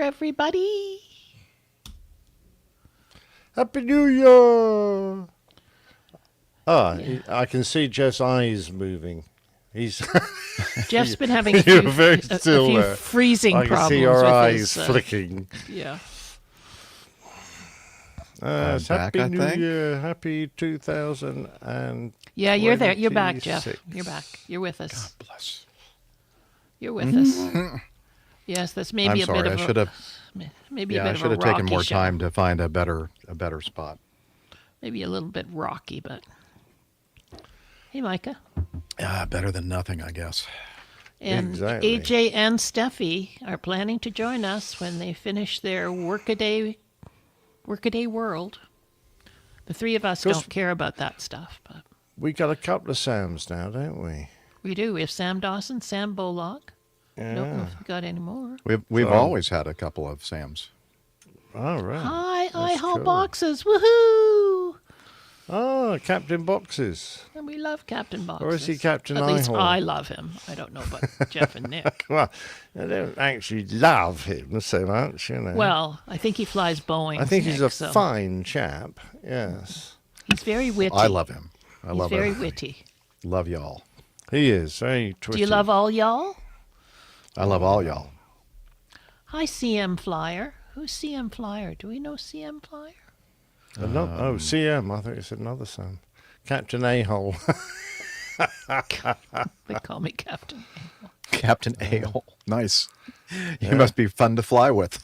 everybody. Happy New Year! I can see Jeff's eyes moving. He's Jeff's been having a You're few, very a still few there. freezing I can problems see your with eyes his, flicking. Yeah. It's back, Happy I New think. Year. Happy 2000. Yeah, you're there. You're back, Jeff. You're back. You're with us. God bless. You're with us. Yes, that's maybe I'm sorry. a bit I of should have. maybe Yeah, a I bit should of a have taken rocky more show. time to find a better spot. Maybe a little bit rocky, but hey, Micah. Better than nothing, I guess. And Exactly. AJ and Steffi are planning to join us when they finish their Workaday World. The three of us don't care about that stuff, but We got a couple of Sams now, don't we? we do. We have Sam Dawson, Sam Bullock. Yeah. Don't know if we got any more. We've always had a couple of Sams. Oh, right. Hi, I That's haul cool. boxes. Woohoo! Oh, Captain Boxes. And we love Captain Boxes. Or is he Captain At least Eyehole? I love him. I don't know about Jeff and Nick. Well, I don't actually love him so much, you know. Well, I think he flies Boeing. I think he's Nick, a so fine chap, yes. He's very witty. I love him. I He's love very him. witty. Love y'all. He is very twitty. Do you love all y'all? I love all y'all. Hi, CM Flyer. Who's CM Flyer? Do we know CM Flyer? CM, I think it's another Sam. Captain A-hole. They call me Captain. Captain A-hole. Nice. He must be fun to fly with.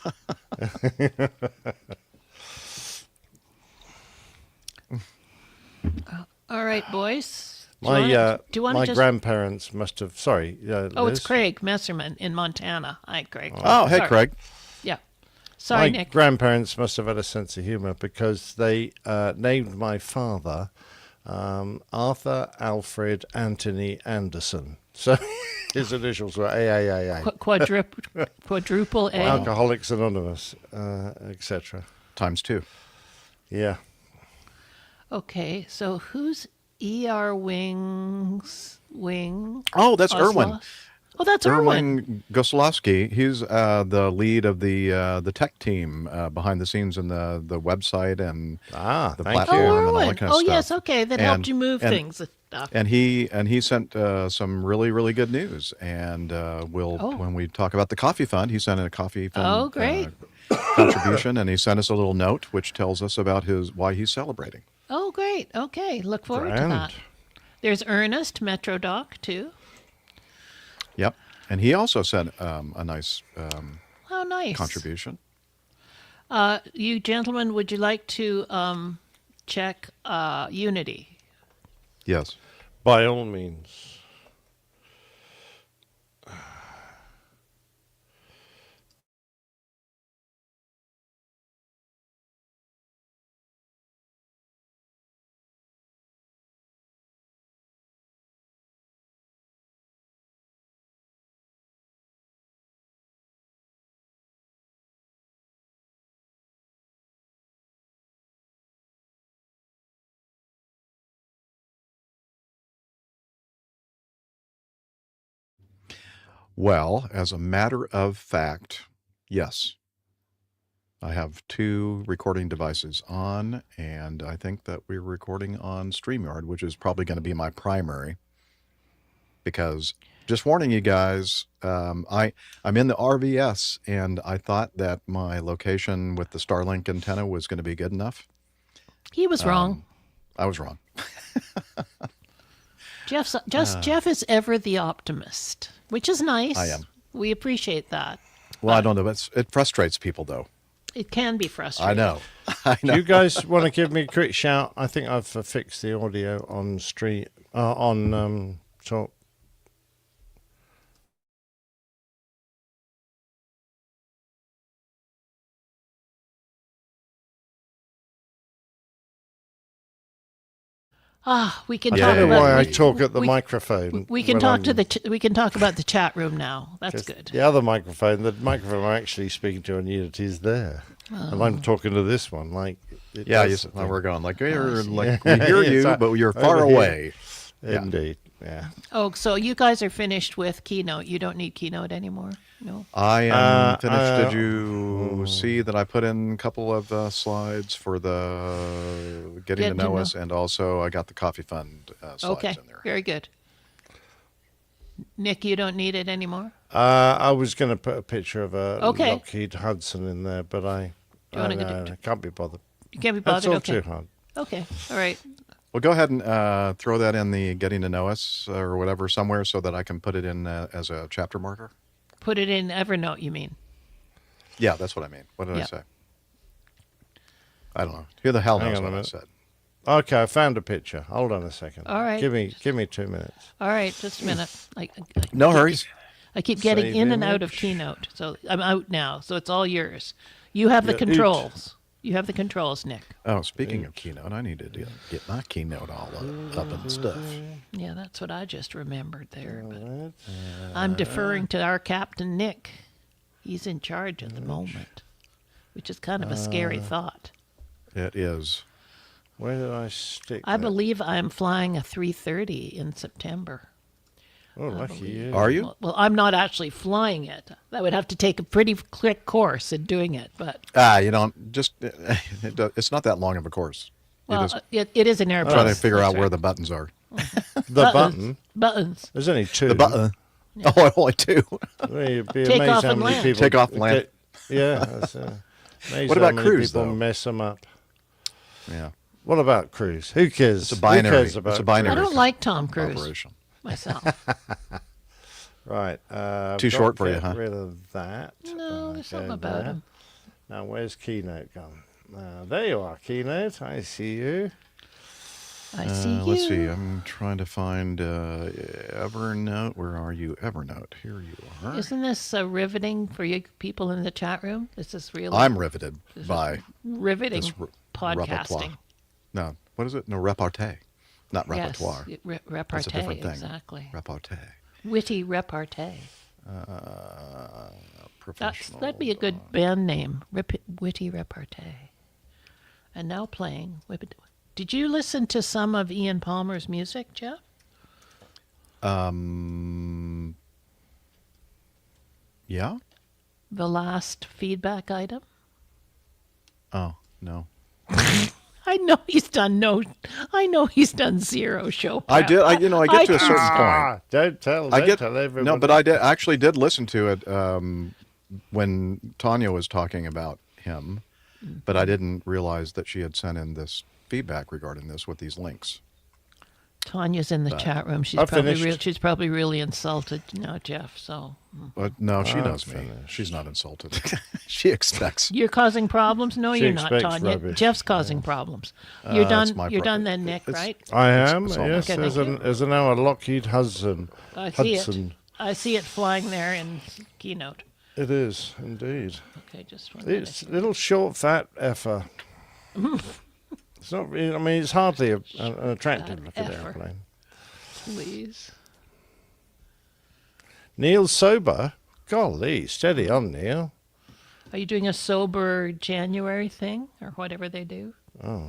All right, boys. My do you want my to just... grandparents must have. Sorry. Oh, it's Liz? Craig Messerman in Montana. Hi, Craig. Oh, hey, Sorry. Craig. Yeah. Sorry, My Nick. grandparents must have had a sense of humour because they named my father Arthur Alfred Anthony Anderson. So his initials were AAAA. Quadruple A. Alcoholics Anonymous, etc. ×2. Yeah. Okay, so who's ER Wings wing? Oh, that's Oslo? Erwin. Oh, that's Erwin. Erwin Goslowski. He's the lead of the tech team behind the scenes in the website and the thank you. platform Oh, and all Erwin. that kind of Oh, stuff. yes, okay. That helped you move things. And he sent some really good news. And when we talk about the coffee fund, he sent in a coffee fund Oh, great. contribution, and he sent us a little note which tells us about why he's celebrating. Oh, great. Okay, look forward to Grand. that. There's Ernest, MetroDoc, too. Yep. And he also sent a nice Oh, nice. contribution. You gentlemen, would you like to check Unity? Yes. By all means. Well, as a matter of fact, yes. I have 2 recording devices on, and I think that we're recording on StreamYard, which is probably going to be my primary. Because, just warning you guys, I'm in the RVS, and I thought that my location with the Starlink antenna was going to be good enough. He was wrong. I was wrong. Jeff is ever the optimist, which is nice. I am. We appreciate that. Well, I don't know. It frustrates people, though. It can be frustrating. I know. I know. Do you guys want to give me a quick shout? I think I've fixed the audio on talk. We can I talk don't know about. why I we- talk at the we- microphone. We can when talk I'm- we can talk about the chat room now. That's 'cause good. The other microphone, the microphone I'm actually speaking to on Unity is there. And I'm talking to this one. Like, Yeah, does the thing. we're going like, we hear Yeah, you, it's but you're far over here. away. Yeah. Indeed. Yeah. Oh, so you guys are finished with Keynote. You don't need Keynote anymore? No? I am finished. Did you see that I put in a couple of slides for the getting to know us, and also I got the coffee fund slides Okay, in there. very good. Nick, you don't need it anymore? I was going to put a picture of a Okay. Lockheed Hudson in there, but I can't be bothered. You can't be That's bothered? all Okay. too hard. Okay, all right. Well, go ahead and throw that in the getting to know us or whatever somewhere so that I can put it in as a chapter marker. Put it in Evernote, you mean? Yeah, that's what I mean. What did I Yeah. say? I don't know. Who the hell Hang knows on a what I minute. said? Okay, I found a picture. Hold on a second. All right. Give me 2 minutes. All right, just a minute. No hurries. I keep getting Save in and out of image. Keynote, so I'm out now. So it's all yours. You have the Yeah, controls. You have the controls, Nick. Oh, speaking of Keynote, I need to get my Keynote all up and stuff. Yeah, that's what I just remembered there. But I'm deferring to our Captain Nick. He's in charge at the moment, which is kind of a scary thought. It is. Where did I stick I that? believe I'm flying a 330 in September. Oh, lucky you. Are you? Well, I'm not actually flying it. I would have to take a pretty quick course in doing it, but You don't just. It's not that long of a course. You well, just it is an Airbus. try to figure that's out where right. the buttons are. The button. Buttons. There's only two. The button. Oh, only two. Well, you'd be Take amazed off how and many land. people Take off and land. Yeah. That's, amazed What how about many cruise, people though? mess them up. Yeah. What about cruise? Who cares? It's a binary. Who cares about It's a binary. I don't like Tom Cruise Operation. myself. Right. Too short for you, huh? Get rid of that. No, there's something Okay, about there. him. Now, where's Keynote gone? There you are, Keynote. I see you. I see you. Let's see. I'm trying to find Evernote. Where are you, Evernote? Here you are. Isn't this riveting for you people in the chat room? This is really I'm riveted by riveting this podcasting. repertoire. No, what is it? No, repartee. Not repertoire. Yes, That's a repartee, different thing. exactly. Repartee. Witty repartee. Professional. That'd be a good band name, Witty repartee. And now playing. Did you listen to some of Ian Palmer's music, Jeff? Yeah? The last feedback item? Oh, no. I know he's done zero show I prep. did. I get to a certain point. Ah, don't tell everybody. No, but I actually did listen to it when Tanya was talking about him, but I didn't realize that she had sent in this feedback regarding this with these links. Tanya's in the chat room. I've finished. She's probably really insulted now, Jeff. So But no, she knows me. finished. She's not insulted. She expects. you're causing problems? No, She you're not, expects Tanya. rubbish. Jeff's causing problems. You're That's done. my You're done problem. then, Nick. It's- Right? I am. it's all Yes, Okay, there's thank there's now a Lockheed Hudson. I see Hudson. it. I see it flying there in Keynote. It is indeed. Okay, just 1 minute. It's a little short, fat effer. It's not. Really, I mean, it's hardly an attractive looking effer. airplane. Please. Neil sober. Golly, steady on, Neil. Are you doing a sober January thing or whatever they do? Oh,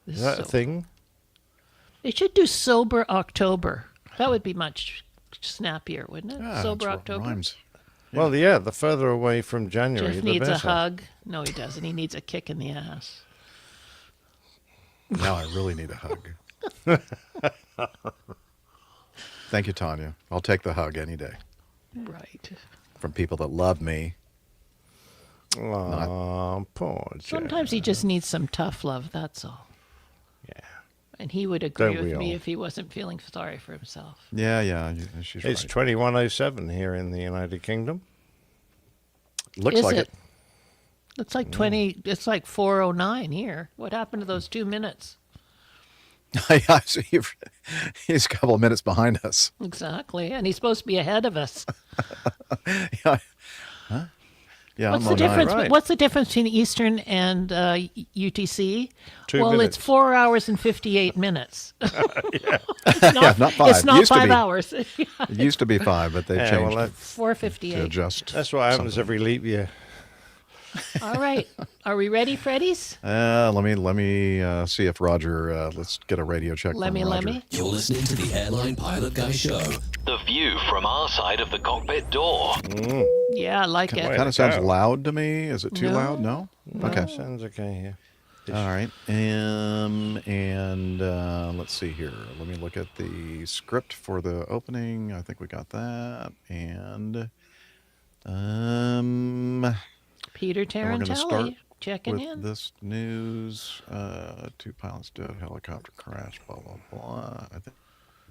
This is that a thing? They should do sober October. That would be much snappier, wouldn't it? Ah, sober that's what October. rhymes. Well, yeah. The further away from January, Jeff the needs better. a hug. No, he doesn't. He needs a kick in the ass. Now I really need a hug. Thank you, Tanya. I'll take the hug any day Right. from people that love me. Oh, poor Jeff. Sometimes he just needs some tough love, that's all. Yeah. And he would agree Don't we with me all? if he wasn't feeling sorry for himself. Yeah, she's It's right. 2107 here in the United Kingdom. Looks Is like it? it. It's like 20, it's like 4:09 here. What happened to those 2 minutes? Yeah, so he's a couple of minutes behind us. Exactly. And he's supposed to be ahead of us. Yeah. Huh? Yeah, What's I'm the on difference? right. What's the difference between Eastern and UTC? 2 well, minutes. it's 4 hours and 58 minutes. Yeah, not 5. It's not Used to 5 be. hours. It used to be 5, but they Yeah, changed well, it that's, to 4:58. adjust. that's what happens something. every leap year. All right. Are we ready, Freddies? Let me see if Roger. Let's get a radio check from Roger. Let me. You're listening to the Airline Pilot Guy Show. The view from our side of the cockpit door. Yeah, I like it. Kind of sounds loud to me. Is it too loud? No? Okay. Sounds okay here. All right. Let's see here. Let me look at the script for the opening. I think we got that. And Peter we're going to start Tarantelli checking with in. this news. 2 pilots dead, helicopter crash, blah, blah, blah. I think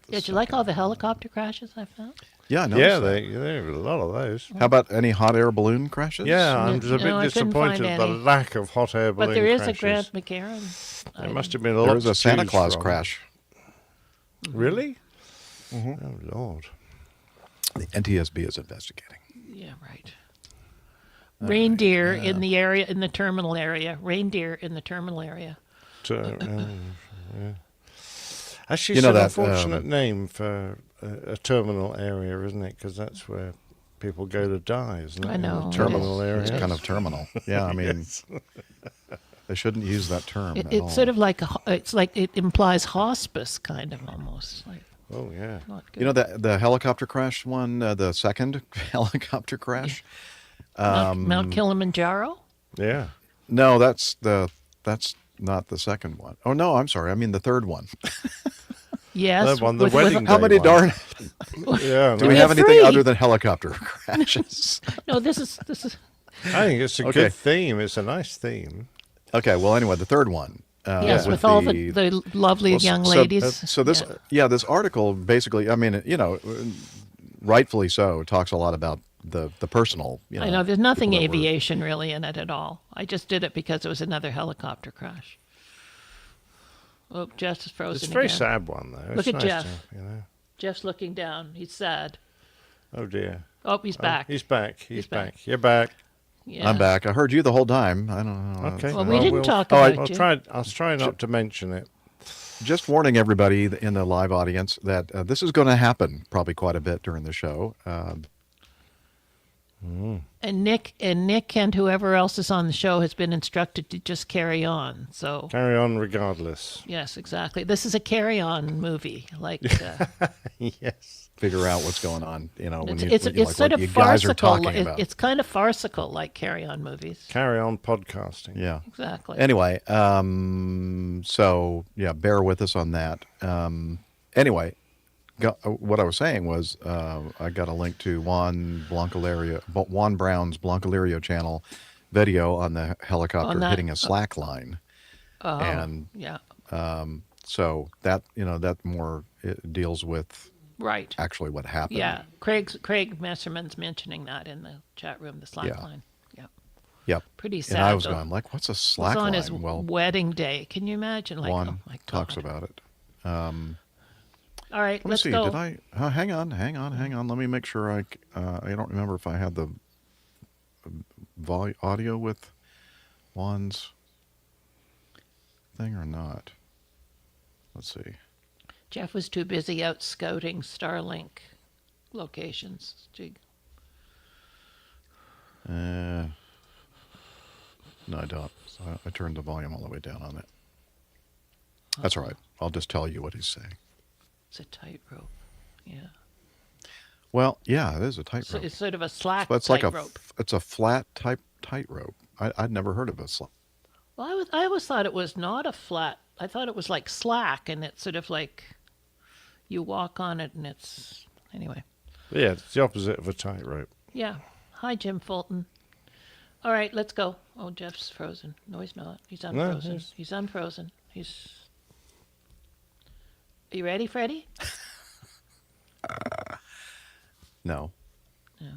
Did you like all the helicopter crashes I found? Yeah, I know. Yeah, there are a lot of those. How about any hot air balloon crashes? Yeah, I'm just a No, bit I couldn't find disappointed at the any. lack of hot air balloon But there is crashes. a Grant McCarran. There must have been a lot There was to a Santa choose Claus from. crash. Really? Oh, Lord. The NTSB is investigating. Yeah, right. Reindeer in the area, in the terminal area. Reindeer in the terminal area. Yeah. Actually, You it's know an that, unfortunate name for a terminal area, isn't it? Because that's where people go to die, isn't it? I know, In it the terminal is. area. It's kind of terminal. Yeah, I mean, they shouldn't use that term at all. It's sort of like it's like it implies hospice, kind of almost. Like Oh, yeah. not good. You know the helicopter crash one, the second helicopter crash? Mount Kilimanjaro. Yeah. No, that's not the second one. Oh no, I'm sorry. I mean the third one. The Yes. one, the with- wedding How day many one. darn? Yeah. Do no, we We have have anything three. other than helicopter crashes? No, this is. I think it's a Okay. good theme. It's a nice theme. Okay. Well, anyway, the third one. Yes, with all the lovely Well, young so- ladies. So this, Yeah. this article basically, I mean, rightfully so, talks a lot about the personal. I know there's nothing people that were- aviation really in it at all. I just did it because it was another helicopter crash. Oh, Jeff's is frozen It's a very again. sad one, though. Look It's at nice Jeff. to, Jeff's looking down. He's sad. Oh, dear. Oh, he's back. He's back. He's He's back. back. You're back. Yeah. I'm back. I heard you the whole time. I don't know. Okay. Well, we didn't we'll- talk Oh, about you. I'll try not to mention it. Just warning everybody in the live audience that this is going to happen probably quite a bit during the show. And Nick and whoever else is on the show has been instructed to just carry on. So Carry on regardless. yes, exactly. This is a carry-on movie. Like Yes. Figure out what's going on. When it's like sort what of you guys are farcical. talking about. It's kind of farcical, like carry-on movies. Carry on podcasting. Yeah. Exactly. Anyway, so yeah, bear with us on that. Anyway, what I was saying was I got a link to Juan Brown's Blancalerio channel video on the helicopter On that- hitting a slack line, Oh, and yeah, so that that more it deals with right. actually what happened. Yeah, Craig Messerman's mentioning that in the chat room, the slack Yeah. line. Yeah, Yep. pretty sad. And I was though. going like, what's a It was slack on line? his Well, wedding day. Can you imagine? Like, Juan oh my God. talks about it. All right, Let me let's see. go. Did I? Hang on. Let me make sure I don't remember if I had the audio with Juan's thing or not. Let's see. Jeff was too busy out scouting Starlink locations. No, I don't. So I turned the volume all the way down on it. That's all right. I'll just tell you what he's saying. It's a tightrope. Yeah. Well, yeah, it is a So tightrope. it's sort of a slack But it's like tightrope. it's a flat tightrope. I'd never heard of a slack. Well, I always thought it was not a flat. I thought it was like slack, and it's sort of like you walk on it, and it's anyway. Yeah, it's the opposite of a tightrope. Yeah. Hi, Jim Fulton. All right, let's go. Oh, Jeff's frozen. No, he's not. He's unfrozen. he's- He's unfrozen. Are you ready, Freddie? No. No.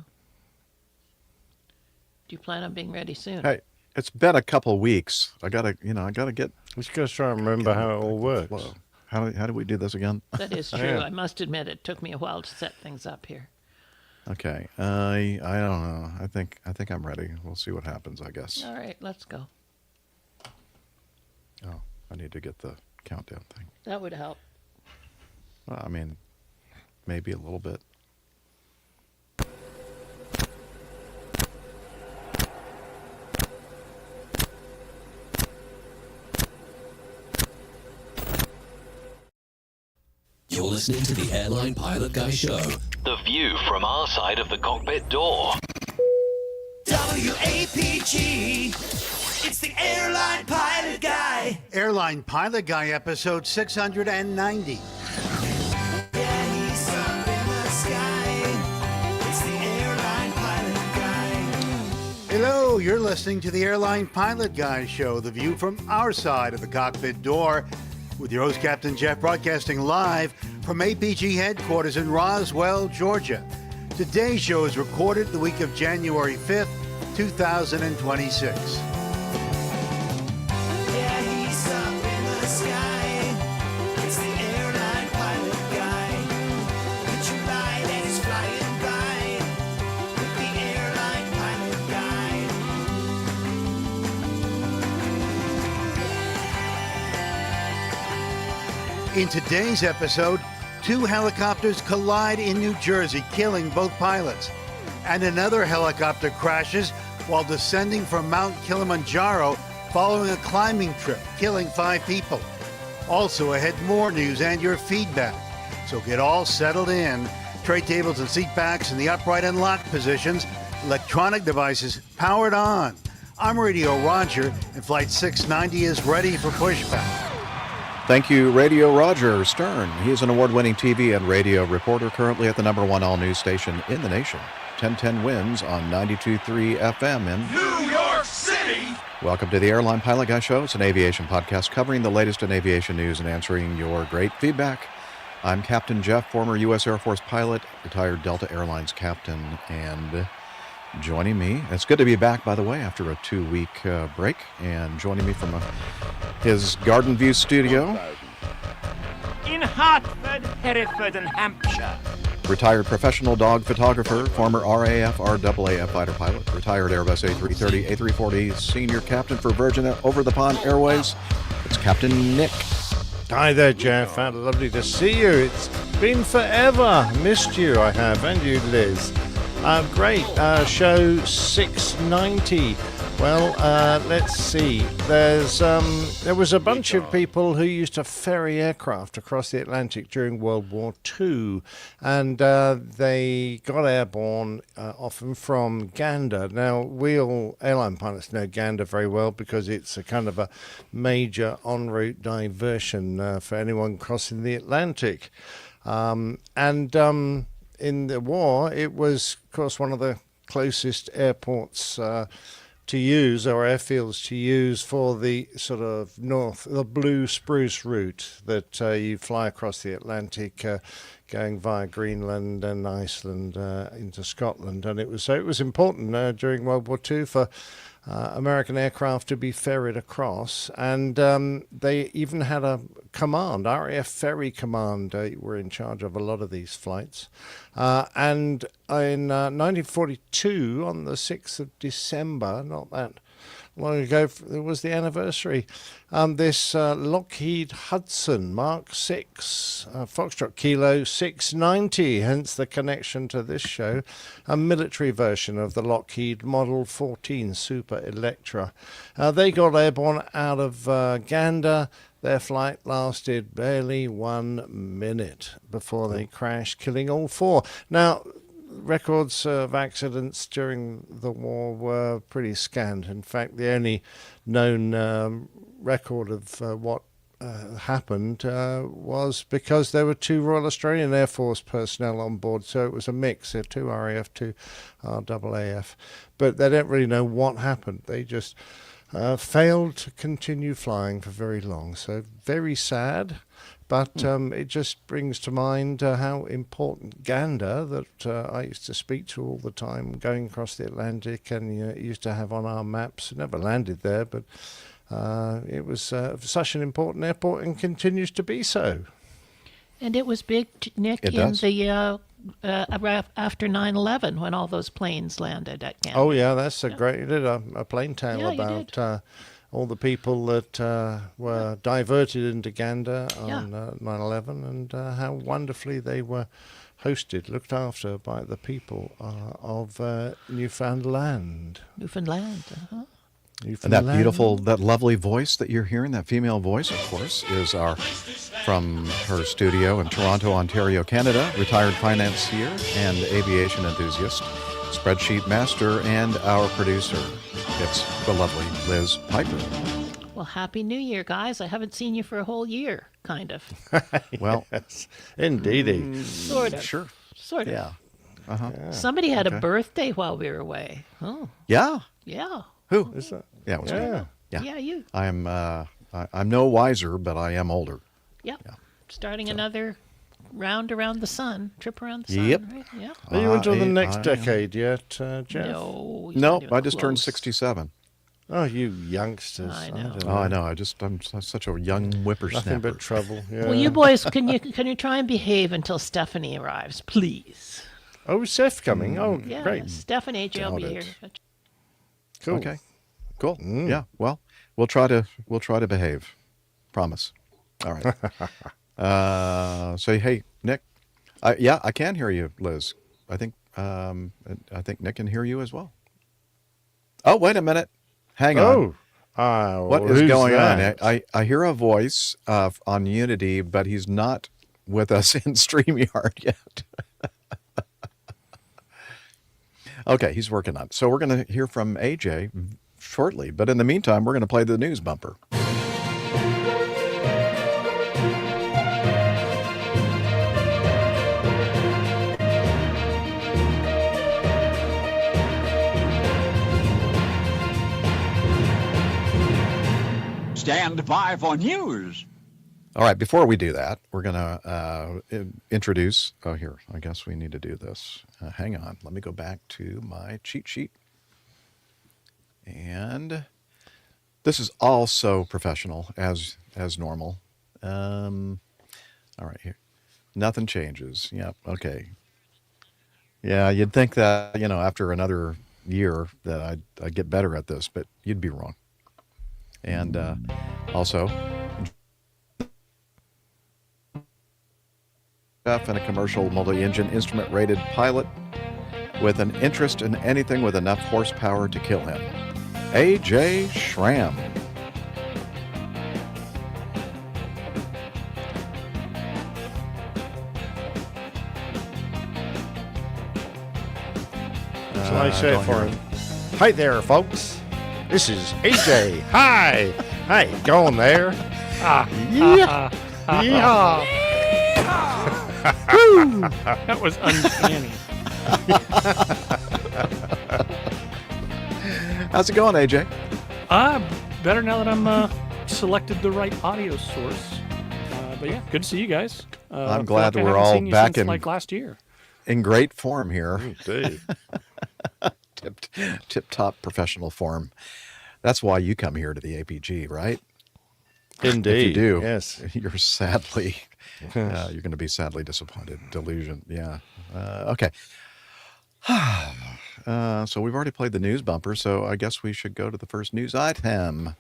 Do you plan on being ready soon? Hey, it's been a couple weeks. I gotta get We just got to try and remember how it all works. flow. How do we do this again? That is true. Yeah. I must admit, it took me a while to set things up here. Okay. I don't know. I think I'm ready. We'll see what happens, I guess. All right, let's go. Oh, I need to get the countdown thing. That would help. Well, I mean, maybe a little bit. listening to the Airline Pilot Guy Show. The view from our side of the cockpit door. WAPG. It's the Airline Pilot Guy. Airline Pilot Guy, episode 690. Yeah, he's up in the sky. It's the Airline Pilot Guy. Hello, you're listening to the Airline Pilot Guy Show, the view from our side of the cockpit door, with your host, Captain Jeff, broadcasting live from APG headquarters in Roswell, Georgia. Today's show is recorded the week of January 5th, 2026. Yeah, he's up in the sky. It's the Airline Pilot Guy. Picture light and he's flying by. With the Airline Pilot Guy. In today's episode, 2 helicopters collide in New Jersey, killing both pilots. And another helicopter crashes while descending from Mount Kilimanjaro following a climbing trip, killing 5 people. Also ahead, more news and your feedback. So get all settled in. Tray tables and seat backs in the upright and locked positions. Electronic devices powered on. I'm Radio Roger, and Flight 690 is ready for pushback. Thank you, Radio Roger Stern. He is an award-winning TV and radio reporter, currently at the #1 all-news station in the nation. 1010 wins on 92.3 FM in New York City! Welcome to the Airline Pilot Guy Show. It's an aviation podcast covering the latest in aviation news and answering your great feedback. I'm Captain Jeff, former U.S. Air Force pilot, retired Delta Airlines captain, and joining me, it's good to be back, by the way, after a 2-week break, and joining me from his Garden View studio, in Hartford, Hereford, and Hampshire. retired professional dog photographer, former RAF, RAAF fighter pilot, retired Airbus A330, A340 senior captain for Virgin Over-the-Pond Airways. It's Captain Nick. Hi there, Jeff. Lovely to see you. It's been forever. Missed you, I have, and you, Liz. Great. Show 690. Well, let's see. There was a bunch of people who used to ferry aircraft across the Atlantic during World War II, and they got airborne often from Gander. Now, we all airline pilots know Gander very well because it's a kind of a major en route diversion for anyone crossing the Atlantic. In the war, it was, of course, one of the closest airports to use, or airfields to use, for the sort of the blue spruce route that you fly across the Atlantic, going via Greenland and Iceland into Scotland. And it was important during World War II for American aircraft to be ferried across, and they even had a command, RAF Ferry Command, were in charge of a lot of these flights. And in 1942, on the 6th of December, not that long ago, it was the anniversary, this Lockheed Hudson Mark 6 Foxtrot Kilo 690, hence the connection to this show, a military version of the Lockheed Model 14 Super Electra. They got airborne out of Gander. Their flight lasted barely 1 minute before they crashed, killing all 4. Now, records of accidents during the war were pretty scant. In fact, the only known record of what happened was because there were 2 Royal Australian Air Force personnel on board, so it was a mix, 2 RAF, 2 RAAF. But they don't really know what happened. They just failed to continue flying for very long. So very sad. But it just brings to mind how important Gander, that I used to speak to all the time, going across the Atlantic, and used to have on our maps. Never landed there, but it was such an important airport and continues to be so. And it was big, Nick, in the after 9/11 when all those planes landed at Gander. Oh yeah, that's a great. You did a plain tale about all the people that were diverted into Gander on 9/11, and how wonderfully they were hosted, looked after by the people of Newfoundland. Newfoundland, uh-huh. And that beautiful, that lovely voice that you're hearing, that female voice, of course, is our from her studio in Toronto, Ontario, Canada, retired financier and aviation enthusiast, spreadsheet master, and our producer. It's the lovely Liz Piper. Well, Happy New Year, guys. I haven't seen you for a whole year, kind of. Well, Yes, indeedy. Sort of. sure. Sort of. Yeah. Somebody had Okay. a birthday while we were away. Oh, Yeah. yeah. Who? Is that? Yeah, it was me. Yeah. Yeah. Yeah, you. I'm no wiser, but I am older. Yep. Starting another round around the sun, trip around the sun. Yep. Right? Yeah. Are you into the I next am. decade yet, Jeff? No. he's No, not even I just turned close. 67. Oh, you youngsters. I know. don't Oh, I know. I'm such a young whippersnapper. Nothing but trouble. Yeah. Well, you boys, can you try and behave until Stephanie arrives, please? Oh, is Seth coming? Oh, Yeah, great. Steph and AJ will be Doubt here. it. Cool. Okay. Cool. Yeah. Well, we'll try to behave. Promise. All right. So hey, Nick. Yeah, I can hear you, Liz. I think Nick can hear you as well. Oh, wait a minute. Hang on. Oh. What well, is who's going that? on? I hear a voice on Unity, but he's not with us in StreamYard yet. Okay, he's working on it. So we're going to hear from AJ shortly, but in the meantime, we're going to play the news bumper. Stand by for news. All right, before we do that, we're going to introduce. Oh, here, I guess we need to do this. Hang on. Let me go back to my cheat sheet. And this is also professional as normal. All right, here. Nothing changes. Yep, okay. Yeah, you'd think that, after another year that I'd get better at this, but you'd be wrong. And also, and a commercial multi-engine instrument-rated pilot with an interest in anything with enough horsepower to kill him. A.J. Schramm. Shall I say it for him? Hi there, folks. This is AJ. Hi. Hey, going there. Yeah. Yeehaw. That was uncanny. How's it going, AJ? Better now that I'm selected the right audio source. But yeah, good to see you guys. I'm I glad feel like I we're haven't all seen you back since, in- like last year. In great form here. Indeed. Tip-top professional form. That's why you come here to the APG, right? Indeed. If you do, Yes. you're sadly, you're going to be sadly disappointed. Delusion. Yeah. Okay. So we've already played the news bumper, so I guess we should go to the first news item,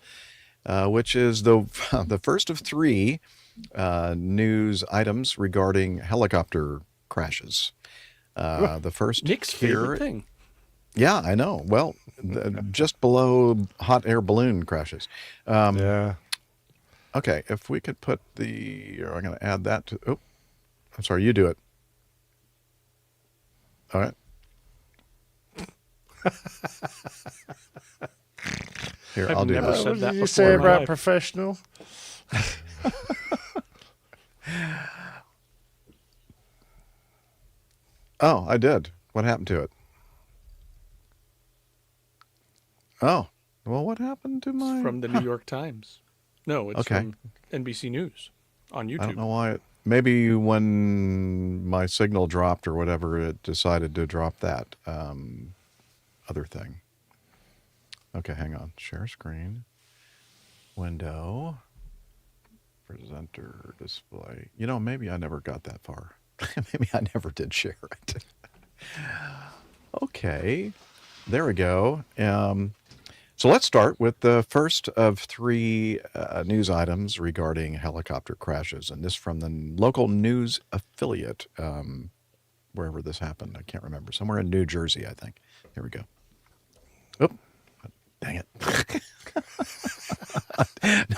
which is the first of three news items regarding helicopter crashes. The first Nick's favorite thing. Yeah, I know. Well, just below hot air balloon crashes. Yeah. Okay, if we could put I'm going to add that to. Oh, I'm sorry. You do it. All right. Here, I've I'll do never this. said What that did you before say in my about life. professional? Oh, I did. What happened to it? Oh, well, what happened to my? From the New York Times. No, it's Okay. from NBC News on YouTube. I don't know why. Maybe when my signal dropped or whatever, it decided to drop that other thing. Okay, hang on. Share screen. Window. Presenter display. Maybe I never got that far. Maybe I never did share it. Okay. There we go. So let's start with the first of three news items regarding helicopter crashes, and this from the local news affiliate, wherever this happened. I can't remember. Somewhere in New Jersey, I think. Here we go. Oop. Dang it.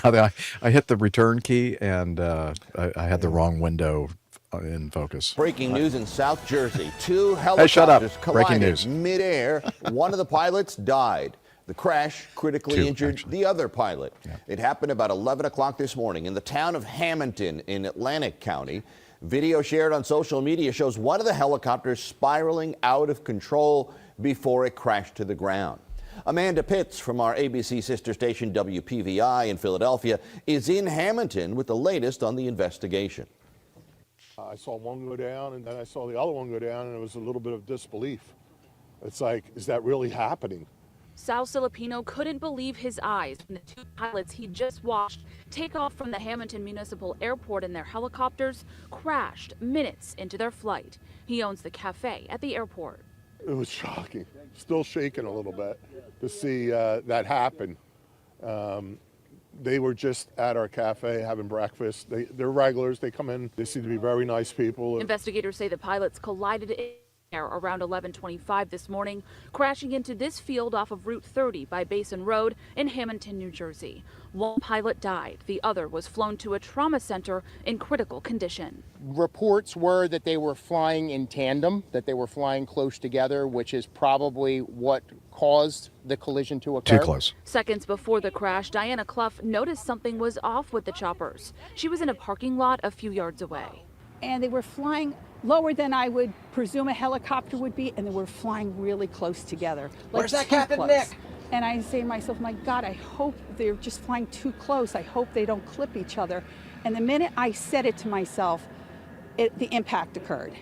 Now I hit the return key and I had the wrong window in focus. Breaking news in South Jersey. Two Hey, shut up. helicopters Breaking collided news. midair. One of the pilots died. The crash critically Two, injured actually. the other pilot. Yeah. It happened about 11 o'clock this morning in the town of Hamilton in Atlantic County. Video shared on social media shows one of the helicopters spiraling out of control before it crashed to the ground. Amanda Pitts from our ABC sister station WPVI in Philadelphia is in Hamilton with the latest on the investigation. I saw one go down, and then I saw the other one go down, and it was a little bit of disbelief. It's like, is that really happening? Sal Filipino couldn't believe his eyes when the two pilots he just watched take off from the Hamilton Municipal Airport in their helicopters crashed minutes into their flight. He owns the cafe at the airport. It was shocking. Still shaking a little bit to see that happen. They were just at our cafe having breakfast. They're regulars. They come in. They seem to be very nice people. Investigators say the pilots collided in air around 11:25 this morning, crashing into this field off of Route 30 by Basin Road in Hamilton, New Jersey. One pilot died. The other was flown to a trauma center in critical condition. Reports were that they were flying in tandem, that they were flying close together, which is probably what caused the collision to occur. Too close. Seconds before the crash, Diana Clough noticed something was off with the choppers. She was in a parking lot a few yards away. And they were flying lower than I would presume a helicopter would be, and they were flying really close together. Where's that too Captain close. Nick? And I say to myself, my God, I hope they're just flying too close. I hope they don't clip each other. And the minute I said it to myself, the impact occurred.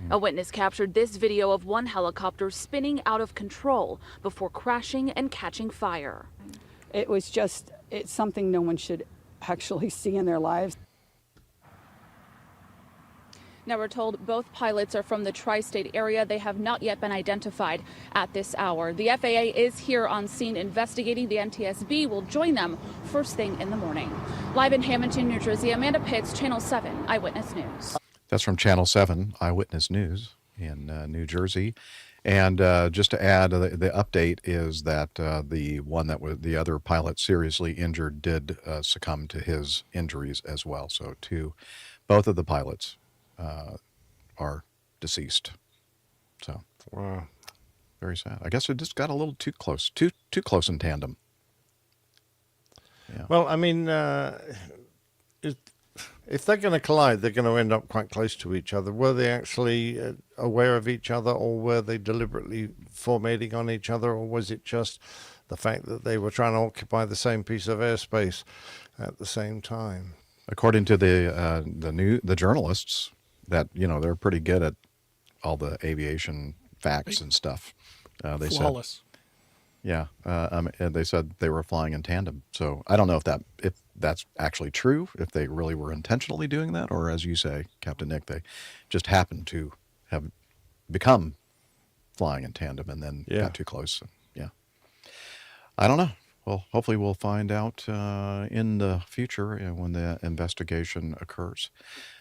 A witness captured this video of one helicopter spinning out of control before crashing and catching fire. It's something no one should actually see in their lives. Now we're told both pilots are from the tri-state area. They have not yet been identified at this hour. The FAA is here on scene investigating. The NTSB will join them first thing in the morning. Live in Hamilton, New Jersey, Amanda Pitts, Channel 7 Eyewitness News. That's from Channel 7 Eyewitness News in New Jersey. And just to add, the update is that the one that was the other pilot seriously injured did succumb to his injuries as well. So both of the pilots are deceased. So Wow. very sad. I guess it just got a little too close, too close in tandem. Yeah. Well, I mean, if they're going to collide, they're going to end up quite close to each other. Were they actually aware of each other, or were they deliberately formatting on each other, or was it just the fact that they were trying to occupy the same piece of airspace at the same time? According to the journalists, that they're pretty good at all the aviation facts and stuff. They Flawless. said, they said they were flying in tandem. So I don't know if that's actually true, if they really were intentionally doing that, or as you say, Captain Nick, they just happened to have become flying in tandem and then got too close. Yeah, I don't know. Well, hopefully we'll find out in the future when the investigation occurs.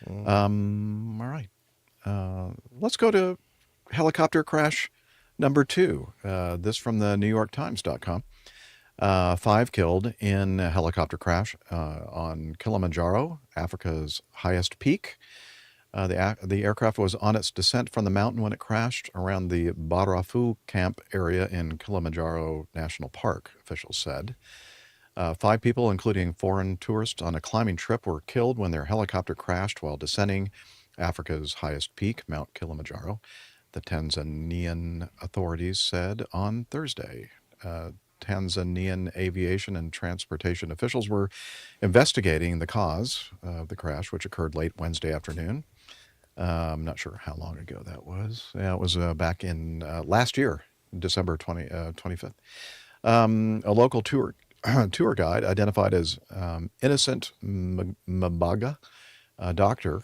All right. Let's go to helicopter crash number 2. This from the NewYorkTimes.com. 5 killed in a helicopter crash on Kilimanjaro, Africa's highest peak. The aircraft was on its descent from the mountain when it crashed around the Barafu camp area in Kilimanjaro National Park, officials said. 5 people, including foreign tourists on a climbing trip, were killed when their helicopter crashed while descending Africa's highest peak, Mount Kilimanjaro, the Tanzanian authorities said on Thursday. Tanzanian aviation and transportation officials were investigating the cause of the crash, which occurred late Wednesday afternoon. I'm not sure how long ago that was. Yeah, it was back in last year, December 25th. A local tour guide identified as Innocent Mbaga, doctor,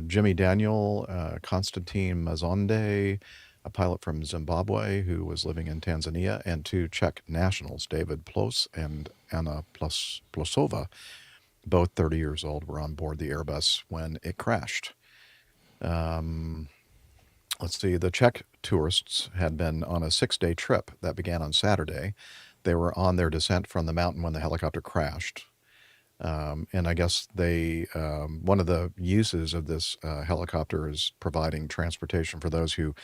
Jimmy Daniel, Constantine Mazonde, a pilot from Zimbabwe who was living in Tanzania, and 2 Czech nationals, David Plos and Anna Plosova, both 30 years old, were on board the Airbus when it crashed. Let's see, the Czech tourists had been on a 6-day trip that began on Saturday. they were on their descent from the mountain when the helicopter crashed. And I guess they one of the uses of this helicopter is providing transportation for those who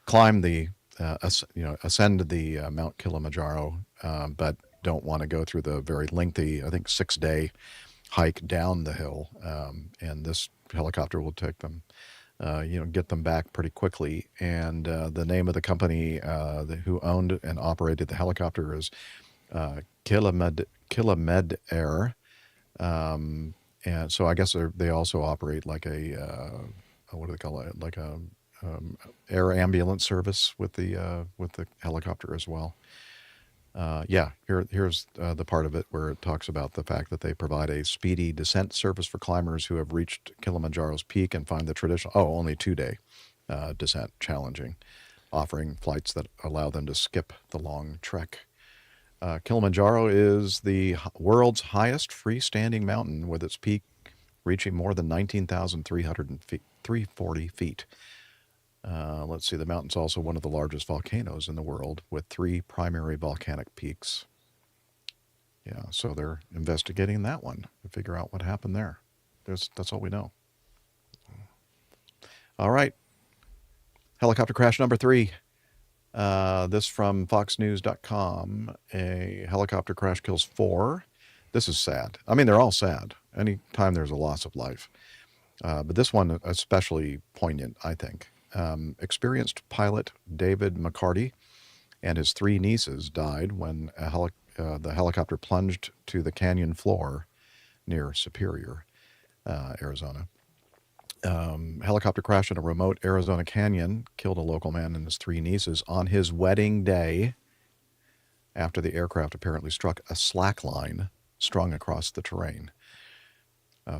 climb the ascend the Mount Kilimanjaro, but don't want to go through the very lengthy, I think, 6-day hike down the hill. And this helicopter will take them, get them back pretty quickly. And the name of the company who owned and operated the helicopter is Kilimed Air. And so I guess they also operate like a what do they call it? Like a air ambulance service with the helicopter as well. Here's the part of it where it talks about the fact that they provide a speedy descent service for climbers who have reached Kilimanjaro's peak and find the traditional only 2-day descent challenging, offering flights that allow them to skip the long trek. Kilimanjaro is the world's highest freestanding mountain, with its peak reaching more than 19,340 feet. Let's see, the mountain's also one of the largest volcanoes in the world, with 3 primary volcanic peaks. Yeah, so they're investigating that one to figure out what happened there. That's all we know. All right. Helicopter crash number 3. This from foxnews.com. A helicopter crash kills 4. This is sad. I mean, they're all sad. Anytime there's a loss of life. But this one especially poignant, I think. Experienced pilot David McCarty and his 3 nieces died when the helicopter plunged to the canyon floor near Superior, Arizona. Helicopter crash in a remote Arizona canyon killed a local man and his 3 nieces on his wedding day after the aircraft apparently struck a slack line strung across the terrain.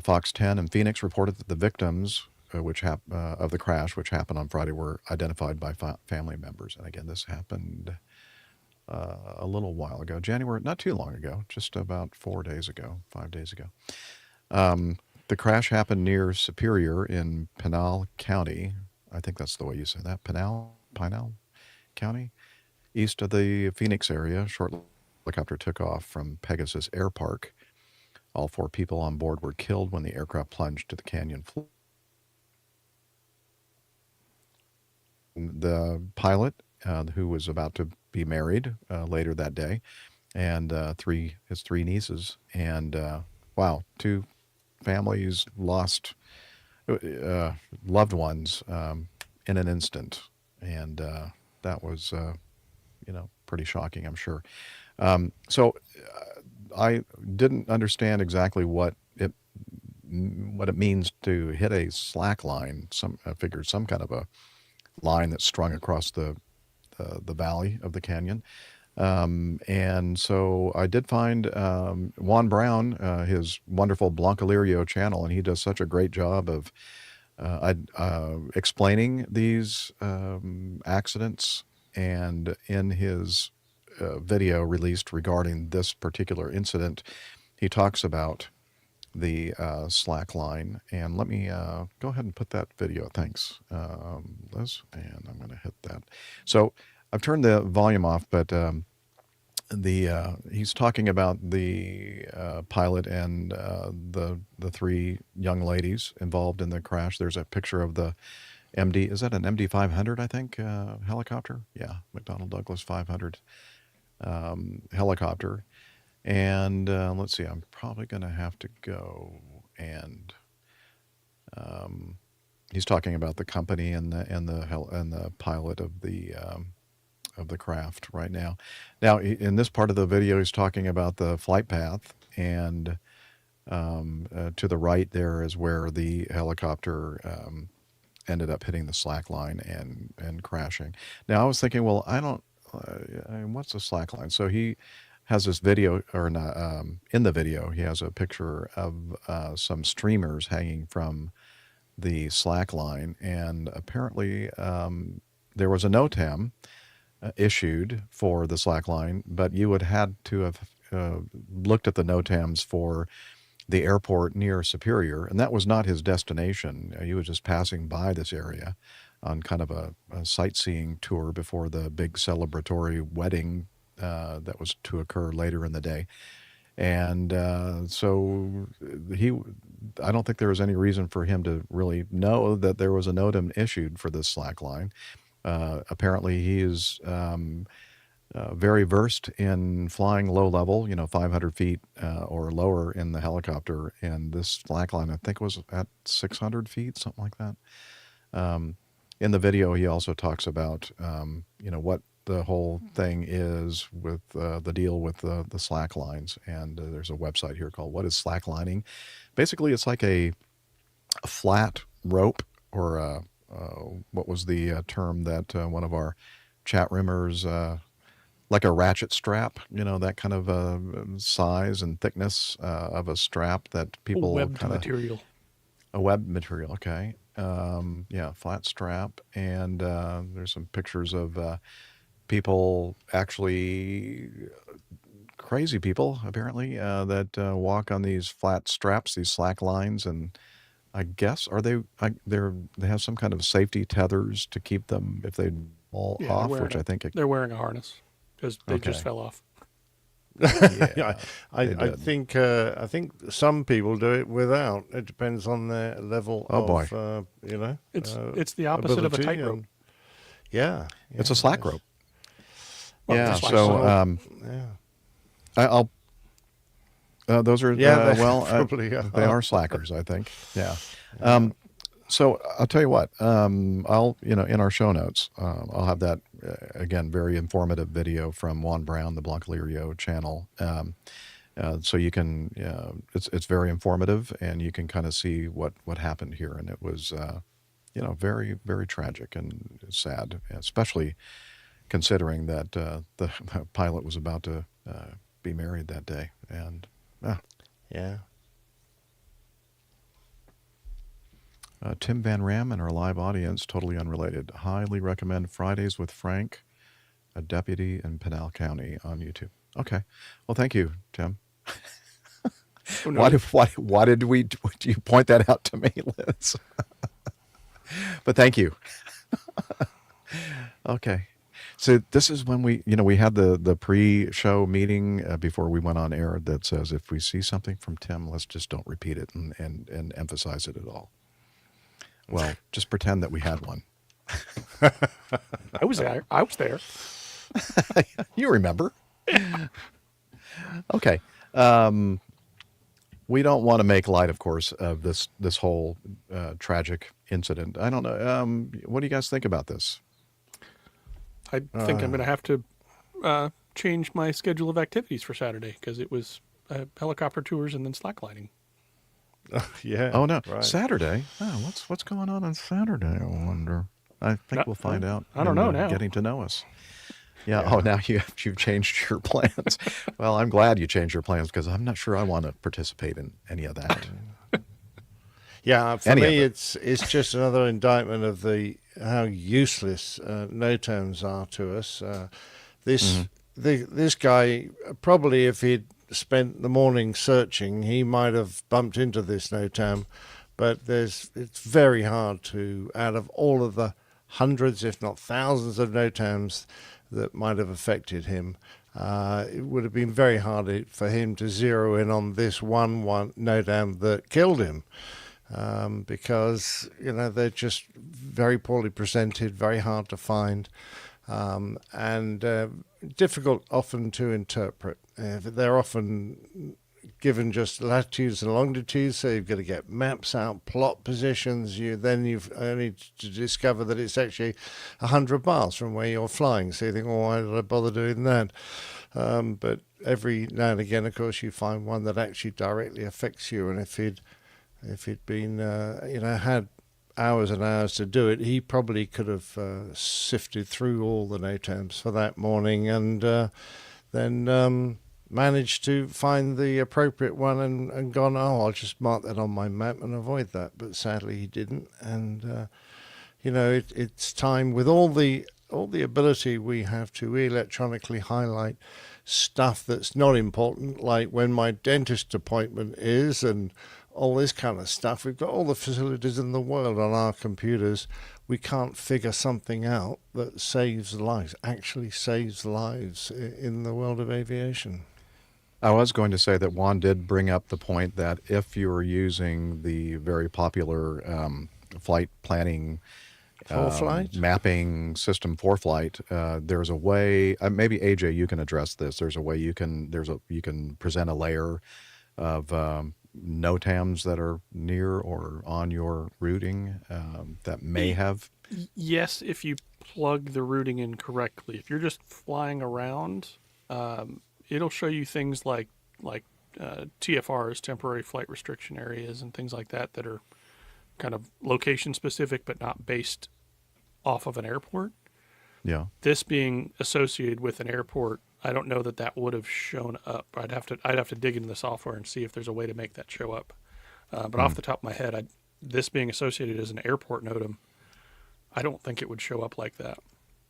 Fox 10 in Phoenix reported that the victims of the crash, which happened on Friday, were identified by family members. And again, this happened a little while ago, January, not too long ago, just about 5 days ago. The crash happened near Superior in Pinal County. I think that's the way you say that. Pinal County, east of the Phoenix area. Shortly, the helicopter took off from Pegasus Air Park. All 4 people on board were killed when the aircraft plunged to the canyon floor. The pilot, who was about to be married later that day, and his 3 nieces, and 2 families lost loved ones in an instant, and that was pretty shocking, I'm sure. So I didn't understand exactly what it means to hit a slack line. I figured some kind of a line that's strung across the valley of the canyon. And so I did find Juan Brown, his wonderful Blancalirio channel, and he does such a great job of explaining these accidents. And in his video released regarding this particular incident, he talks about the slack line. And let me go ahead and put that video. Thanks, Liz. And I'm going to hit that. So I've turned the volume off, but he's talking about the pilot and the 3 young ladies involved in the crash. There's a picture of the MD. Is that an MD 500? I think helicopter. Yeah, McDonnell Douglas 500 helicopter. And let's see. I'm probably going to have to go and. He's talking about the company and the pilot of the craft right now. Now, in this part of the video, he's talking about the flight path, and to the right there is where the helicopter ended up hitting the slack line and crashing. Now, I was thinking, well, what's the slack line? So he has this video, or not, in the video, he has a picture of some streamers hanging from the slack line, and apparently there was a NOTAM issued for the slack line, but you would had to have looked at the NOTAMs for the airport near Superior, and that was not his destination. He was just passing by this area on kind of a sightseeing tour before the big celebratory wedding that was to occur later in the day. And so I don't think there was any reason for him to really know that there was a NOTAM issued for this slack line. Apparently he is very versed in flying low level, 500 feet or lower in the helicopter. And this slack line, I think, was at 600 feet, something like that. In the video, he also talks about, what the whole thing is with the deal with the slack lines. And there's a website here called What is Slacklining? Basically, it's like a flat rope, or what was the term that one of our chat roomers, like a ratchet strap, that kind of size and thickness of a strap that people material. A web material, okay. Flat strap. And there's some pictures of people, actually crazy people apparently, that walk on these flat straps, these slack lines, and I guess they have some kind of safety tethers to keep them if they fall off, which I think they're wearing a harness because they just fell off. I think some people do it without. It depends on their level of it's the opposite of a tightrope. It's a slack rope. Well, I'll those are probably they are slackers, I think. So I'll tell you what, I'll in our show notes, I'll have that again, very informative video from Juan Brown, the Blanca Lirio channel. So you can, it's very informative, and you can kind of see what happened here. And it was, very, very tragic and sad, especially considering that the pilot was about to be married that day. And Tim Van Ram in our live audience, totally unrelated. Highly recommend Fridays with Frank, a deputy in Pinal County, on YouTube. Okay. Well, thank you, Tim. Why did you point that out to me, Liz? But thank you. Okay. So this is when we had the pre-show meeting before we went on air that says if we see something from Tim, let's just don't repeat it and emphasize it at all. Well, just pretend that we had one. I was there. You remember. Okay. We don't want to make light, of course, of this whole tragic incident. I don't know. What do you guys think about this? I think I'm going to have to change my schedule of activities for Saturday because it was helicopter tours and then slacklining. Oh no, right. Saturday. Oh, what's going on Saturday? I wonder. I think we'll find out. I don't know now. Getting to know us. Yeah. Oh, now you've changed your plans. Well, I'm glad you changed your plans because I'm not sure I want to participate in any of that. For me, it's just another indictment of how useless NOTAMs are to us. This guy, probably if he'd spent the morning searching, he might have bumped into this NOTAM, but it's very hard to, out of all of the hundreds, if not thousands of NOTAMs that might have affected him, it would have been very hard for him to zero in on this one NOTAM that killed him. Because they're just very poorly presented, very hard to find, and difficult often to interpret. They're often given just latitudes and longitudes, so you've got to get maps out, plot positions. You've only to discover that it's actually 100 miles from where you're flying. So you think, why did I bother doing that? But every now and again, of course, you find one that actually directly affects you, and if he'd been, had hours and hours to do it, he probably could have sifted through all the NOTAMs for that morning and then managed to find the appropriate one and gone, I'll just mark that on my map and avoid that. But sadly, he didn't. And, it's time with all the ability we have to electronically highlight stuff that's not important, like when my dentist appointment is and all this kind of stuff. We've got all the facilities in the world on our computers. we can't figure something out that saves lives, actually saves lives in the world of aviation. I was going to say that Juan did bring up the point that if you're using the very popular flight planning mapping system ForeFlight, there's a way. Maybe AJ, you can address this. There's a way you can present a layer of NOTAMs that are near or on your routing that may have. Yes, if you plug the routing in correctly. If you're just flying around, it'll show you things like TFRs, temporary flight restriction areas, and things like that are kind of location specific but not based off of an airport. Yeah. This being associated with an airport, I don't know that would have shown up. I'd have to dig into the software and see if there's a way to make that show up. But off the top of my head, this being associated as an airport NOTAM, I don't think it would show up like that.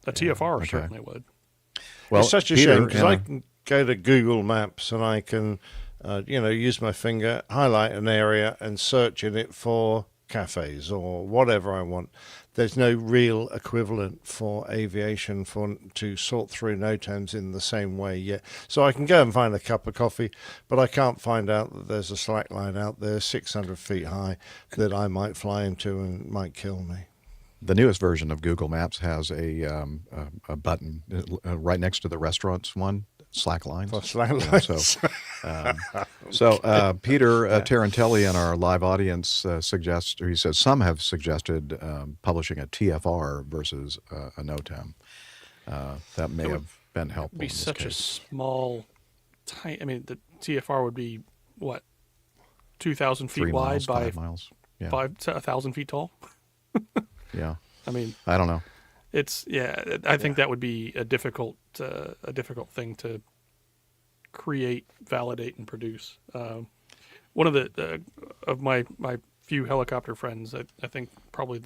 A TFR certainly would. Well, it's such a shame because I can go to Google Maps and I can, use my finger, highlight an area and search in it for cafes or whatever I want. There's no real equivalent for aviation to sort through NOTAMs in the same way yet. So I can go and find a cup of coffee, but I can't find out that there's a slack line out there 600 feet high that I might fly into and might kill me. The newest version of Google Maps has a button right next to the restaurants one, slack lines. For slack lines. So Peter Tarantelli in our live audience he says some have suggested publishing a TFR versus a NOTAM. That may have been helpful. It would be such a small, tiny. I mean, the TFR would be what, 2,000 feet wide by 5 miles. Yeah. 1,000 feet tall. Yeah. I mean, I don't know. I think that would be a difficult thing to create, validate, and produce. One of of my few helicopter friends, I think probably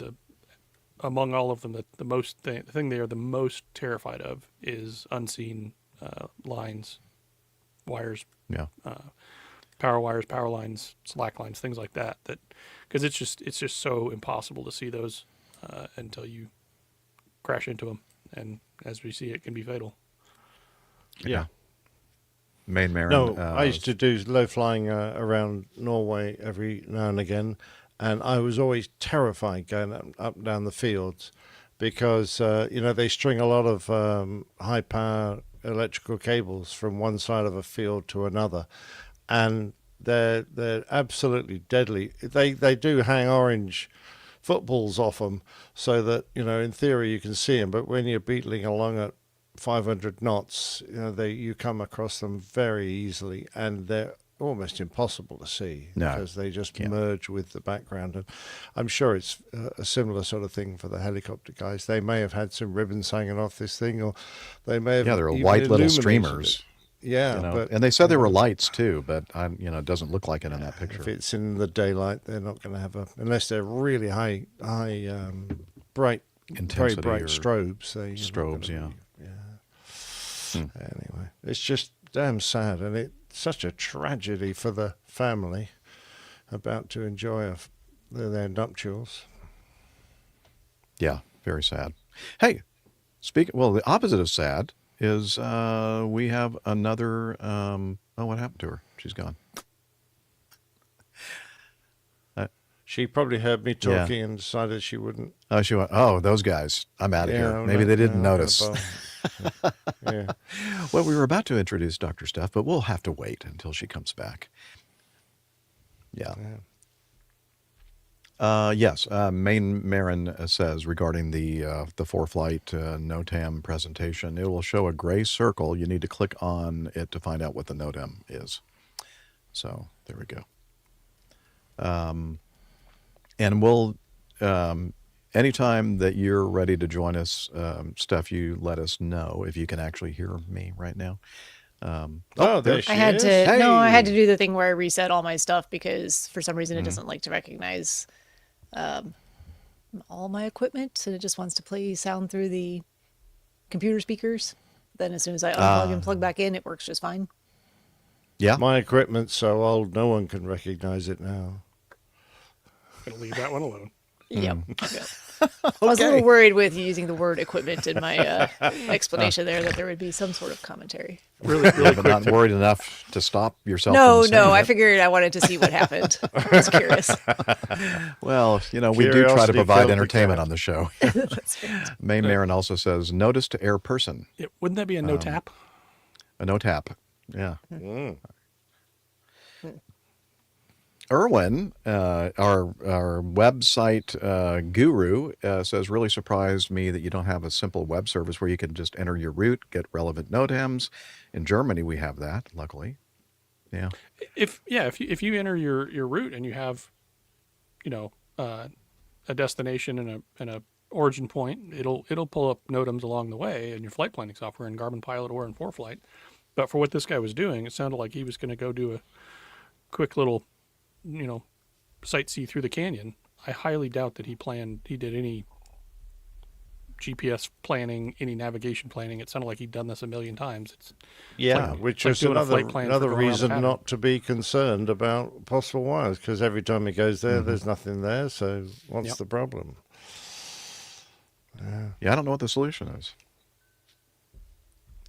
among all of them, the thing they are the most terrified of is unseen lines, wires, power wires, power lines, slack lines, things like that. Because it's just so impossible to see those until you crash into them, and as we see, it can be fatal. Yeah. Main Marin. No, I used to do low flying around Norway every now and again, and I was always terrified going up and down the fields because they string a lot of high power electrical cables from one side of a field to another, and they're absolutely deadly. They do hang orange footballs off them so that in theory you can see them, but when you're beetling along at 500 knots, you come across them very easily, and they're almost impossible to see because they just merge with the background. And I'm sure it's a similar sort of thing for the helicopter guys. They may have had some ribbons hanging off this thing, or they may have they're white little streamers. But and they said they were lights too, but it doesn't look like it in that picture. If it's in the daylight, they're not going to have unless they're really high, bright, intensity, very bright strobes. Strobes, Anyway, it's just damn sad, and it's such a tragedy for the family about to enjoy their nuptials. Yeah, very sad. Hey, the opposite of sad is we have another. What happened to her? She's gone. She probably heard me talking and decided she wouldn't. Oh, she went, those guys. I'm out of here. Maybe they didn't notice. Yeah. Well, we were about to introduce Dr. Steph, but we'll have to wait until she comes back. Yeah. Yes. Main Marin says regarding the ForeFlight NOTAM presentation, it will show a gray circle. You need to click on it to find out what the NOTAM is. So there we go. And we'll, anytime that you're ready to join us, Steph, you let us know if you can actually hear me right now. There she is. I had to do the thing where I reset all my stuff because for some reason it doesn't like to recognize all my equipment, and it just wants to play sound through the computer speakers. Then as soon as I unplug and plug back in, it works just fine. Yeah. My equipment's so old, no one can recognize it now. Gonna leave that one alone. Yep. I was a little worried with using the word equipment in my explanation there that there would be some sort of commentary. Really but not worried enough to stop yourself. No, from saying I it. figured I wanted to see what happened. I was curious. Well, we do try to Curiosity provide killed the entertainment cat. on the show. That's right. May Marin also says, notice to air person. Yeah, wouldn't that be a no tap? A no tap. Yeah. Erwin, our website guru, says, really surprised me that you don't have a simple web service where you can just enter your route, get relevant NOTAMs. In Germany, we have that, luckily. Yeah. If you enter your route and you have, a destination and a origin point, it'll pull up NOTAMs along the way in your flight planning software in Garmin Pilot or in ForeFlight. But for what this guy was doing, it sounded like he was going to go do a quick little, sightsee through the canyon. I highly doubt that he did any GPS planning, any navigation planning. It sounded like he'd done this a million times. Which like is doing a flight plan for another going around the reason pattern. not to be concerned about possible wires, because every time he goes there, there's nothing there. So what's the problem? Yeah, I don't know what the solution is.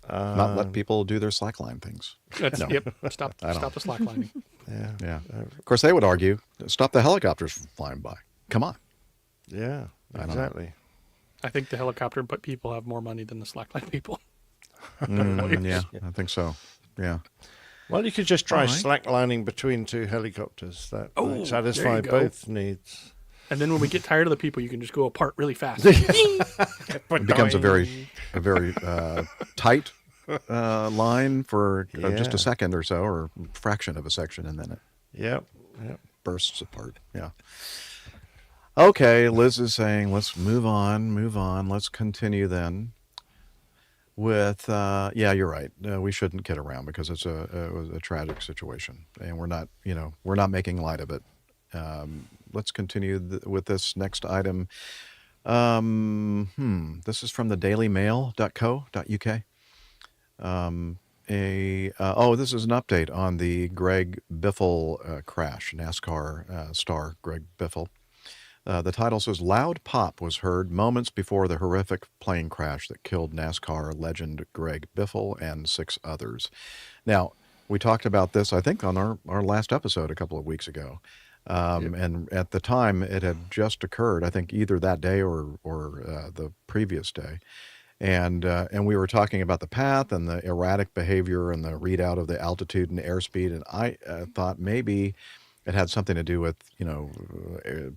Not let people do their slackline things. Yep. Stop the slacklining. Yeah. Of course, they would argue, stop the helicopters from flying by. Come on. Yeah, exactly. I think the helicopter people have more money than the slackline people. Yeah, I think so. Yeah. Well, you could just try All right. slacklining between two helicopters. That might there satisfy you go. both needs. And then when we get tired of the people, you can just go apart really fast. It becomes a very tight line for just a second or so, or fraction of a section, and then it Yep. bursts apart. Yeah. Okay, Liz is saying, let's move on. Let's continue then with, you're right. We shouldn't kid around because it was a tragic situation, and we're not making light of it. Let's continue with this next item. This is from the dailymail.co.uk. This is an update on the Greg Biffle crash, NASCAR star Greg Biffle. The title says, loud pop was heard moments before the horrific plane crash that killed NASCAR legend Greg Biffle and 6 others. Now, we talked about this, I think, on our last episode a couple of weeks ago. And at the time, it had just occurred, I think, either that day or the previous day. And we were talking about the path and the erratic behavior and the readout of the altitude and airspeed. And I thought maybe it had something to do with,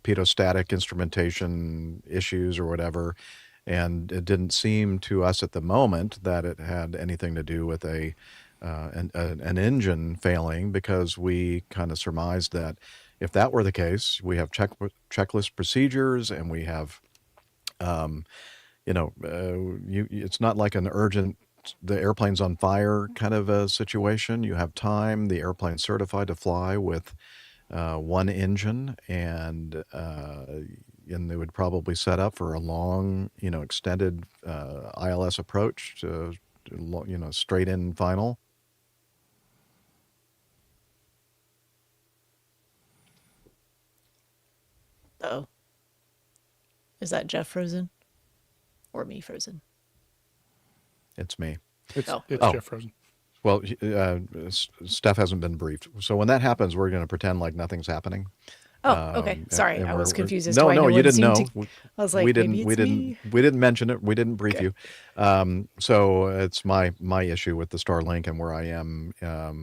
pedostatic instrumentation issues or whatever. And it didn't seem to us at the moment that it had anything to do with an engine failing, because we kind of surmised that if that were the case, we have checklist procedures, and we have, it's not like an urgent, the airplane's on fire kind of a situation. You have time. The airplane's certified to fly with one engine, and they would probably set up for a long, extended ILS approach to straight in final. Oh. Is that Jeff frozen? Or me frozen? It's me. It's Oh. Jeff Frozen. Well, Steph hasn't been briefed. So when that happens, we're going to pretend like nothing's happening. Oh, okay. Sorry, and I was we're- confused as no, to why no, no you one didn't know. seemed to- I was like, we didn't, maybe we it's didn't, me. we didn't mention it. We didn't brief you. So it's my issue with the Starlink and where I am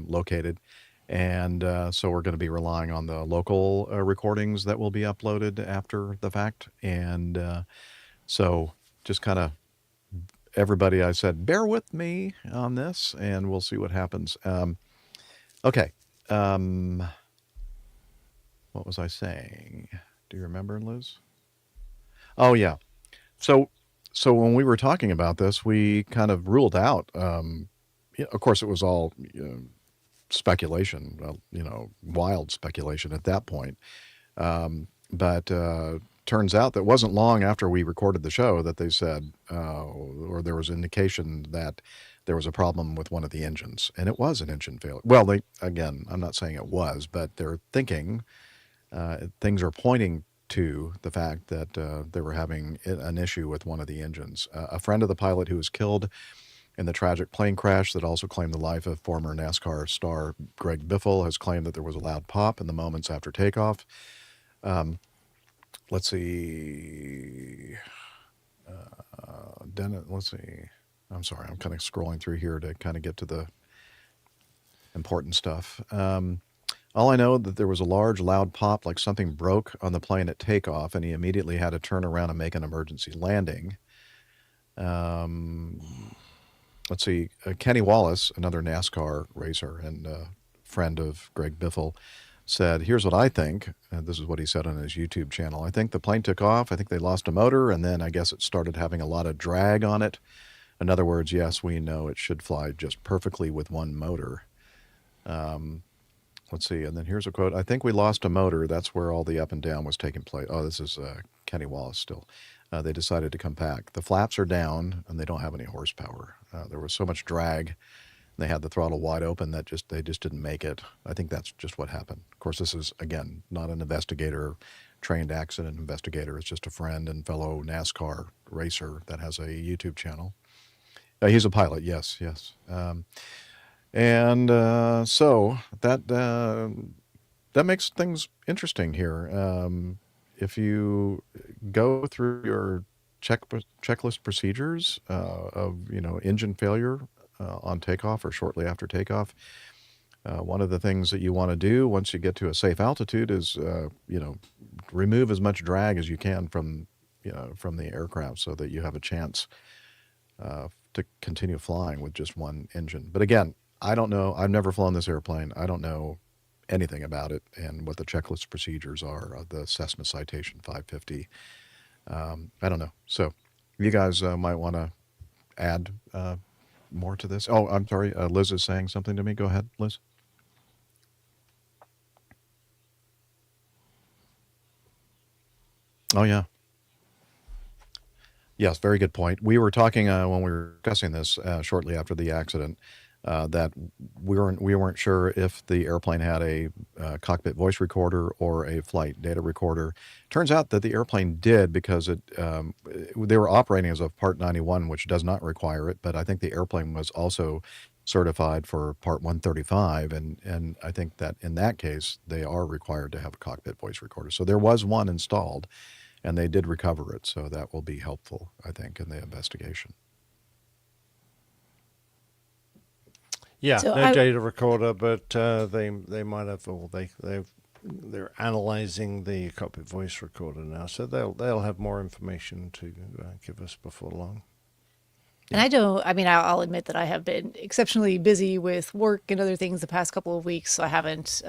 located, and so we're going to be relying on the local recordings that will be uploaded after the fact, and so just kind of everybody, I said, bear with me on this, and we'll see what happens. Okay. What was I saying? Do you remember, Liz? Oh, yeah. So when we were talking about this, we kind of ruled out, of course, it was all speculation, wild speculation at that point. But turns out that it wasn't long after we recorded the show that they said, or there was indication that there was a problem with one of the engines, and it was an engine failure. Well, I'm not saying it was, but they're thinking, things are pointing to the fact that they were having an issue with one of the engines. A friend of the pilot who was killed in the tragic plane crash that also claimed the life of former NASCAR star Greg Biffle has claimed that there was a loud pop in the moments after takeoff. Let's see. Let's see. I'm sorry. I'm kind of scrolling through here to kind of get to the important stuff. All I know that there was a large, loud pop like something broke on the plane at takeoff, and he immediately had to turn around and make an emergency landing. Let's see. Kenny Wallace, another NASCAR racer and friend of Greg Biffle, said, here's what I think. This is what he said on his YouTube channel. I think the plane took off. I think they lost a motor, and then I guess it started having a lot of drag on it. In other words, yes, we know it should fly just perfectly with one motor. Let's see. And then here's a quote. I think we lost a motor. That's where all the up and down was taking place. Oh, this is Kenny Wallace still. They decided to come back. The flaps are down, and they don't have any horsepower. There was so much drag. They had the throttle wide open that they just didn't make it. I think that's just what happened. Of course, this is, again, not an investigator, trained accident investigator. It's just a friend and fellow NASCAR racer that has a YouTube channel. He's a pilot, yes. So that makes things interesting here. If you go through your checklist procedures of engine failure on takeoff or shortly after takeoff, one of the things that you want to do once you get to a safe altitude is remove as much drag as you can from the aircraft so that you have a chance to continue flying with just one engine. But again, I don't know. I've never flown this airplane. I don't know anything about it and what the checklist procedures are of the Cessna Citation 550. I don't know. So you guys might want to add more to this. Oh, I'm sorry. Liz is saying something to me. Go ahead, Liz. Oh, yeah. Yes, very good point. We were talking when we were discussing this shortly after the accident that we weren't sure if the airplane had a cockpit voice recorder or a flight data recorder. Turns out that the airplane did because they were operating as a Part 91, which does not require it. But I think the airplane was also certified for Part 135, and I think that in that case they are required to have a cockpit voice recorder. So there was one installed. And they did recover it, so that will be helpful, I think, in the investigation. Yeah, So no data recorder, but they might have. Or they're analyzing the cockpit voice recorder now, so they'll have more information to give us before long. And I'll admit that I have been exceptionally busy with work and other things the past couple of weeks, so I haven't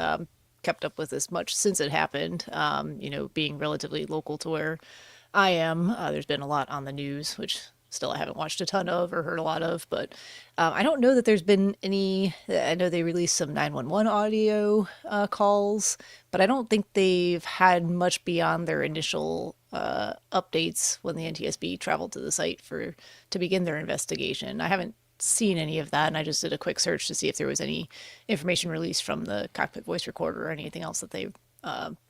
kept up with this much since it happened. Being relatively local to where I am, there's been a lot on the news, which still I haven't watched a ton of or heard a lot of, but I don't know that there's been any. I know they released some 911 audio calls, but I don't think they've had much beyond their initial updates when the NTSB traveled to the site to begin their investigation. I haven't seen any of that, and I just did a quick search to see if there was any information released from the cockpit voice recorder or anything else that they've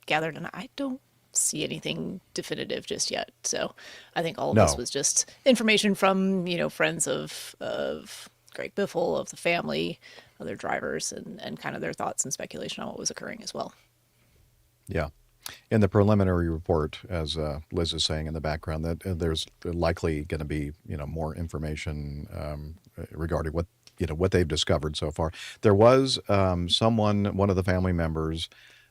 gathered, and I don't see anything definitive just yet. So I think all of this was just information from friends of Greg Biffle, of the family, other drivers, and kind of their thoughts and speculation on what was occurring as well. Yeah. In the preliminary report, as Liz is saying in the background, that there's likely going to be more information regarding what they've discovered so far. There was one of the family members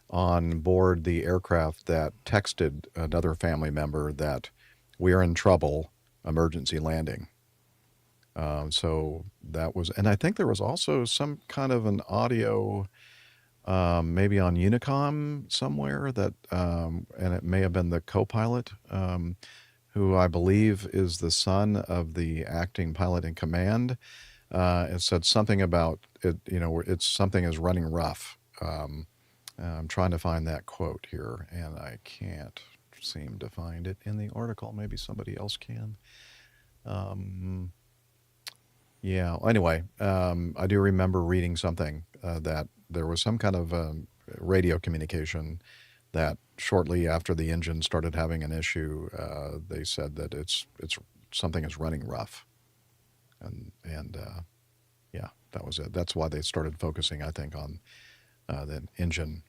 on board the aircraft that texted another family member that we are in trouble, emergency landing. So that was, and I think there was also some kind of an audio. Maybe on Unicom somewhere that, and it may have been the co-pilot, who I believe is the son of the acting pilot in command. It said something about it, it's something is running rough. I'm trying to find that quote here, and I can't seem to find it in the article. Maybe somebody else can. Yeah. Anyway, I do remember reading something that there was some kind of radio communication that shortly after the engine started having an issue, they said that it's something is running rough, and yeah, that was it. That's why they started focusing, I think, on the engine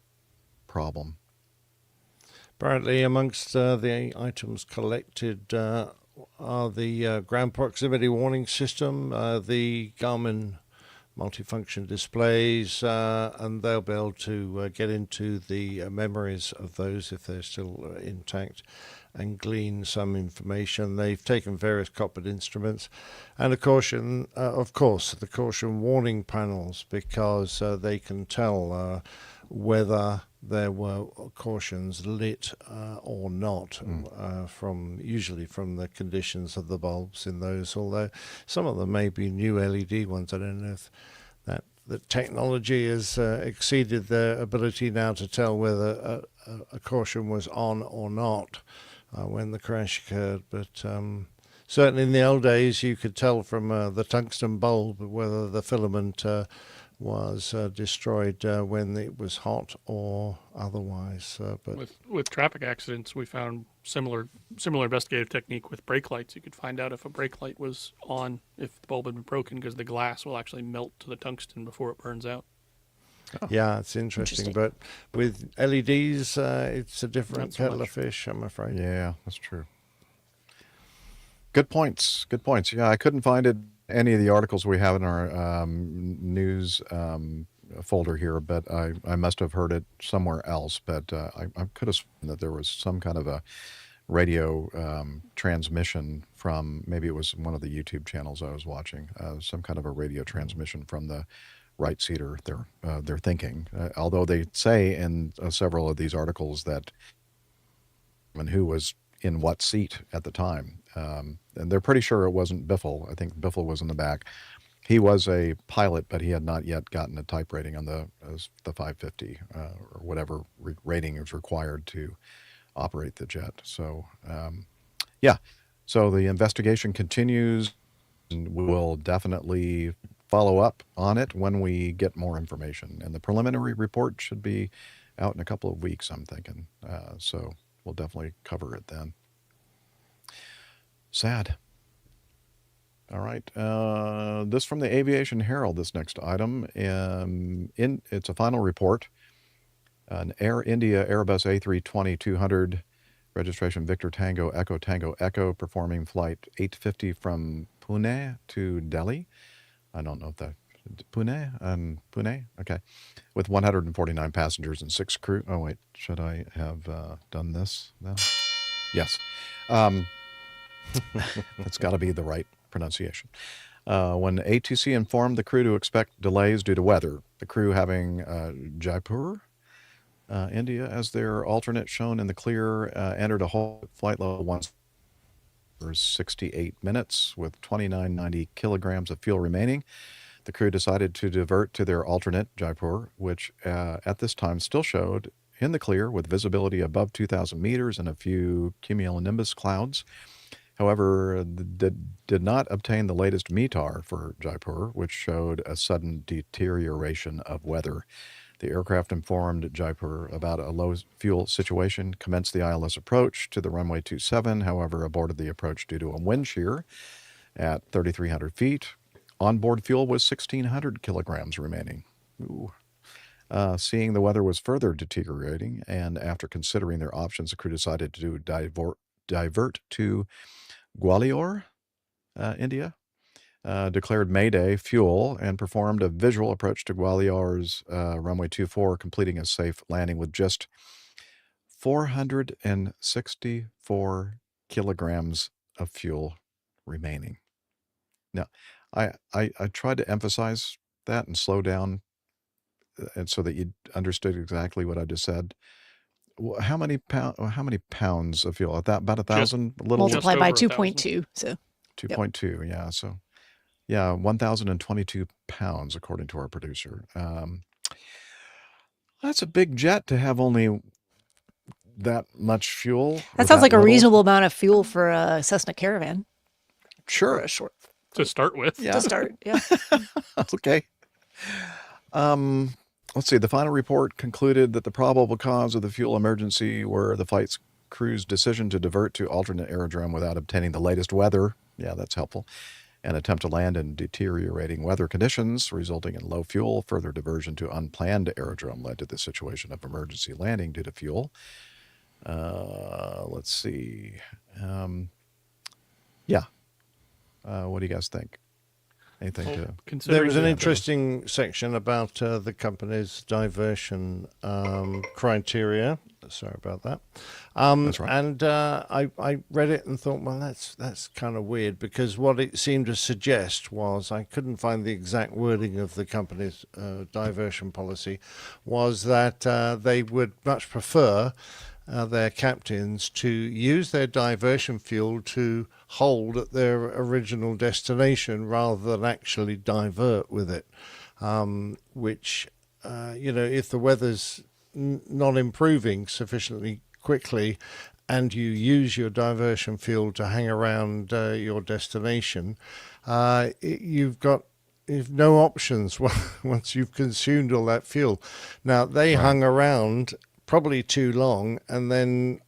problem. Apparently, amongst the items collected are the ground proximity warning system, the Garmin multifunction displays, and they'll be able to get into the memories of those if they're still intact and glean some information. They've taken various cockpit instruments and of course, the caution warning panels, because they can tell whether there were cautions lit or not, usually from the conditions of the bulbs in those, although some of them may be new LED ones. I don't know if the technology has exceeded their ability now to tell whether a caution was on or not when the crash occurred. But certainly in the old days, you could tell from the tungsten bulb whether the filament was destroyed when it was hot or otherwise. But with traffic accidents, we found similar investigative technique with brake lights. You could find out if a brake light was on if the bulb had been broken, because the glass will actually melt to the tungsten before it burns out. Yeah, it's interesting. But with LEDs, it's a different kettle of fish, I'm afraid. Yeah, that's true. Good points. Good points. Yeah, I couldn't find it any of the articles we have in our news folder here, but I must have heard it somewhere else. But I could have sworn that there was some kind of a radio transmission from, maybe it was one of the YouTube channels I was watching, some kind of a radio transmission from the right seater. They're thinking, although they say in several of these articles that who was in what seat at the time. And they're pretty sure it wasn't Biffle. I think Biffle was in the back. He was a pilot, but he had not yet gotten a type rating on the 550 or whatever rating is required to operate the jet. So, yeah. So the investigation continues, and we'll definitely follow up on it when we get more information. And the preliminary report should be out in a couple of weeks, I'm thinking. So we'll definitely cover it then. Sad. All right. This from the Aviation Herald, this next item. It's a final report. An Air India Airbus A320-200, registration Victor Tango Echo, performing flight 850 from Pune to Delhi. I don't know if that... Pune? Okay. With 149 passengers and 6 crew. Oh, wait. Should I have done this then? Yes. It's got to be the right pronunciation. When ATC informed the crew to expect delays due to weather, the crew having Jaipur, India, as their alternate shown in the clear, entered a whole flight level 1 for 68 minutes with 2990 kilograms of fuel remaining. The crew decided to divert to their alternate, Jaipur, which at this time still showed in the clear with visibility above 2,000 meters and a few cumulonimbus clouds. However, did not obtain the latest METAR for Jaipur, which showed a sudden deterioration of weather. The aircraft informed Jaipur about a low fuel situation, commenced the ILS approach to the runway 27, however, aborted the approach due to a wind shear at 3,300 feet. Onboard fuel was 1,600 kilograms remaining. Ooh. Seeing the weather was further deteriorating, and after considering their options, the crew decided to divert to Gwalior, India, declared Mayday fuel, and performed a visual approach to Gwalior's runway 24, completing a safe landing with just 464 kilograms of fuel remaining. Now, I tried to emphasize that and slow down, and so that you understood exactly what I just said. How many pounds of fuel? About 1,000. A little multiplied by 2.2. So 2.2. Yeah. So yeah, 1,022 pounds according to our producer. That's a big jet to have only that much fuel. That sounds like a reasonable amount of fuel for a Cessna Caravan. Sure. A short. To start with. Yeah. To start. Yeah. Okay. Let's see. The final report concluded that the probable cause of the fuel emergency were the flight crew's decision to divert to alternate aerodrome without obtaining the latest weather. Yeah, that's helpful. An attempt to land in deteriorating weather conditions, resulting in low fuel. Further diversion to unplanned aerodrome led to the situation of emergency landing due to fuel. Let's see. Yeah. What do you guys think? Anything to... There was an interesting section about the company's diversion criteria. Sorry about that. That's right. And I read it and thought, well, that's kind of weird, because what it seemed to suggest was, I couldn't find the exact wording of the company's diversion policy, was that they would much prefer their captains to use their diversion fuel to hold at their original destination rather than actually divert with it, which, if the weather's not improving sufficiently quickly and you use your diversion fuel to hang around your destination, you've no options once you've consumed all that fuel. Now, they hung around probably too long, and then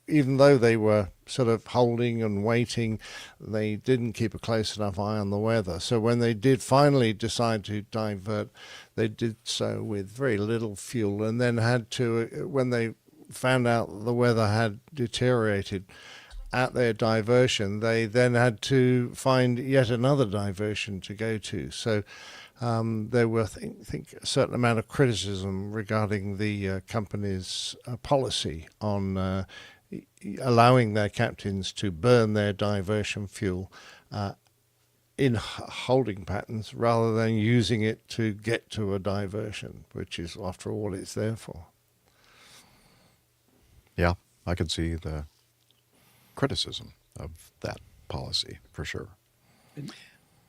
even though they were sort of holding and waiting, they didn't keep a close enough eye on the weather. So when they did finally decide to divert, they did so with very little fuel, and then had to, when they found out the weather had deteriorated at their diversion, they then had to find yet another diversion to go to. So there were, I think, a certain amount of criticism regarding the company's policy on allowing their captains to burn their diversion fuel in holding patterns rather than using it to get to a diversion, which is, after all, it's there for. Yeah, I could see the criticism of that policy for sure.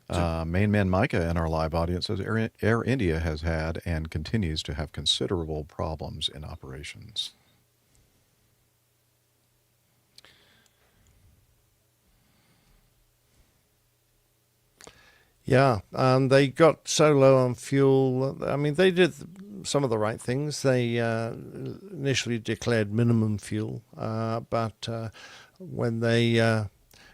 Main man Micah in our live audience says Air India has had and continues to have considerable problems in operations. Yeah, they got so low on fuel. I mean, they did some of the right things. They initially declared minimum fuel, but when they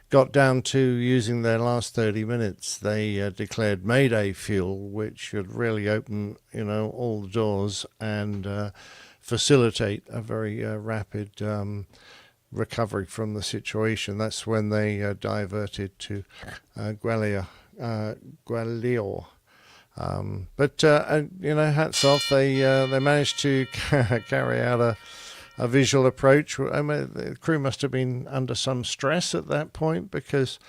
got down to using their last 30 minutes, they declared Mayday fuel, which should really open, all the doors and facilitate a very rapid recovery from the situation. That's when they diverted to Gwalior. But hats off. They managed to carry out a visual approach. I mean, the crew must have been under some stress at that point, because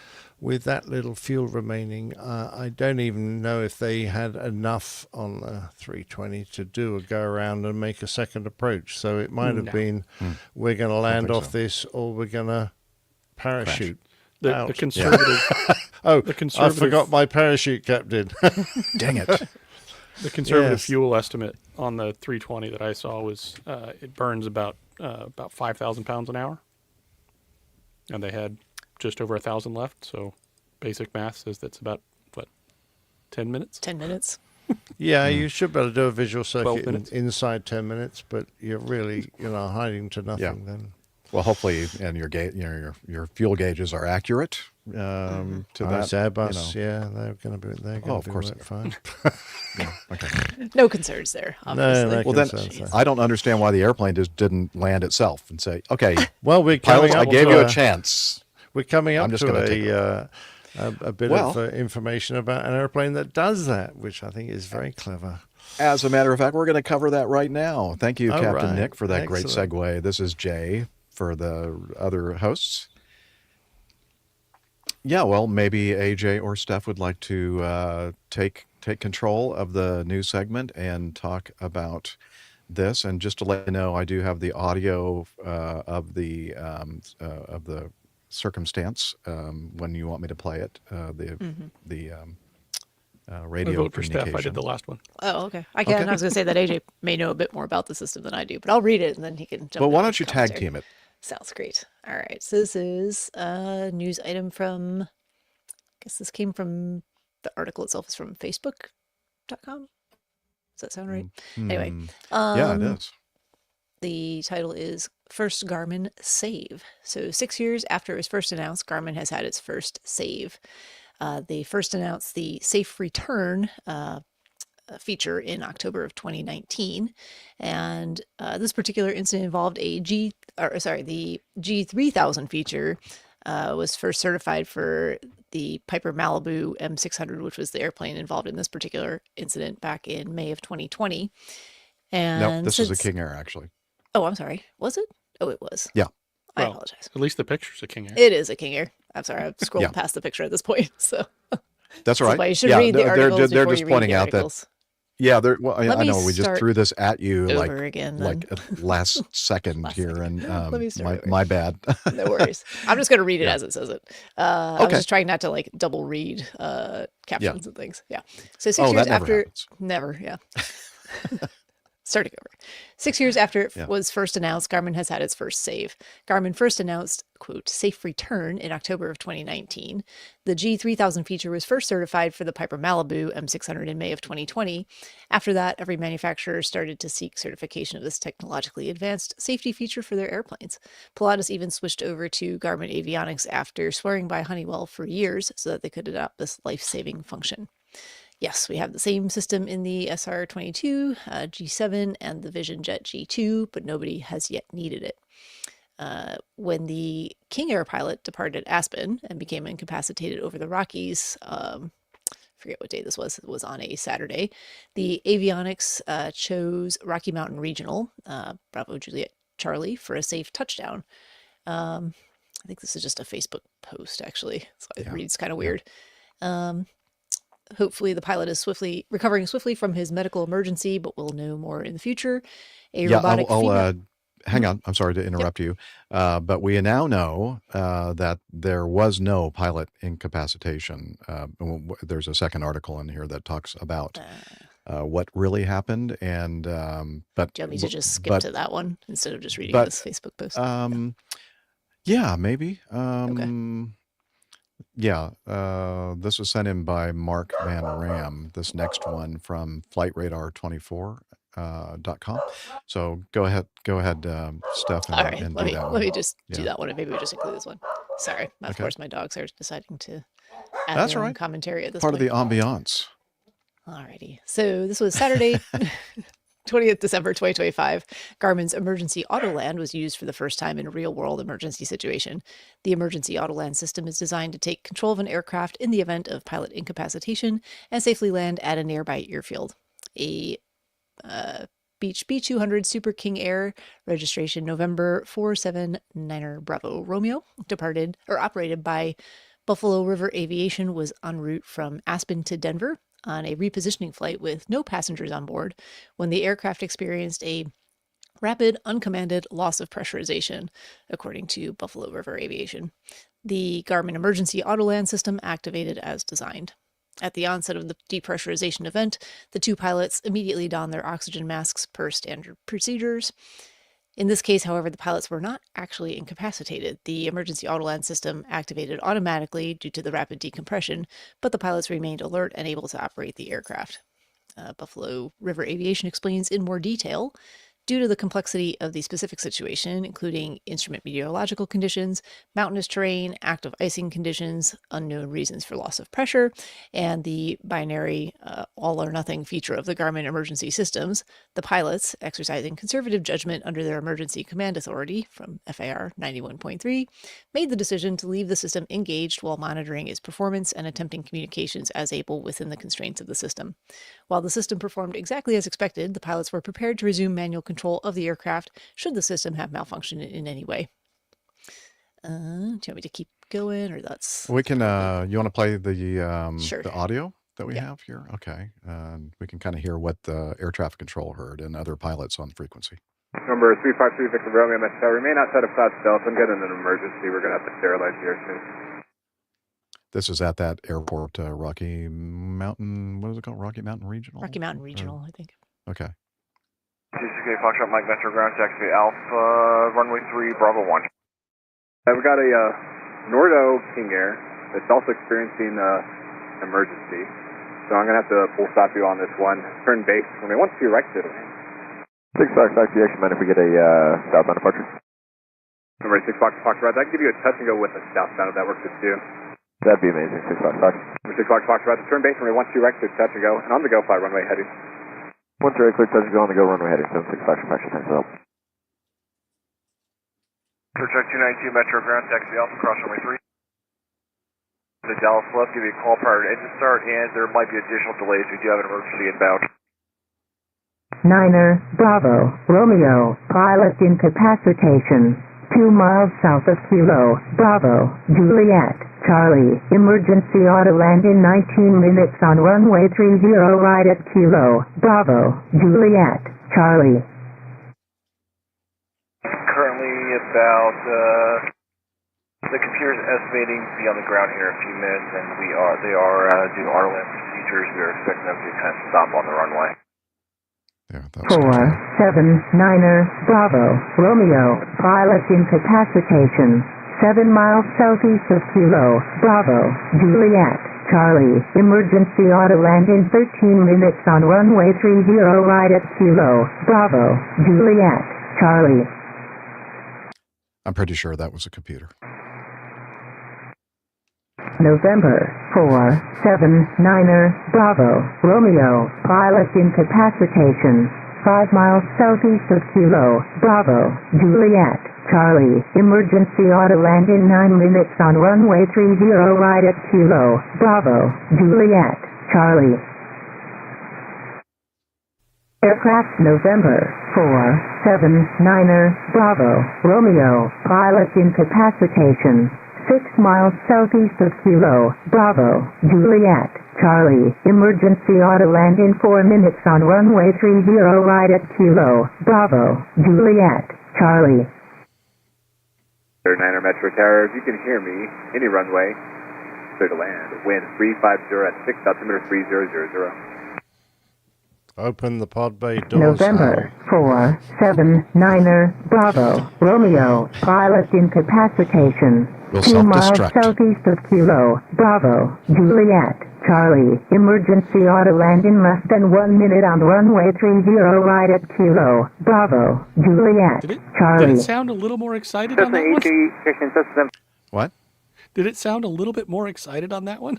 with that little fuel remaining, I don't even know if they had enough on the 320 to do a go around and make a second approach. So it might have been, we're going to land off this, or we're going to parachute. The conservative. The conservative, I forgot my parachute, Captain. Dang it. The conservative fuel estimate on the 320 that I saw was it burns about 5,000 pounds an hour, and they had just over 1,000 left. So basic math says that's about 10 minutes. 10 minutes. Yeah, you should be able to do a visual circuit inside 10 minutes, but you're really hiding to nothing then. Well, hopefully, and your fuel gauges are accurate to that. Airbus, they're going to be there. Of course, fine. Okay. No concerns there. Obviously. Well, then I don't understand why the airplane just didn't land itself and say, "Okay, well, pilots, I gave you a chance." We're coming up to a bit of information about an airplane that does that, which I think is very clever. As a matter of fact, we're going to cover that right now. Thank you, Captain Nick, for that great Excellent. segue. This is Jay for the other hosts. Yeah, well, maybe AJ or Steph would like to take control of the new segment and talk about this. And just to let you know, I do have the audio of the circumstance when you want me to play it. Radio I vote for Steph. communication. I did the last one. Oh, okay. I can. Okay. I was going to say that AJ may know a bit more about the system than I do, but I'll read it and then he can jump in. Well, why don't you tag team it? Sounds great. All right. So this is a news item from, I guess this came from, the article itself is from Facebook.com. Does that sound right? Anyway, Yeah, it is. the title is First Garmin Save. So 6 years after it was first announced, Garmin has had its first save. They first announced the Safe Return feature in October of 2019, and this particular incident involved the G3000 feature. Was first certified for the Piper Malibu M600, which was the airplane involved in this particular incident back in May of 2020. And Nope, this is a King Air, actually. Oh, I'm sorry. Was it? Oh, it was. Yeah. I apologize. At least the picture's a King Air. It is a King Air. I'm sorry. I've scrolled past the picture at this point. So that's right. Why you should read the articles they're before just you pointing read the out articles. that. Yeah, I me know we just start threw this at you over again, like last second here, and Let me start over. my bad. No worries. I'm just going to read it as it says it. I was just trying not to like double read captions and things. Yeah. So 6 years after, never. Yeah. Starting over. 6 years after it was first announced, Garmin has had its first save. Garmin first announced, quote, Safe Return in October of 2019. The G3000 feature was first certified for the Piper Malibu M600 in May of 2020. After that, every manufacturer started to seek certification of this technologically advanced safety feature for their airplanes. Pilatus even switched over to Garmin avionics after swearing by Honeywell for years so that they could adopt this life-saving function. Yes, we have the same system in the SR22, G7, and the Vision Jet G2, but nobody has yet needed it. When the King Air pilot departed Aspen and became incapacitated over the Rockies, forget what day this was, it was on a Saturday, the avionics chose Rocky Mountain Regional, Bravo Juliet Charlie, for a safe touchdown. I think this is just a Facebook post, actually, so it reads kind of weird. Hopefully the pilot is recovering swiftly from his medical emergency, but we'll know more in the future. I'll hang on. I'm sorry to interrupt you. But we now know that there was no pilot incapacitation. There's a second article in here that talks about what really happened. And but do you want me to just skip to that one instead of just reading this Facebook post? Yeah, maybe. Okay. Yeah, this was sent in by Mark Van Ram, this next one from FlightRadar24.com. So go ahead, Steph, and, all right, and let do me that one. let me just do that one, and maybe we just include this one. Sorry, of course my dogs are deciding to add their own commentary at this Part point. of the ambiance. Alrighty, so this was Saturday. 20th December 2025, Garmin's Emergency Autoland was used for the first time in a real-world emergency situation. The Emergency Autoland system is designed to take control of an aircraft in the event of pilot incapacitation and safely land at a nearby airfield. A Beech B200 Super King Air, registration November 479er Bravo Romeo, operated by Buffalo River Aviation, was en route from Aspen to Denver on a repositioning flight with no passengers on board when the aircraft experienced a rapid, uncommanded loss of pressurization, according to Buffalo River Aviation. The Garmin Emergency Autoland system activated as designed. At the onset of the depressurization event, the two pilots immediately donned their oxygen masks per standard procedures. In this case, however, the pilots were not actually incapacitated. The emergency Autoland system activated automatically due to the rapid decompression, but the pilots remained alert and able to operate the aircraft. Buffalo River Aviation explains in more detail, due to the complexity of the specific situation, including instrument meteorological conditions, mountainous terrain, active icing conditions, unknown reasons for loss of pressure, and the binary all-or-nothing feature of the Garmin emergency systems, the pilots, exercising conservative judgment under their emergency command authority from FAR 91.3, made the decision to leave the system engaged while monitoring its performance and attempting communications as able within the constraints of the system. While the system performed exactly as expected, the pilots were prepared to resume manual control of the aircraft should the system have malfunctioned in any way. Do you want me to keep going, or that's... We can, you want to play the Sure. the audio that we have here? Okay. We can kind of hear what the air traffic control heard and other pilots on frequency. Number 353 Victor Romeo, MSL, remain outside of Cloud Stealth. I'm getting an emergency. We're going to have to sterilize here soon. This is at that airport, Rocky Mountain, what is it called? Rocky Mountain Regional? Rocky Mountain Regional, I think. Okay. TCK Foxtrot Mike Metro Ground Taxi Alpha, runway 3, Bravo 1. I've got a Nordo King Air that's also experiencing emergency. So I'm going to have to full stop you on this one. Turn base. When they want to right to 6 Fox Taxi, action man if we get a southbound departure. Number 6 Fox Fox Red. I can give you a touch and go with a southbound if that works with you. That'd be amazing, 6 Fox Fox. Number 6 Fox Fox Red. Turn base when we want to right to touch and go. And on the go, fly runway heading. Once you're ready, clear touch and go on the go runway heading 76 Fox Apache, thanks for help. Check 292 Metro Ground Taxi Alpha, cross runway 3. The Dallas left, give you a call prior to engine start, and there might be additional delays. We do have an emergency inbound. Niner, Bravo, Romeo, pilot incapacitation. 2 miles south of Kilo, Bravo, Juliet, Charlie, emergency auto land in 19 minutes on runway 30 right at Kilo, Bravo, Juliet, Charlie. Currently about, the computer's estimating to be on the ground here in a few minutes, and they are doing auto land procedures. We are expecting them to kind of stop on the runway. 4, 7, Niner, Bravo, Romeo, pilot incapacitation. 7 miles southeast of Kilo, Bravo, Juliet, Charlie, emergency auto land in 13 minutes on runway 30 right at Kilo, Bravo, Juliet, Charlie. I'm pretty sure that was a computer. November, 4, 7, Niner, Bravo, Romeo, pilot incapacitation. 5 miles southeast of Kilo, Bravo, Juliet, Charlie, emergency auto land in 9 minutes on runway 30 right at Kilo, Bravo, Juliet, Charlie. Aircraft November, 4, 7, Niner, Bravo, Romeo, pilot incapacitation. 6 miles southeast of Kilo, Bravo, Juliet, Charlie, emergency auto land in 4 minutes on runway 30 right at Kilo, Bravo, Juliet, Charlie. Niner Metro Tower, if you can hear me, any runway, clear to land. Wind 350 at 6, altimeter 3000. Open the pod bay doors. November, 4, 7, Niner, Bravo, Romeo, pilot incapacitation. We'll 2 miles self-destruct. southeast of Kilo, Bravo, Juliet, Charlie, emergency auto land in less than 1 minute on runway 30 right at Kilo, Bravo, Juliet, Charlie. Did it sound a little more excited on that one? What? Did it sound a little bit more excited on that one?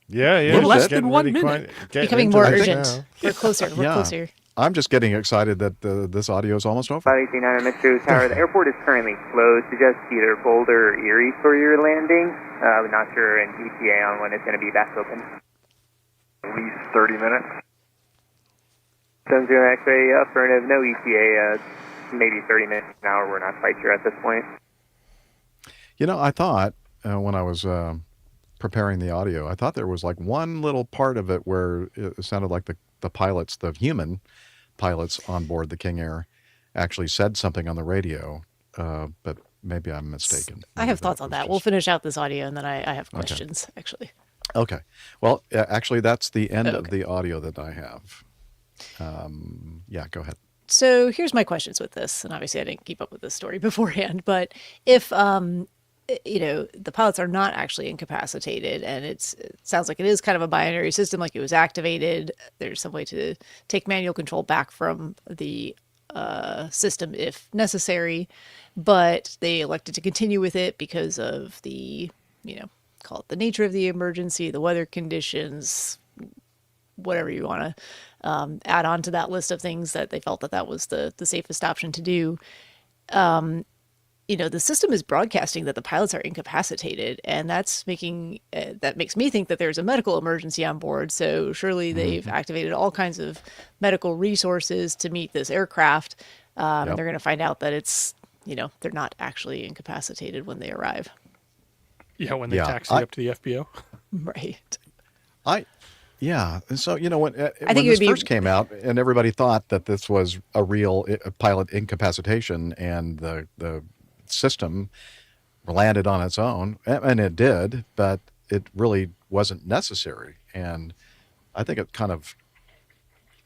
Yeah, yeah. Little less it's getting than 1 really minute. getting Becoming into more this urgent. now. We're closer. We're closer. I'm just getting excited that this audio is almost over. 589 Metro Tower. The airport is currently closed to just either Boulder or Erie for your landing. We're not sure an ETA on when it's going to be back open. At least 30 minutes. 70 X-ray affirmative, no ETA, maybe 30 minutes an hour. We're not quite sure at this point. You know, I thought when I was preparing the audio, I thought there was like one little part of it where it sounded like the pilots, the human pilots on board the King Air, actually said something on the radio, but maybe I'm mistaken. I have thoughts on that. We'll finish out this audio, and then I have questions, actually. Okay. Well, actually, that's the end of the audio that I have. Yeah, go ahead. So here's my questions with this, and obviously I didn't keep up with this story beforehand, but if the pilots are not actually incapacitated, and it sounds like it is kind of a binary system, like it was activated, there's some way to take manual control back from the system if necessary, but they elected to continue with it because of the, call it the nature of the emergency, the weather conditions, whatever you want to add on to that list of things that they felt that was the safest option to do. The system is broadcasting that the pilots are incapacitated, and that makes me think that there's a medical emergency on board. So surely they've activated all kinds of medical resources to meet this aircraft. And they're going to find out that it's, they're not actually incapacitated when they arrive. Yeah, when they taxi up to the FBO. Right. And so, when this first came out and everybody thought that this was a real pilot incapacitation and the system landed on its own, and it did, but it really wasn't necessary. And I think it kind of,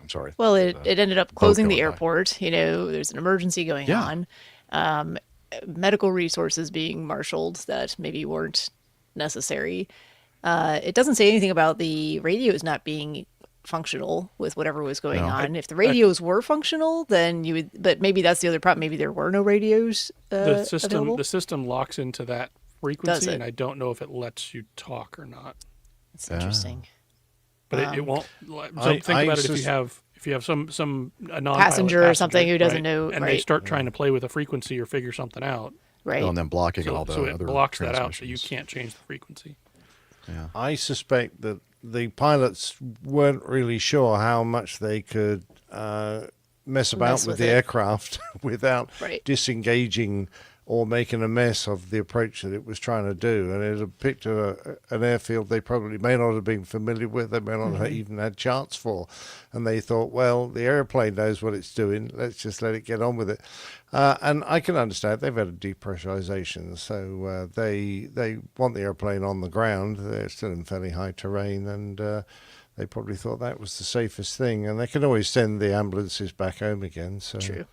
I'm sorry. Well, it ended up closing the airport. There's an emergency going on. Medical resources being marshaled that maybe weren't necessary. It doesn't say anything about the radios not being functional with whatever was going No. on. If the radios were functional, then you would. But maybe that's the other problem. Maybe there were no radios The system available. the system locks into that Does frequency, it? and I don't know if it lets you talk or not. It's interesting. But it won't. So I- think I about it if sus- you have some a non Passenger or something who doesn't right? know- and they right. start trying to play with a frequency or figure something out. Right. Oh, and then blocking So, all the so it other blocks that out, so you transmissions. can't change the frequency. Yeah. I suspect that the pilots weren't really sure how much they could mess about Mess with with the it. aircraft without Right. disengaging or making a mess of the approach that it was trying to do. And it had picked an airfield they probably may not have been familiar with, they may not have even had charts for. And they thought, well, the airplane knows what it's doing, let's just let it get on with it. And I can understand they've had a depressurization, so they want the airplane on the ground. They're still in fairly high terrain, and they probably thought that was the safest thing. And they can always send the ambulances back home again. So True.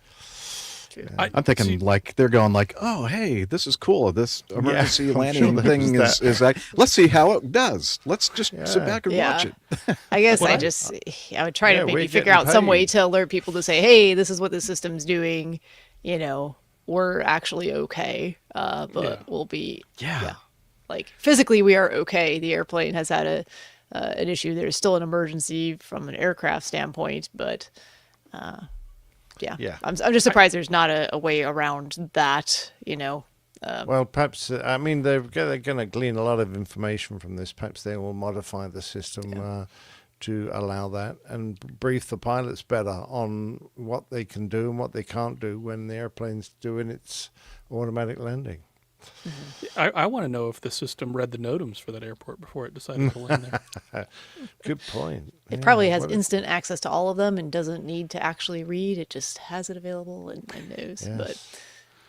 I'm thinking like they're going like, oh, hey, this is cool. This emergency I'm landing sure thing there's is like, let's see how it does. Let's just sit back and watch it. I guess Well, I would try yeah, to we're maybe figure getting out some way paid. to alert people to say, hey, this is what the system's doing. You know, we're actually okay, but we'll be like physically we are okay. The airplane has had an issue. There's still an emergency from an aircraft standpoint, but Yeah. I'm just surprised there's not a way around that. You know. Well, perhaps, I mean, they're going to glean a lot of information from this. Perhaps they will modify the system to allow that and brief the pilots better on what they can do and what they can't do when the airplane's doing its automatic landing. I want to know if the system read the NOTAMs for that airport before it decided to land there. Good point. It Yeah, probably has what instant access to all of them and doesn't need to actually read. It just has it available and knows. Yes. But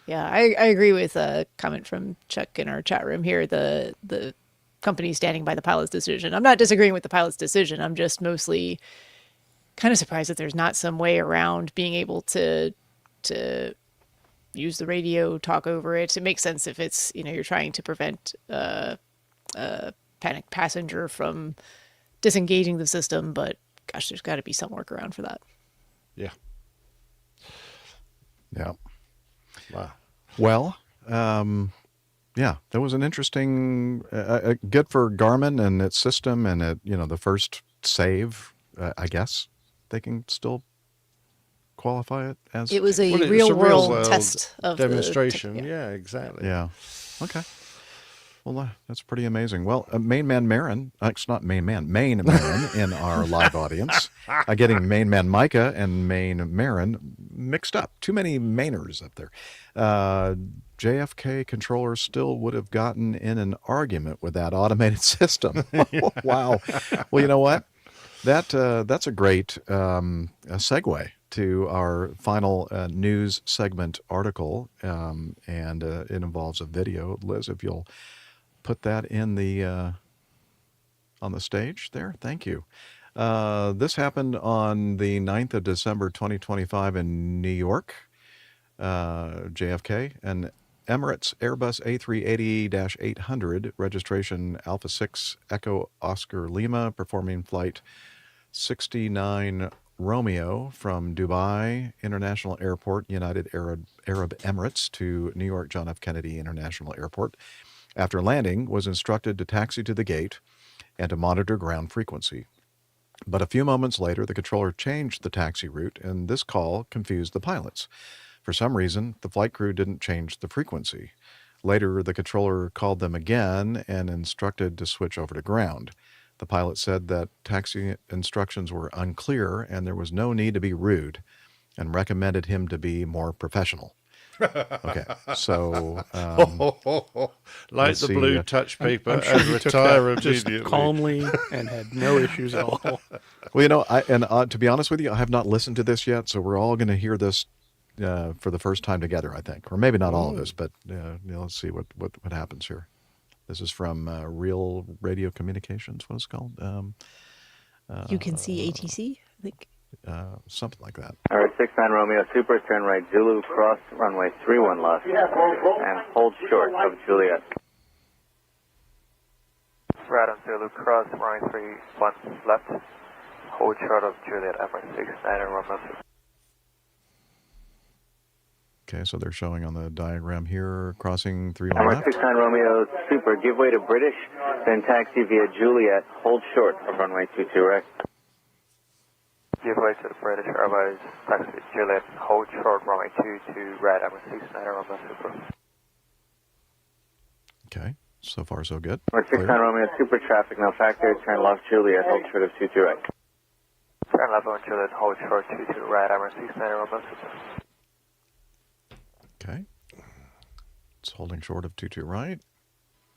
yeah, I agree with a comment from Chuck in our chat room here. The company standing by the pilot's decision. I'm not disagreeing with the pilot's decision. I'm just mostly kind of surprised that there's not some way around being able to use the radio, talk over it. It makes sense if it's, you know, you're trying to prevent a panicked passenger from disengaging the system, but gosh, there's got to be some workaround for that. Yeah. Yeah. Wow. Well, yeah, that was an interesting, good for Garmin and its system and it, you know, the first save, I guess they can still qualify it as. It was a Well, it's real a world test of demonstration. the Yeah, exactly. Yeah. Okay. Well, that's pretty amazing. Well, Main Man Marin, it's not Main Man, Main Marin in our live audience. Getting Main Man Micah and Main Marin mixed up. Too many Mainers up there. JFK controllers still would have gotten in an argument with that automated system. Wow. Well, you know what? That's a great segue to our final news segment article, and it involves a video. Liz, if you'll put that in the on the stage there. Thank you. This happened on the 9th of December, 2025 in New York. JFK, an Emirates Airbus A380-800, registration Alpha 6 Echo Oscar Lima, performing flight 69 Romeo from Dubai International Airport, United Arab Emirates, to New York John F. Kennedy International Airport. After landing, was instructed to taxi to the gate and to monitor ground frequency. But a few moments later, the controller changed the taxi route, and this call confused the pilots. For some reason, the flight crew didn't change the frequency. Later, the controller called them again and instructed to switch over to ground. The pilot said that taxi instructions were unclear and there was no need to be rude, and recommended him to be more professional. Okay, so like the blue touch paper I'm sure and he took retire that just immediately. calmly and had no issues at all. Well, you know, to be honest with you, I have not listened to this yet, so we're all going to hear this for the first time together, I think, or maybe not all of us, but you know, let's see what happens here. This is from Real Radio Communications. What is it called? You can see ATC, I think. Something like that. All right, 69 Romeo, super, turn right, Zulu, cross runway 31 left, and hold short of Juliet. Right on Zulu cross, runway 31 left. Hold short of Juliet, Emirates 69 and Romeo Super. Okay, so they're showing on the diagram here, crossing 31 Emirates left. 69 Romeo Super, give way to British, then taxi via Juliet, hold short of runway 22 right. Give way to the British Airways, taxi Juliet, hold short, runway 22 right, Emirates 69 and Romeo Super. Okay, so far so good. Emirates 69 Romeo Super, traffic no factor, turn left Juliet, hold short of 22 right. Turn left on Juliet, hold short 22 right, Emirates 69 and Romeo Super. Okay. It's holding short of 22 right.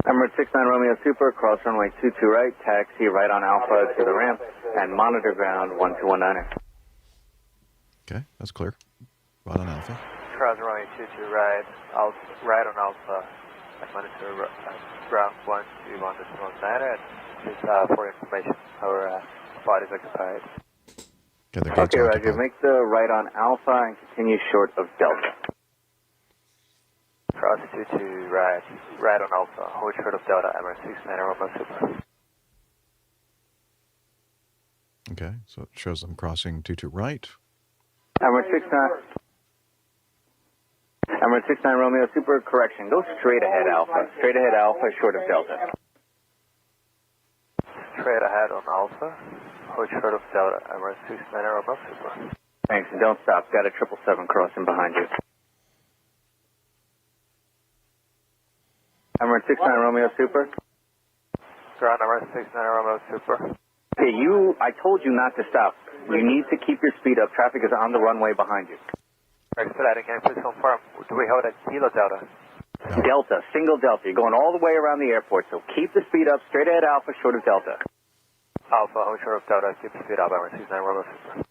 Emirates 69 Romeo Super, cross runway 22 right, taxi right on Alpha to the ramp, and monitor ground 1219er. Okay, that's clear. Right on Alpha. Cross runway 22 right, right on Alpha, and monitor ground 1219er. Just for information, our spot is occupied. Okay, the gates Okay, are Roger, occupied. make the right on Alpha and continue short of Delta. Cross 22 right, right on Alpha, hold short of Delta, Emirates 69 Romeo Super. Okay, so it shows them crossing 22 right. Emirates 69 Romeo Super, correction, go straight ahead Alpha. Straight ahead Alpha, short of Delta. Straight ahead on Alpha, hold short of Delta, Emirates 69 Romeo Super. Thanks, and don't stop. Got a 777 crossing behind you. Emirates 69 Romeo Super. Ground Emirates 69 Romeo Super. Hey, I told you not to stop. You need to keep your speed up. Traffic is on the runway behind you. Expediting, can you please confirm, do we hold at Kilo Delta? Delta, single Delta. You're going all the way around the airport, so keep the speed up. Straight ahead Alpha, short of Delta. Alpha, hold short of Delta, keep the speed up, Emirates 69 Romeo Super.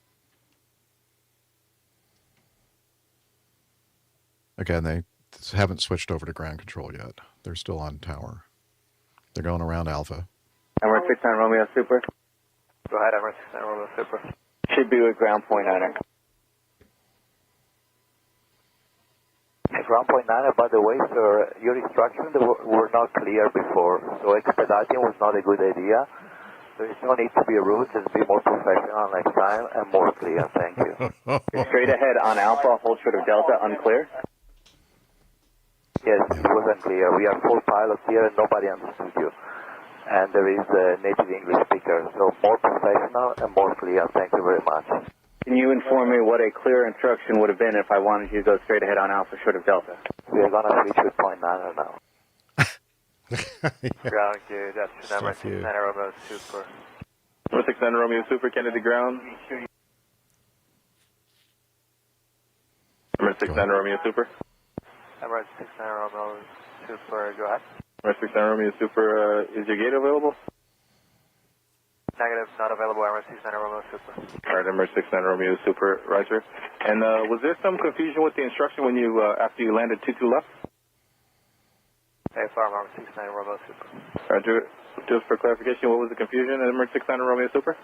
Okay, and they haven't switched over to ground control yet. They're still on tower. They're going around Alpha. Emirates 69 Romeo Super. Go ahead, Emirates 69 Romeo Super. Should be with ground point niner. Ground point 9, by the way, sir, your instructions were not clear before, so expediting was not a good idea. There is no need to be rude, just be more professional next time and more clear, thank you. Straight ahead on Alpha, hold short of Delta, unclear. Yes, it was unclear. We are 4 pilots here and nobody understood you. And there is a native English speaker, so more professional and more clear, thank you very much. Can you inform me what a clear instruction would have been if I wanted you to go straight ahead on Alpha, short of Delta? We are going to switch with point 9 now. Ground gear, that's number 69 Romeo Super. Number 69 Romeo Super, Kennedy ground. Number 69 Romeo Super. Number 69 Romeo Super, go ahead. Number 69 Romeo Super, is your gate available? Negative, not available, Emirates 69 Romeo Super. All right, number 69 Romeo Super, Roger. And was there some confusion with the instruction when you, after you landed 22 left? Hey, farm, Emirates 69 Romeo Super. Roger. Just for clarification, what was the confusion at number 69 Romeo Super?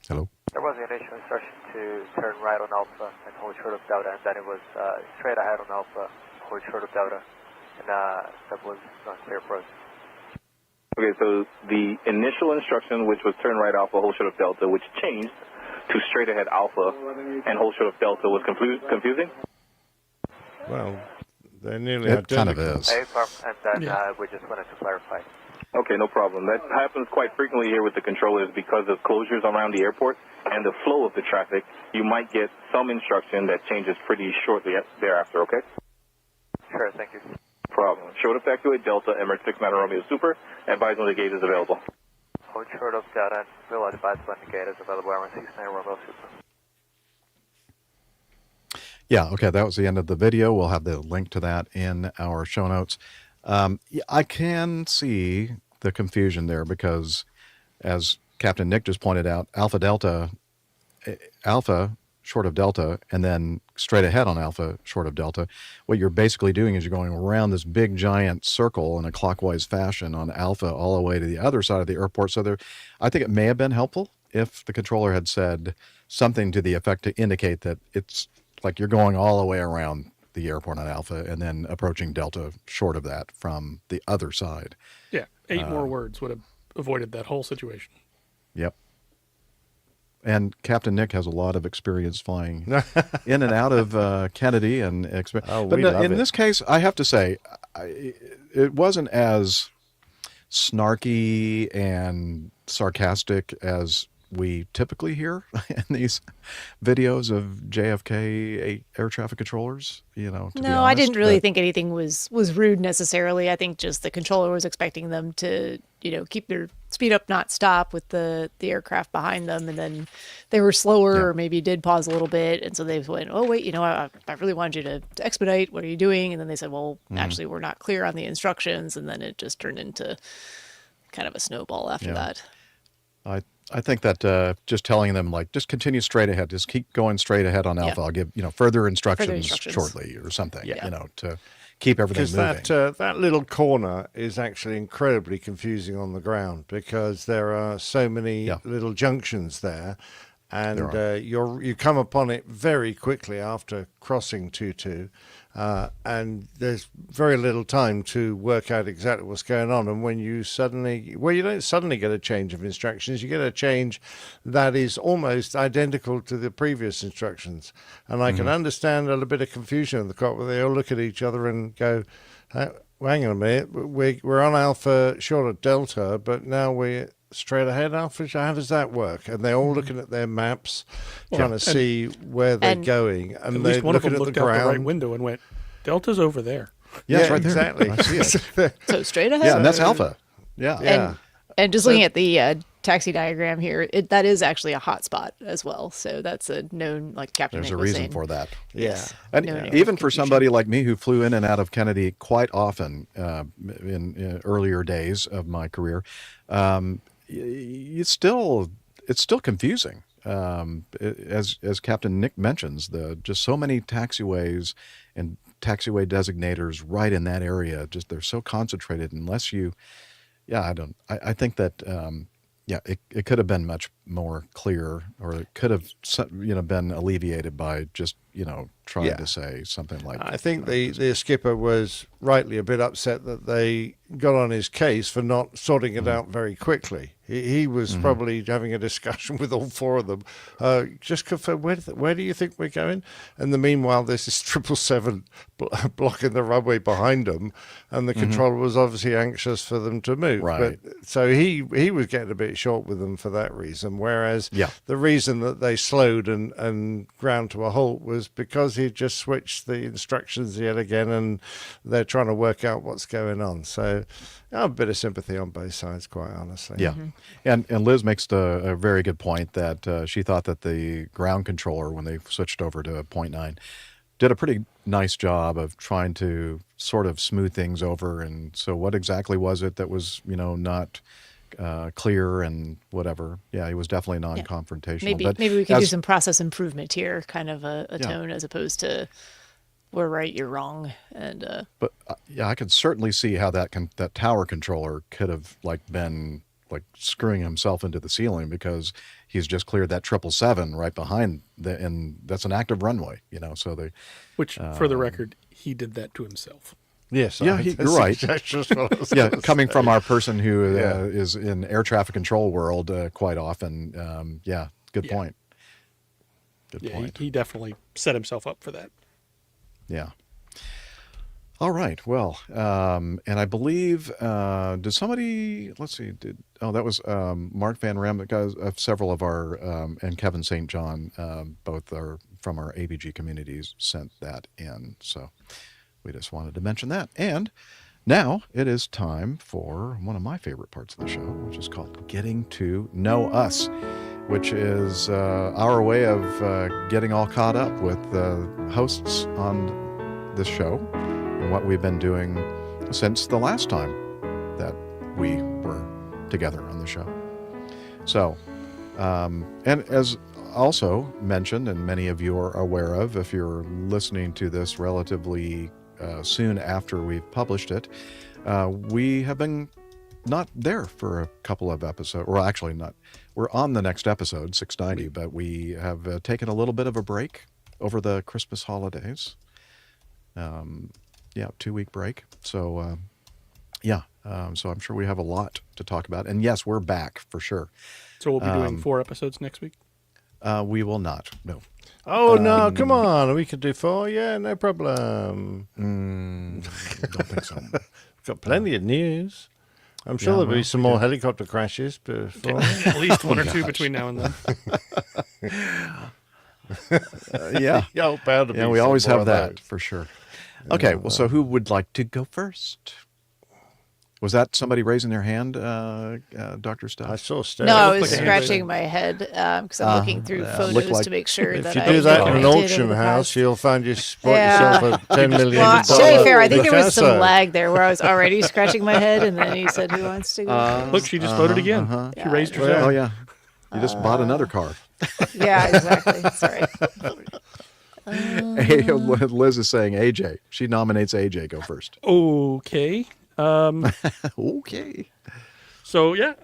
Hello? There was the initial instruction to turn right on Alpha and hold short of Delta, and then it was straight ahead on Alpha, hold short of Delta. And that was not clear for us. Okay, so the initial instruction, which was turn right Alpha, hold short of Delta, which changed to straight ahead Alpha and hold short of Delta, was confusing? Well, they're nearly It kind identical. of is. Hey, farm, and then we just wanted to clarify. Okay, no problem. That happens quite frequently here with the controllers because of closures around the airport and the flow of the traffic. You might get some instruction that changes pretty shortly thereafter, okay? Sure, thank you. Problem. Short of evacuate Delta, Emirates 69 Romeo Super. Advise when the gate is available. Hold short of Delta and will advise when the gate is available, Emirates 69 Romeo Super. Yeah, okay, that was the end of the video. We'll have the link to that in our show notes. I can see the confusion there because, as Captain Nick just pointed out, Alpha short of Delta, and then straight ahead on Alpha short of Delta. What you're basically doing is you're going around this big giant circle in a clockwise fashion on Alpha all the way to the other side of the airport. So I think it may have been helpful if the controller had said something to the effect to indicate that it's like you're going all the way around the airport on Alpha and then approaching Delta short of that from the other side. Yeah, 8 more words would have avoided that whole situation. Yep. And Captain Nick has a lot of experience flying in and out of Kennedy. And but in this case, I have to say, it wasn't as snarky and sarcastic as we typically hear in these videos of JFK air traffic controllers, to be No, I honest, didn't really but- think anything was rude necessarily. I think just the controller was expecting them to, keep their speed up, not stop with the aircraft behind them. And then they were slower or maybe did pause a little bit. And so they went, oh, wait, I really wanted you to expedite. What are you doing? And then they said, well, actually, we're not clear on the instructions. And then it just turned into kind of a snowball after that. I think that just telling them, just continue straight ahead, just keep going straight ahead on Alpha. I'll give, further instructions shortly or something, to keep everything moving. Because that little corner is actually incredibly confusing on the ground because there are so many little junctions there. And you come upon it very quickly after crossing 22. And there's very little time to work out exactly what's going on. And when you you don't suddenly get a change of instructions, you get a change that is almost identical to the previous instructions. And I can understand a little bit of confusion in the cockpit where they all look at each other and go, hang on a minute, we're on Alpha short of Delta, but now we're straight ahead Alpha. How does that work? And they're all looking at their maps, trying to see where they're going. And at they're least one of looking them at looked the out ground. the right window and went, Delta's over there. Yeah, it's right there. Exactly. I see it. So straight ahead. Yeah, and that's Alpha. Yeah. And just looking at the taxi diagram here, that is actually a hot spot as well. So that's a known, like Captain There's Nick a was reason saying. for that. Yes. And Known area even of for confusion. somebody like me who flew in and out of Kennedy quite often in earlier days of my career, it's still confusing. As Captain Nick mentions, just so many taxiways and taxiway designators right in that area, they're so concentrated. Unless you, I think that it could have been much more clear, or it could have been alleviated by just trying to say something like. I think the skipper was rightly a bit upset that they got on his case for not sorting it out very quickly. He was probably having a discussion with all 4 of them. Just confirm, where do you think we're going? And meanwhile, there's this 777 blocking the runway behind them, and the controller was obviously anxious for them to move. Right. But, so he was getting a bit short with them for that reason. Whereas the reason that they slowed and ground to a halt was because he just switched the instructions yet again, and they're trying to work out what's going on. So I have a bit of sympathy on both sides, quite honestly. Yeah. And Liz makes a very good point that she thought that the ground controller, when they switched over to 0.9, did a pretty nice job of trying to sort of smooth things over. And so what exactly was it that was, not clear and whatever? Yeah, he was definitely non-confrontational. Maybe but we could do some process improvement here, kind of a tone, as opposed to we're right, you're wrong. And but I could certainly see how that tower controller could have been screwing himself into the ceiling, because he's just cleared that 777 right behind and that's an active runway, so they. Which, for the record, he did that to himself. Yes, yeah, you're right. That's just what I was Yeah, gonna coming say. from our person who is in air traffic control world quite often. Good point. Good point. He definitely set himself up for that. Yeah. All right. Well, and I believe, did somebody, let's see, that was Mark Van Ram, several of our, and Kevin St. John, both are from our APG communities, sent that in. So we just wanted to mention that. And now it is time for one of my favorite parts of the show, which is called Getting to Know Us, which is our way of getting all caught up with the hosts on this show and what we've been doing since the last time that we were together on the show. So, and as also mentioned, and many of you are aware of, if you're listening to this relatively soon after we've published it, we have been not there for a couple of episodes, or actually not. We're on the next episode, 690, but we have taken a little bit of a break over the Christmas holidays. Yeah, 2-week break. So, so I'm sure we have a lot to talk about. And yes, we're back for sure. So we'll be doing 4 episodes next week? We will not, no. Oh, no, come on. We could do 4. Yeah, no problem. Don't think so. Got plenty of news. I'm sure there'll be some more helicopter crashes before. At least 1 or 2 between now and then. Yeah. Bound to be we some always more have of that those. for sure. Okay, well, so who would like to go first? Was that somebody raising their hand, Dr. Stubb? I saw Steph. No, I was scratching my head because I'm looking through photos to make sure if that you I do that in an did auction in the house, past. you'll find you bought yourself a $10 million. Well, to be fair, I think there was some Picasso. lag there where I was already scratching my head, and then he said, "Who wants to go?" Look, she just voted again. She raised her hand. Oh, yeah. You just bought another car. Yeah, exactly. Sorry. Liz is saying AJ. She nominates AJ. Go first. Okay. Okay. So yeah,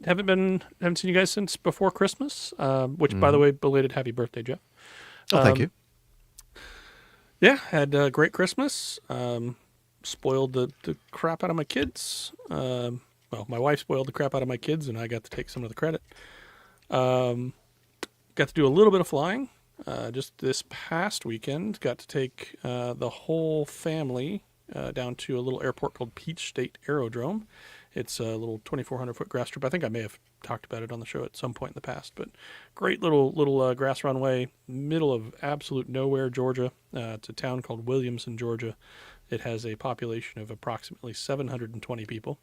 haven't seen you guys since before Christmas. Which, by the way, belated happy birthday, Jeff. Oh, thank you. Yeah, had a great Christmas. Spoiled the crap out of my kids. Well, my wife spoiled the crap out of my kids, and I got to take some of the credit. Got to do a little bit of flying. Just this past weekend, got to take the whole family down to a little airport called Peach State Aerodrome. It's a little 2,400-foot grass strip. I think I may have talked about it on the show at some point in the past, but great little grass runway, middle of absolute nowhere, Georgia. It's a town called Williamson, Georgia. It has a population of approximately 720 people.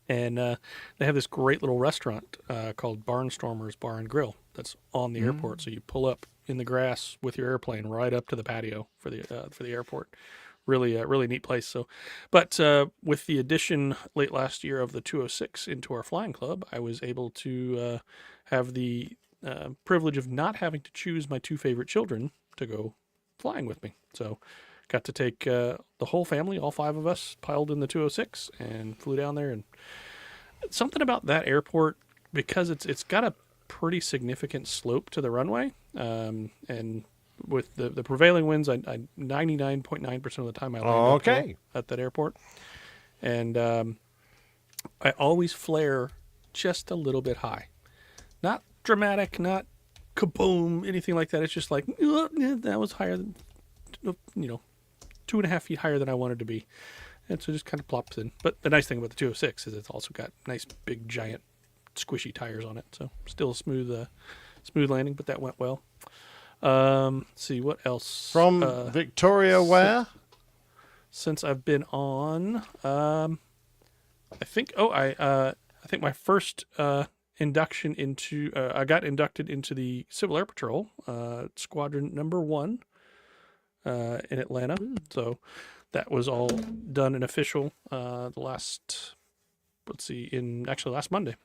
And they have this great little restaurant called Barnstormer's Bar and Grill that's on the airport. So you pull up in the grass with your airplane right up to the patio for the airport. Really neat place. So, but with the addition late last year of the 206 into our flying club, I was able to have the privilege of not having to choose my 2 favorite children to go flying with me. So got to take the whole family, all 5 of us, piled in the 206 and flew down there. And something about that airport, because it's got a pretty significant slope to the runway, and with the prevailing winds, I 99.9% of the time I land uphill at that airport. And I always flare just a little bit high. Not dramatic, not kaboom, anything like that. It's just like, that was higher than, 2.5 feet higher than I wanted to be. And so it just kind of plops in. But the nice thing about the 206 is it's also got nice, big, giant, squishy tires on it. So still a smooth landing, but that went well. Let's see, what else? From Victoria, where? Since I've been on, I think my first induction into, I got inducted into the Civil Air Patrol, Squadron Number 1 in Atlanta. So that was all done and official last Monday.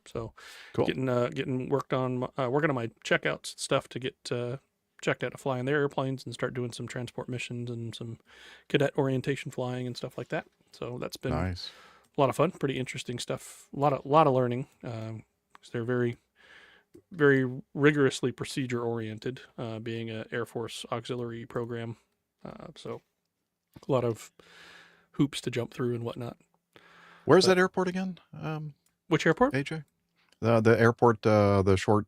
So cool. Getting working on my checkouts stuff to get checked out to fly in their airplanes and start doing some transport missions and some cadet orientation flying and stuff like that. So that's been nice. A lot of fun, pretty interesting stuff. A lot of learning. 'Cause they're very, very rigorously procedure oriented, being an Air Force auxiliary program. So a lot of hoops to jump through and whatnot. Where's that airport again? Which airport? AJ? The airport, the short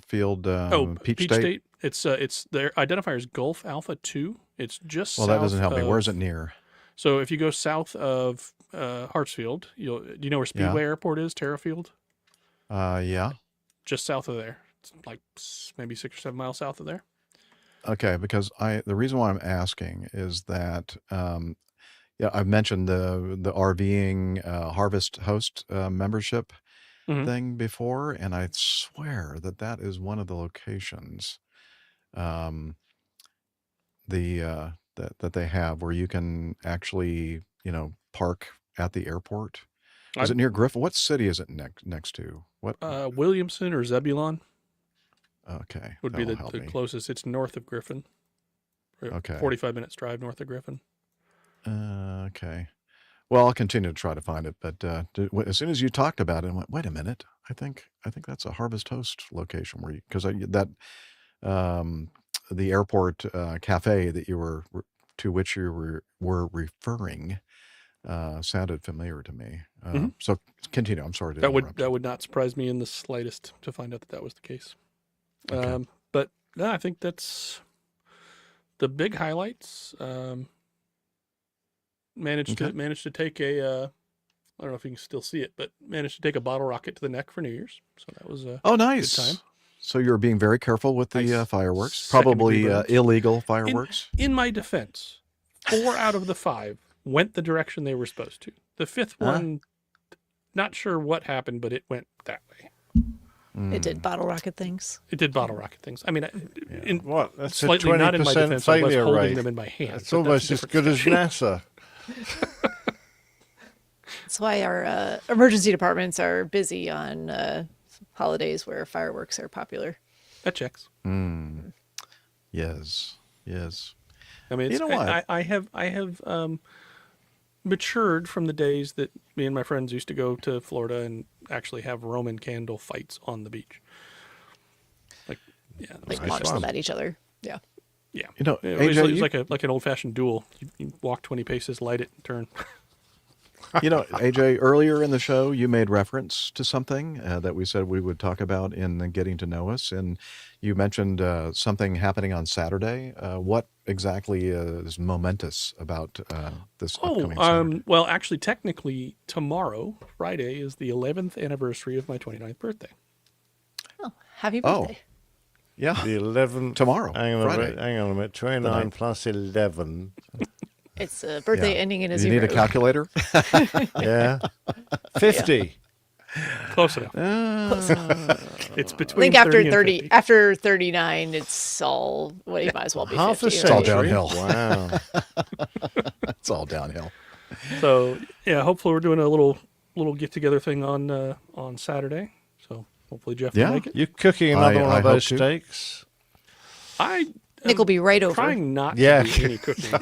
field, Peach State? It's their identifier is Gulf Alpha 2. It's just well, south that doesn't help me. of- Where's it near? So if you go south of Hartsfield, do you know where Speedway Airport is, Terrafield? Yeah. Just south of there. It's like maybe 6 or 7 miles south of there. Okay, because the reason why I'm asking is that I've mentioned the RVing Harvest Host membership thing before, and I swear that is one of the locations that they have where you can actually park at the airport. Is it near Griffin? What city is it next to? What? Williamson or Zebulon. Okay, would be the help me. closest. It's north of Griffin. Okay. 45 minutes drive north of Griffin. Okay. Well, I'll continue to try to find it, but as soon as you talked about it, I went, wait a minute. I think that's a Harvest Host location where because the airport cafe that you were to which you were referring sounded familiar to me. So continue. I'm sorry to interrupt. That would not surprise me in the slightest to find out that was the case. Okay. But no, I think that's the big highlights. Managed to take a I don't know if you can still see it, but managed to take a bottle rocket to the neck for New Year's. So that was a nice. good time. So you're being very careful with the fireworks, Second-degree probably burns. illegal fireworks. In my defense, 4 out of the 5 went the direction they were supposed to. The 5th one, not sure what happened, but it went that way. It did bottle rocket things. It did bottle rocket things. I mean, That's slightly a 20% not in my defense. I was failure holding rate. them in my hand. That's but almost a as different good as discussion. NASA. That's why our emergency departments are busy on holidays where fireworks are popular. That checks. Yes. I mean, You know what? I have matured from the days that me and my friends used to go to Florida and actually have Roman candle fights on the beach. Like launch them at each other. Yeah. Yeah. You know, it was, AJ, it was like an old-fashioned duel. You walk 20 paces, light it, and turn. You know, AJ, earlier in the show, you made reference to something that we said we would talk about in Getting to Know Us, and you mentioned something happening on Saturday. What exactly is momentous about this upcoming Saturday? Well, actually, technically, tomorrow, Friday, is the 11th anniversary of my 29th birthday. Oh, happy birthday. Yeah. The 11th. Tomorrow, Hang on Friday. a minute. 29 plus 11. It's a birthday ending in a You zero. need a calculator? Yeah. 50. Close enough. It's I between think after 30 and 30, 50. after 39, it's all, well, you might as well be Half 50. a It's all century. downhill. Wow. It's all downhill. So yeah, hopefully we're doing a little get-together thing on Saturday. So hopefully Jeff Yeah. can make it. You cooking another one I of those hope to. steaks? I Nick will be right over. trying not Yeah. to do any cooking.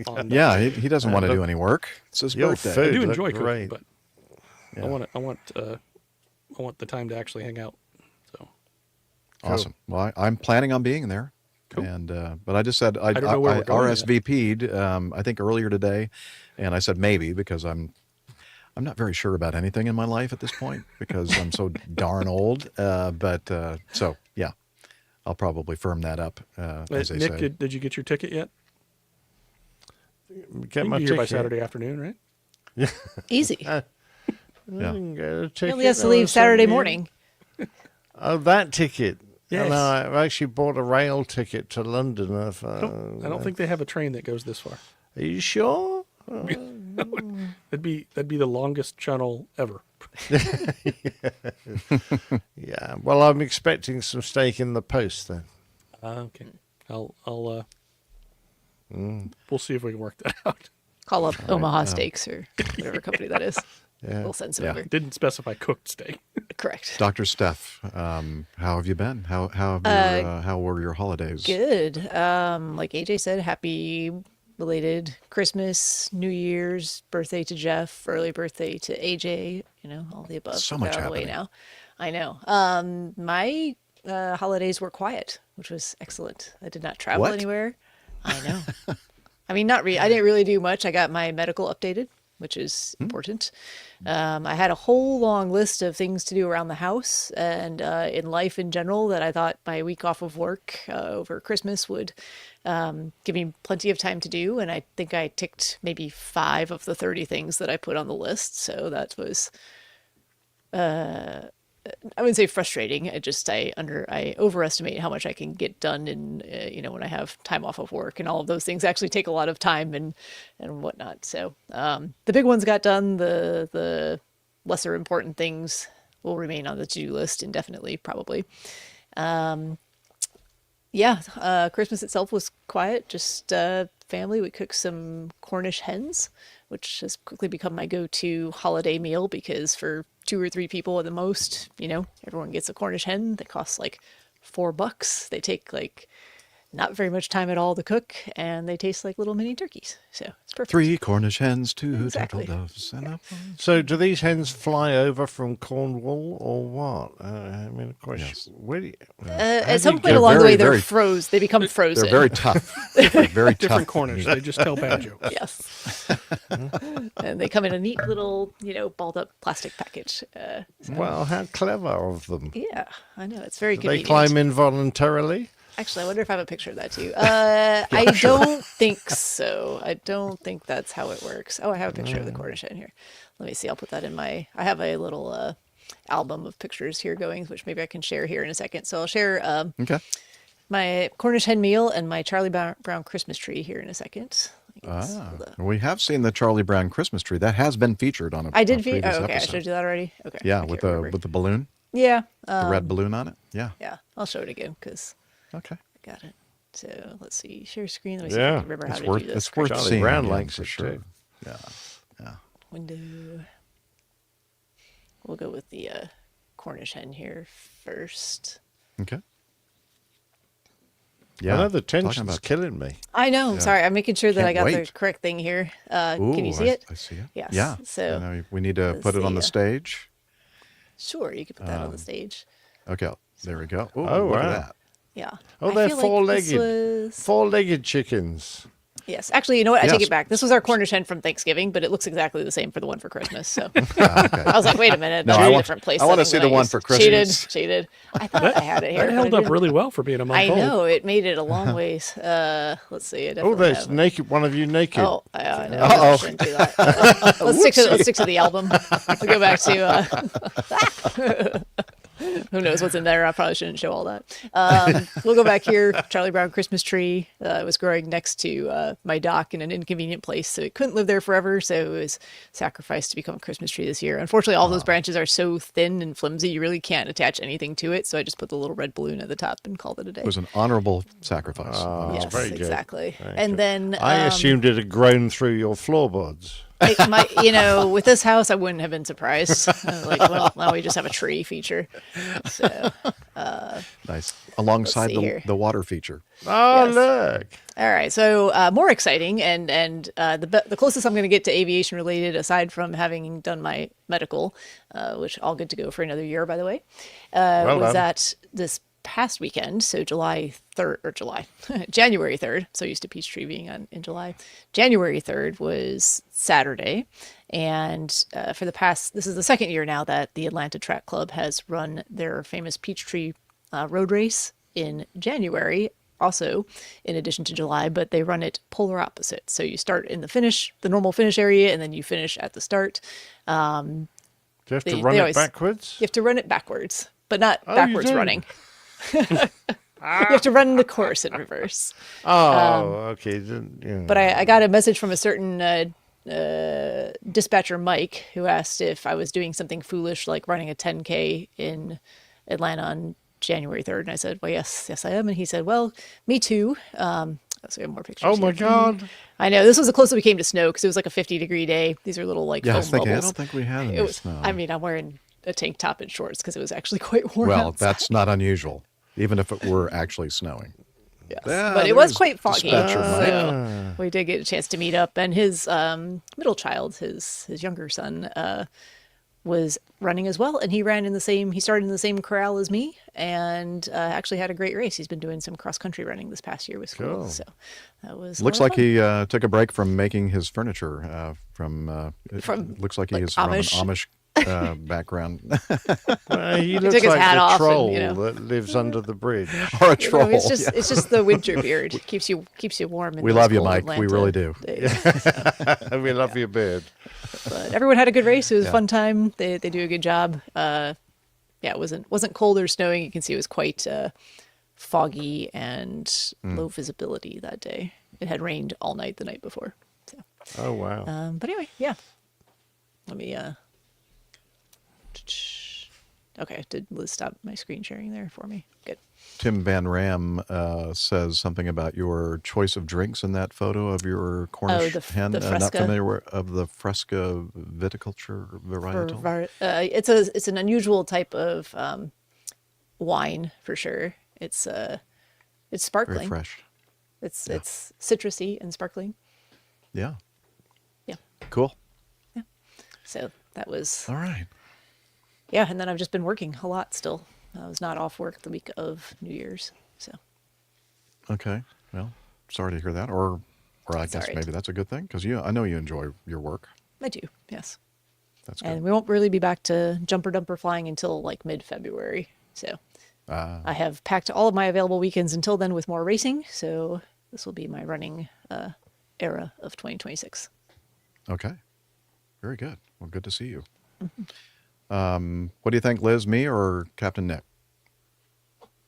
On that Yeah, day. he doesn't want to do any work. It's his Your birthday. food I do looked enjoy cooking, great. but Yeah. I want the time to actually hang out. So Awesome. Well, I'm planning on being there. Cool. And but I just said I don't know where we're going yet. RSVP'd I think earlier today, and I said maybe because I'm not very sure about anything in my life at this point because I'm so darn old. So yeah, I'll probably firm that up as they Nick, say. did you get your ticket yet? Get You my can be here by ticket. Saturday afternoon, right? Easy. Yeah. He only has to leave Saturday morning. Oh, that ticket. Yes. And I've actually bought a rail ticket to London. I don't think they have a train that goes this far. Are you sure? That'd be the longest channel ever. Yeah. Well, I'm expecting some steak in the post then. Okay. I'll we'll see if we can work that out. Call up Omaha Steaks or whatever company that is. Yeah. We'll send some Yeah. over. Didn't specify cooked steak. Correct. Dr. Steph, how have you been? How were your holidays? Good. Like AJ said, happy belated Christmas, New Year's, birthday to Jeff, early birthday to AJ, all the above. So We've much got out of the way happening. now. I know. My holidays were quiet, which was excellent. I did not travel What? anywhere. I know. I mean, I didn't really do much. I got my medical updated, which is important. I had a whole long list of things to do around the house and in life in general that I thought my week off of work over Christmas would give me plenty of time to do. And I think I ticked maybe 5 of the 30 things that I put on the list. So that was, I wouldn't say frustrating. I overestimate how much I can get done in, when I have time off of work, and all of those things actually take a lot of time and whatnot. So the big ones got done. The lesser important things will remain on the to-do list indefinitely, probably. Christmas itself was quiet, just family. We cooked some Cornish hens, which has quickly become my go-to holiday meal because for 2 or 3 people at the most, everyone gets a Cornish hen that costs like $4. They take like not very much time at all to cook, and they taste like little mini turkeys. So it's perfect. 3 Cornish hens, 2 Exactly. turtle doves, and a So, do these hens fly over from Cornwall or what? I mean, of course, where do you, how At do some you point get- along the way, very- they're froze. They become frozen. They're very tough. They're very Different tough. Cornish. They just tell bad jokes. Yes. And they come in a neat little, balled up plastic package. Well, how clever of them. Yeah, I know. It's very Do they convenient. climb in voluntarily? Actually, I wonder if I have a picture of that too. I don't think so. I don't think that's how it works. Oh, I have a picture of the Cornish hen here. Let me see. I'll put that in I have a little album of pictures here going, which maybe I can share here in a second. So I'll share Okay. my Cornish hen meal and my Charlie Brown Christmas tree here in a second. We have seen the Charlie Brown Christmas tree. That has been featured on a I did. a previous Okay, I episode. showed you that already. Okay. Yeah, I with can't the remember. balloon, Yeah. the red balloon on it. Yeah. Yeah, I'll show it again because Okay. I got it. So let's see. Share screen. Let me see if I Yeah, can remember how It's to worth do this. it's worth Charlie seeing Brown again, likes for it sure. too. Yeah. Yeah. Window. We'll go with the Cornish hen here first. Okay. I know the talking tension's about- killing me. I know. Yeah. Sorry, I'm making sure that I Can't got the wait. correct thing here. Can you Ooh, see it? I see it. Yes. Yeah. So And now we need to let's put it on the see, stage. sure, you can put that on the stage. Okay. There we go. Ooh, Oh, look wow. at that. Yeah. Oh, I they're feel like this four-legged. was- Four-legged chickens. Yes. Actually, you know what? I take Yes. it back. This was our Cornish hen from Thanksgiving, but it looks exactly the same for the one for Christmas. So I was like, wait a minute. No, That's I a want- different place. I wanna setting see than the one used. for Christmas. Cheated. I thought I had it here. That but I held up didn't. really well for being a month I old. know. It made it a long ways. Let's see. I Oh, definitely there's have it. naked. One of you naked. Oh, I know. Uh-oh. I shouldn't do that. Let's stick to the album. We'll go back to. Who knows what's in there? I probably shouldn't show all that. We'll go back here. Charlie Brown Christmas tree. It was growing next to my dock in an inconvenient place, so it couldn't live there forever. So it was sacrificed to become a Christmas tree this year. Unfortunately, all those branches are so thin and flimsy, you really can't attach anything to it. So I just put the little red balloon at the top and called it a day. It was an honorable sacrifice. Oh, Yes, very good. exactly. Very And good. then I assumed it had grown through your floorboards. it might, with this house, I wouldn't have been surprised. Like, well, now we just have a tree feature. So, Nice. Alongside see here. the water feature. Oh, Yes. look. all right. So, more exciting, and the closest I'm going to get to aviation related, aside from having done my medical, which all good to go for another year, by the way, Well was done. that this past weekend, so January 3rd. So used to Peachtree being in July. January 3rd was Saturday. And this is the second year now that the Atlanta Track Club has run their famous Peachtree road race in January, also in addition to July, but they run it polar opposite. So you start in the normal finish area, and then you finish at the start. Do you have to They run it always- backwards? You have to run it backwards, but not Oh, you backwards do? running. You have to run the course in reverse. Oh, okay. Then, But I got a message from a certain dispatcher, Mike, who asked if I was doing something foolish like running a 10K in Atlanta on January 3rd. And I said, well, yes, I am. And he said, well, me too. So we have more pictures. Oh, my here. God. I know. This was the closest we came to snow because it was like a 50-degree day. These are little Yeah, I was foam thinking, I bubbles. don't think we had any It was, snow. I mean, I'm wearing a tank top and shorts because it was actually quite warm Well, outside. that's not unusual, even if it were actually snowing. Yes. Yeah, But it was there's quite foggy. dispatcher Mike. So we did get a chance to meet up. And his middle child, his younger son, was running as well. And he started in the same corral as me and actually had a great race. He's been doing some cross country running this past year with school. Cool. So that was a Looks lot like of fun. he took a break from making his furniture looks like like he's from an Amish. Amish background. He took looks his like hat the off and, troll you know. that lives under the bridge. Or a troll. It's just yeah. it's just the winter beard. It keeps you warm. In We those love you, cold Mike. We Atlanta really do. days. We love your beard. But everyone had a good race. It was Yeah. a fun time. They do a good job. Yeah, it wasn't cold or snowing. You can see it was quite foggy and low visibility that day. It had rained all night the night before. So, Oh, wow. but anyway, yeah. Let me. Okay, did Liz stop my screen sharing there for me? Good. Tim Van Ram says something about your choice of drinks in that photo of your Cornish hen. the Not Fresca. familiar of the Fresca viticulture varietal. It's an unusual type of wine for sure. It's It's sparkling. Very fresh. It's citrusy and sparkling. Yeah. Yeah. Cool. Yeah. So that was all right. Yeah, and then I've just been working a lot still. I was not off work the week of New Year's. So. Okay. Well, sorry to hear that. Or I guess maybe that's a good thing because I know you enjoy your work. I do. Yes. That's good. And we won't really be back to jumper dumper flying until like mid-February. So I have packed all of my available weekends until then with more racing. So this will be my running era of 2026. Okay. Very good. Well, good to see you. Mm-hmm. What do you think, Liz, me or Captain Nick?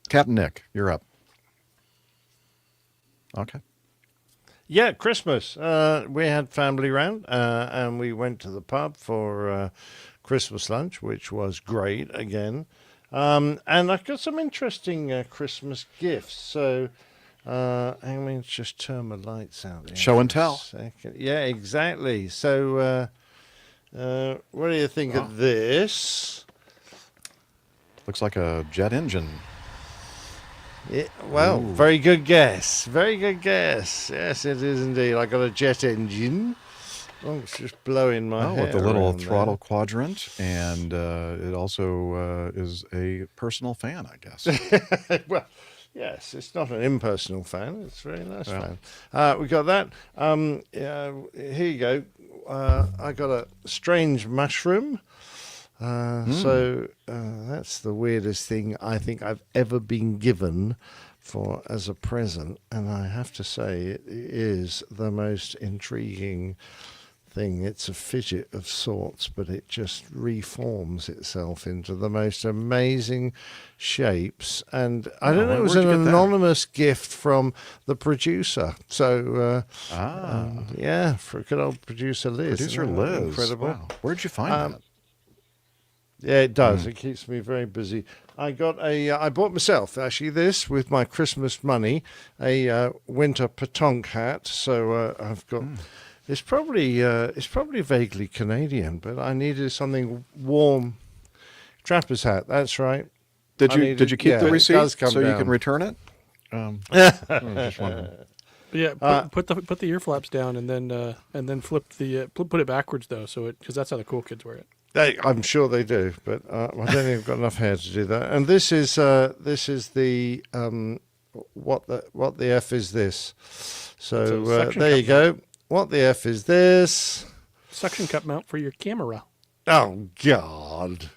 Captain Nick, you're up. Okay. Yeah, Christmas. We had family round, and we went to the pub for Christmas lunch, which was great again. And I've got some interesting Christmas gifts. So, I mean, just turn my lights out there. Show and tell. Yeah, exactly. So, what do you think of this? Looks like a jet engine. Yeah, well, very good guess. Very good guess. Yes, it is indeed. I got a jet engine. Oh, it's just blowing my hair. With the little around throttle quadrant, and it also is a personal fan, I guess. Well, yes, it's not an impersonal fan. It's a very nice fan. We got that. Here you go. I got a strange mushroom. So that's the weirdest thing I think I've ever been given as a present, and I have to say it is the most intriguing thing. It's a fidget of sorts, but it just reforms itself into the most amazing shapes. And I don't know, it was an anonymous gift from the producer. So, yeah, for good old producer Liz. Producer Liz. Incredible. Wow. Where'd you find that? Yeah, it does. It keeps me very busy. I bought myself actually this with my Christmas money, a winter petanque hat. So I've got. It's probably vaguely Canadian, but I needed something warm. Trapper's hat. That's right. Did you keep the receipt so you can return it? Just wondering. Yeah, put the ear flaps down and then flip put it backwards though, because that's how the cool kids wear it. I'm sure they do, but I don't think I've got enough hair to do that. And this is the what the F is this? So there you go. What the F is this? Suction cup mount for your camera. Oh God!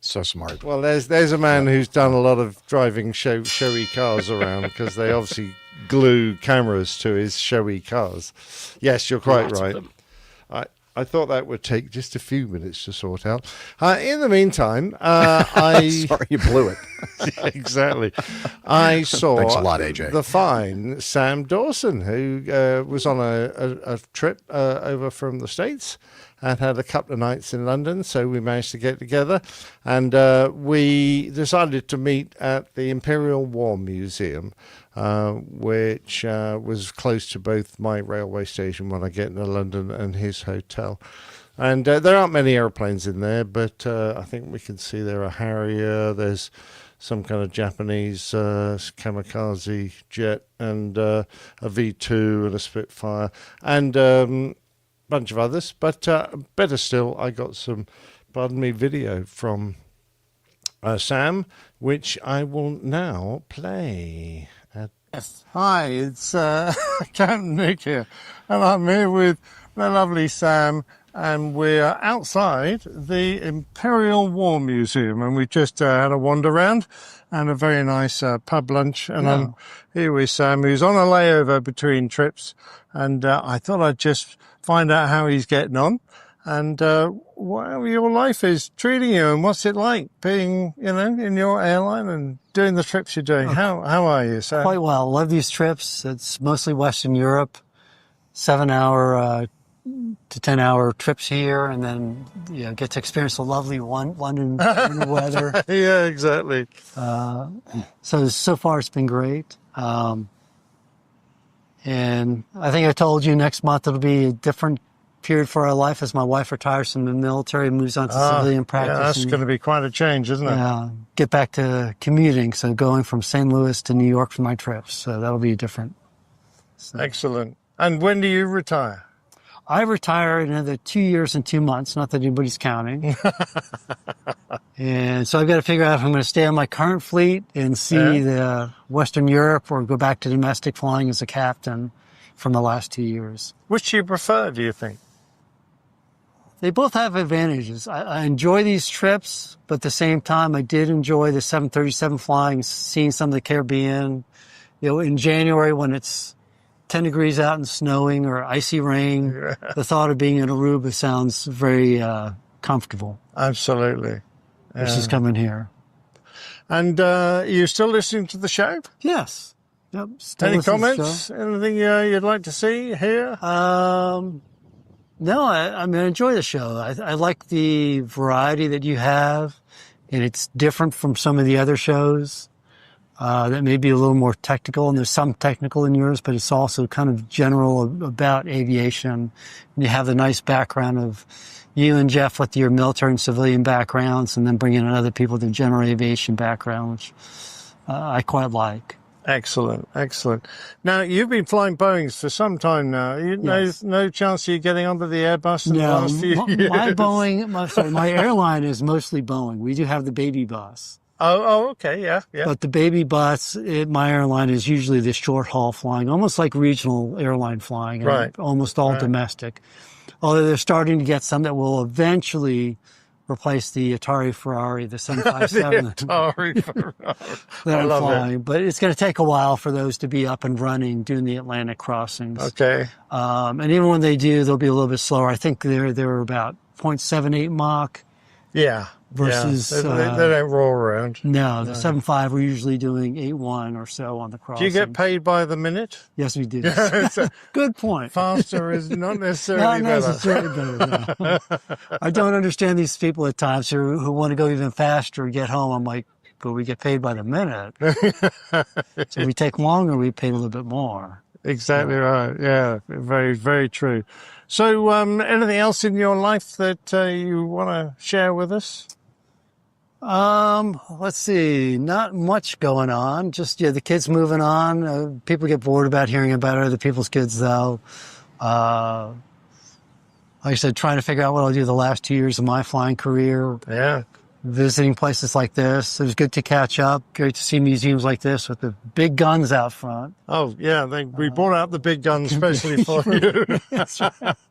So smart. Well, there's a man who's done a lot of driving showy cars around because they obviously glue cameras to his showy cars. Yes, you're quite right. I thought that would take just a few minutes to sort out. In the meantime, Sorry, you blew it. Yeah, exactly. I saw Thanks a lot, AJ. the fine Sam Dawson, who was on a trip over from the States and had a couple of nights in London, so we managed to get together. And we decided to meet at the Imperial War Museum, which was close to both my railway station when I get into London and his hotel. And there aren't many airplanes in there, but I think we can see there a Harrier, there's some kind of Japanese kamikaze jet, and a V2 and a Spitfire, and a bunch of others. But better still, I got some, video from Sam, which I will now play. Yes. Hi, it's Captain Nick here, and I'm here with the lovely Sam, and we're outside the Imperial War Museum, and we just had a wander around and a very nice pub lunch, and I'm here with Sam, who's on a layover between trips, and I thought I'd just find out how he's getting on, and how your life is treating you, and what's it like being, in your airline and doing the trips you're doing. How are you, Sam? Quite well. Love these trips. It's mostly Western Europe, 7-hour to 10-hour trips here, and then get to experience the lovely London weather. Yeah, exactly. So far it's been great. And I think I told you next month it'll be a different period for our life as my wife retires from the military, moves on to civilian practice. Yeah, that's and, going to be quite a change, isn't it? get back to commuting. So going from St. Louis to New York for my trips. So that'll be different. So. Excellent. And when do you retire? I retire in another 2 years and 2 months. Not that anybody's counting. And so I've got to figure out if I'm going to stay on my current fleet and see the Western Europe or go back to domestic flying as a captain from the last 2 years. Which do you prefer, do you think? They both have advantages. I enjoy these trips, but at the same time, I did enjoy the 737 flying, seeing some of the Caribbean. In January when it's 10 degrees out and snowing or icy rain, the thought of being in Aruba sounds very comfortable. Absolutely. Which is coming here. And are you still listening to the show? Yes. Yep. Any comments? Anything you'd like to see, hear? No, I mean, I enjoy the show. I like the variety that you have, and it's different from some of the other shows that may be a little more technical, and there's some technical in yours, but it's also kind of general about aviation. And you have the nice background of you and Jeff with your military and civilian backgrounds, and then bringing in other people with their general aviation background, which I quite like. Excellent, excellent. Now, you've been flying Boeings for some time now. No chance of you getting onto the Airbus in the last few years? My airline is mostly Boeing. We do have the baby bus. Oh, okay, yeah. But the baby bus at my airline is usually the short haul flying, almost like regional airline flying, right? Almost all domestic. Although they're starting to get some that will eventually replace the Atari Ferrari, the 757. The Atari Ferrari. that I'm flying. But it's going to take a while for those to be up and running, doing the Atlantic crossings. Okay. And even when they do, they'll be a little bit slower. I think they're about 0.78 Mach. Yeah. Versus they don't roll around. No, the 7.5 we're usually doing 8.1 or so on the crossing. Do you get paid by the minute? Yes, we do. Good point. Faster is not necessarily better. Not necessarily better. No. I don't understand these people at times who want to go even faster and get home. I'm like, but we get paid by the minute. So we take longer, we pay a little bit more. Exactly right. Yeah, very, very true. So, anything else in your life that you want to share with us? Let's see. Not much going on. Just, the kids moving on. People get bored about hearing about other people's kids, though. Like I said, trying to figure out what I'll do the last 2 years of my flying career. Yeah. Visiting places like this. It was good to catch up. Great to see museums like this with the big guns out front. Oh, yeah. We brought out the big guns especially for you. That's right.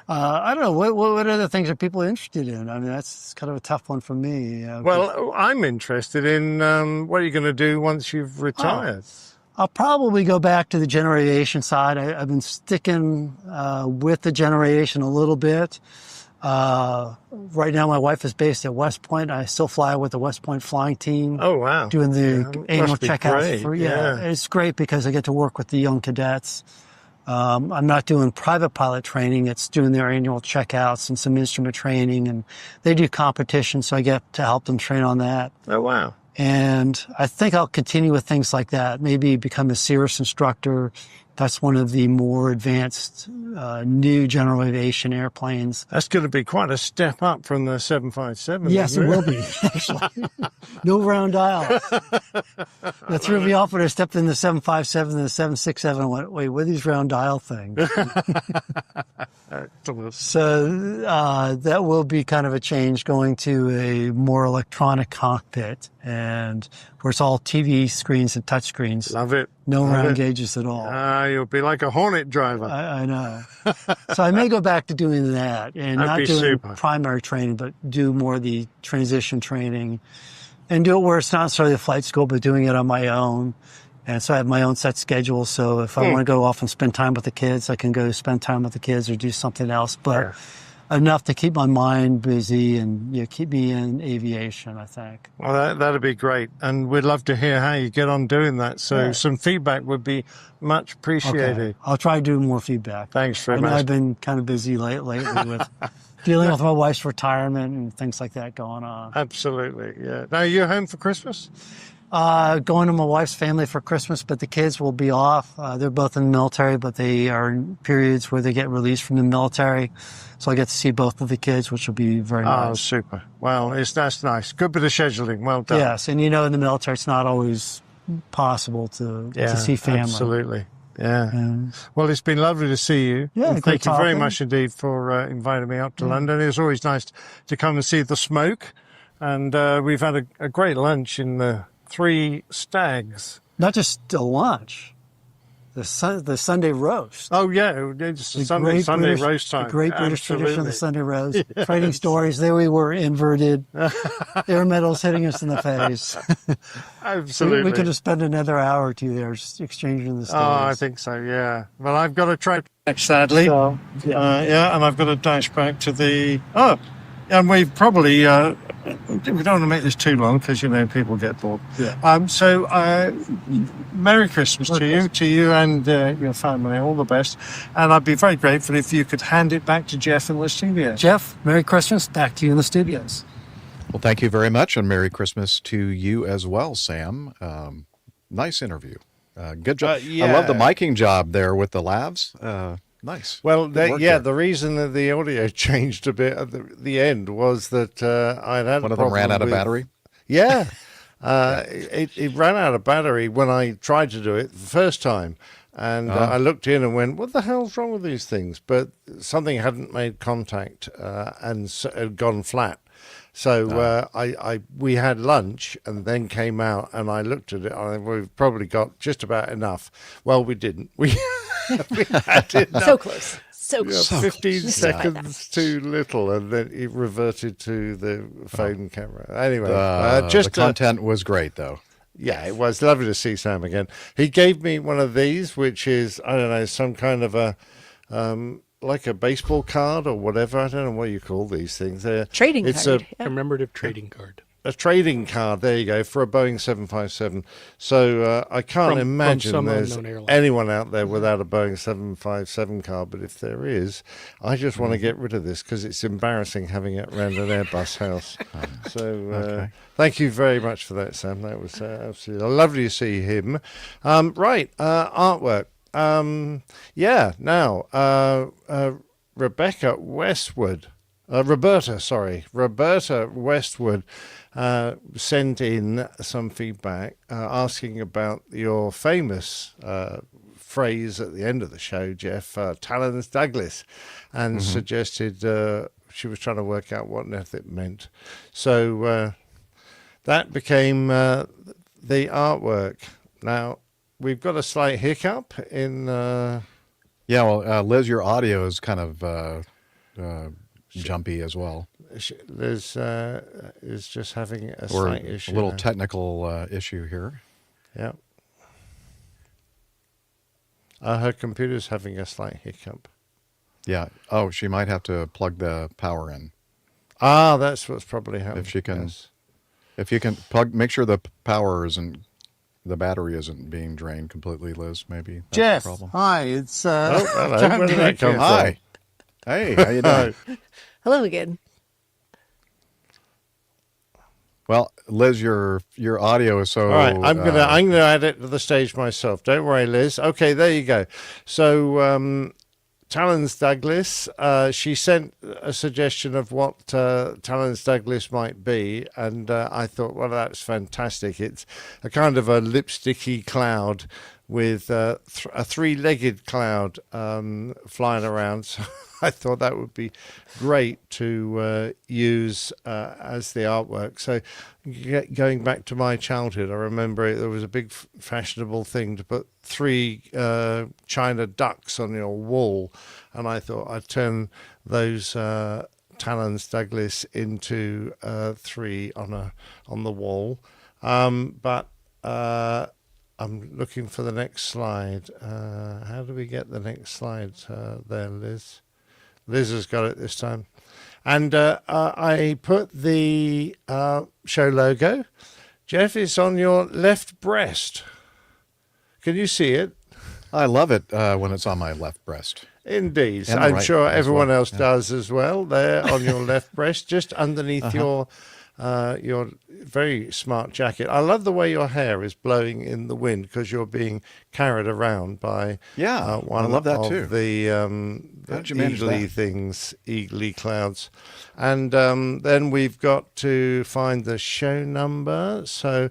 I don't know. What other things are people interested in? I mean, that's kind of a tough one for me. Well, I'm interested in what are you going to do once you've retired? I'll probably go back to the general aviation side. I've been sticking with the general aviation a little bit. Right now, my wife is based at West Point. I still fly with the West Point flying team. Oh, wow. Doing the annual checkouts. Yeah, it's great because I get to work with the young cadets. I'm not doing private pilot training. It's doing their annual checkouts and some instrument training, and they do competition, so I get to help them train on that. Oh, wow. And I think I'll continue with things like that, maybe become a Cirrus instructor. That's one of the more advanced new general aviation airplanes. That's going to be quite a step up from the 757. Yes, it will be, actually. No round dial. That threw me off when I stepped in the 757 and the 767 and went, wait, what are these round dial things? So that will be kind of a change, going to a more electronic cockpit, and where it's all TV screens and touch screens. Love it. No round gauges at all. You'll be like a Hornet driver. I know. So I may go back to doing that, and not doing primary training, but do more of the transition training, and do it where it's not necessarily a flight school, but doing it on my own. And so I have my own set schedule. So if I want to go off and spend time with the kids, I can go spend time with the kids or do something else. But enough to keep my mind busy and keep me in aviation, I think. Well, that'd be great. And we'd love to hear how you get on doing that. So some feedback would be much appreciated. Okay. I'll try to do more feedback. Thanks very much. I've been kind of busy lately with dealing with my wife's retirement and things like that going on. Absolutely, yeah. Now, you're home for Christmas? Going to my wife's family for Christmas, but the kids will be off. They're both in the military, but they are in periods where they get released from the military. So I get to see both of the kids, which will be very nice. Oh, super. Well, that's nice. Good bit of scheduling. Well done. Yes, and in the military, it's not always possible to see family. Absolutely. Yeah. Well, it's been lovely to see you. Yeah, And great thank you very talking. much indeed for inviting me up to London. It's always nice to come and see the smoke. And we've had a great lunch in the Three Stags. Not just a lunch, the Sunday roast. Oh, yeah. It's The Sunday British- roast time. The great British tradition of the Absolutely. Sunday roast. Yes. Trading stories. There we were, inverted. Air medals hitting us in the face. Absolutely. We could have spent another hour or two there just exchanging the stories. Oh, I think so, yeah. Well, I've got to try back, sadly. So, And I've got to dash back to the... Oh, and we've probably... we don't want to make this too long because, people get bored. Yeah. So, Merry Christmas to you and your family. All the best. And I'd be very grateful if you could hand it back to Jeff in the studio. Jeff, Merry Christmas. Back to you in the studios. Well, thank you very much, and Merry Christmas to you as well, Sam. Nice interview. Good job. I love the miking job there with the lavs. Nice. Well, Good work there. the reason that the audio changed a bit at the end was that I'd had One a of them ran problem out of with- battery? Yeah. It ran out of battery when I tried to do it the first time. And I looked in and went, what the hell's wrong with these things? But something hadn't made contact and had gone flat. So we had lunch and then came out and I looked at it and we've probably got just about enough. Well, we didn't. We had enough. So close. So close. 15 seconds too little, and then it reverted to the phone camera. Anyway, The content was great, though. Yeah, it was lovely to see Sam again. He gave me one of these, which is, I don't know, some kind of a, like a baseball card or whatever. I don't know what you call these things. Trading it's card. a Commemorative trading card. A trading card, there you go, for a Boeing 757. So I can't From imagine some there's unknown airline. anyone out there without a Boeing 757 card. But if there is, I just want to get rid of this because it's embarrassing having it around an Airbus house. So thank you very much for that, Sam. That was absolutely lovely to see him. Artwork. Roberta Westwood sent in some feedback asking about your famous phrase at the end of the show, Jeff, Talons Douglas, and suggested she was trying to work out what on earth it meant. So that became the artwork. Now, we've got a slight hiccup in... Liz, your audio is kind of jumpy as well. Liz is just having a slight issue. A little now. technical issue here. Yeah. Her computer's having a slight hiccup. Yeah. Oh, she might have to plug the power in. Ah, that's what's probably happening. If she can, yes. if you can make sure the battery isn't being drained completely, Liz. Maybe that's Jeff, the problem. hi, it's hello. Where did that come from? Hi. Hey, how you doing? Hello again. Well, Liz, your audio is so. All right, I'm gonna add it to the stage myself. Don't worry, Liz. Okay, there you go. So, Talons Douglas, she sent a suggestion of what Talons Douglas might be, and I thought, well, that's fantastic. It's a kind of a lipsticky cloud with a three-legged cloud flying around. So I thought that would be great to use as the artwork. So going back to my childhood, I remember there was a big fashionable thing to put three china ducks on your wall, and I thought I'd turn those Talons Douglas into three on the wall. But I'm looking for the next slide. How do we get the next slide there, Liz? Liz has got it this time. And I put the show logo. Jeff, it's on your left breast. Can you see it? I love it when it's on my left breast. Indeed. And the I'm right sure as everyone well, else yeah. does as well. There on your left breast, just underneath Uh-huh. your very smart jacket. I love the way your hair is blowing in the wind because you're being carried around by Yeah, I one love that of too. the How did you manage eagly that? things, eagly clouds. And then we've got to find the show number. So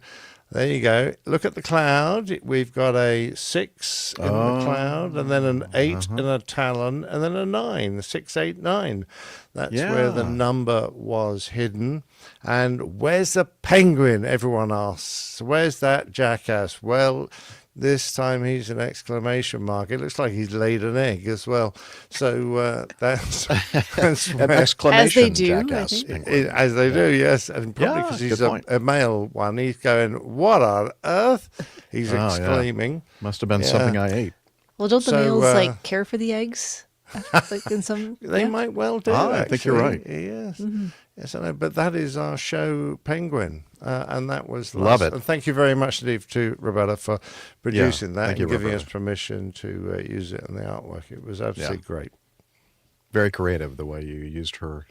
there you go. Look at the cloud. We've got a 6 in the cloud, and then an 8 uh-huh. and a talon, and then a 9, 6, 8, 9. That's where the Yeah. number was hidden. And where's the penguin? Everyone asks. Where's that jackass? Well, this time he's an exclamation mark. It looks like he's laid an egg as well. So that's An where, exclamation do, I jackass think. penguin. as they Yeah. do, yes, and probably Yeah, because good he's point. a male one. He's going, "What on earth?" He's Oh, yeah. exclaiming. Must have been Yeah. something I ate. Well, don't the So, males like care for the eggs? Like in some, They yeah? might well do. I think you're right. actually. Yes, Mhm. yes, I know. But that is our show, Penguin, and that was Love it. And thank you very much, Steve, to Roberta for producing that thank and you, giving us Roberta. permission to use it in the artwork. It was absolutely great. Very creative the way you used her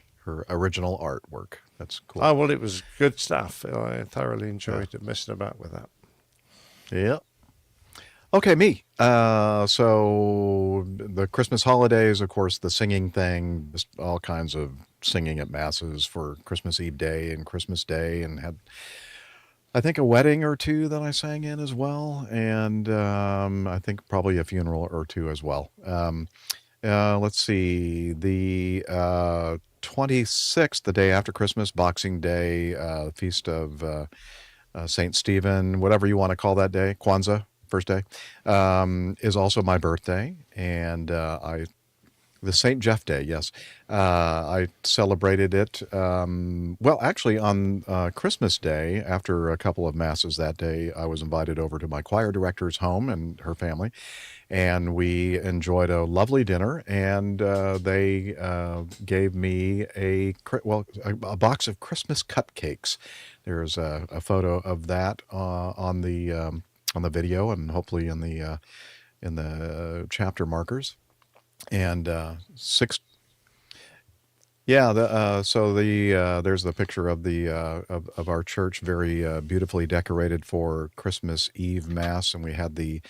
original artwork. That's cool. Oh well, it was good stuff. I thoroughly enjoyed messing about with that. Yeah. Okay, me. So the Christmas holidays, of course, the singing thing, just all kinds of singing at masses for Christmas Eve Day and Christmas Day, and had, I think, a wedding or two that I sang in as well, and I think probably a funeral or two as well. Let's see, the 26th, the day after Christmas, Boxing Day, feast of Saint Stephen, whatever you want to call that day, Kwanzaa, first day, is also my birthday, and the St. Jeff Day, yes. I celebrated it, well, actually on Christmas Day, after a couple of masses that day, I was invited over to my choir director's home and her family, and we enjoyed a lovely dinner, and they gave me a box of Christmas cupcakes. There's a photo of that on the video, and hopefully in the chapter markers. And there's the picture of the of our church, very beautifully decorated for Christmas Eve Mass, and we had the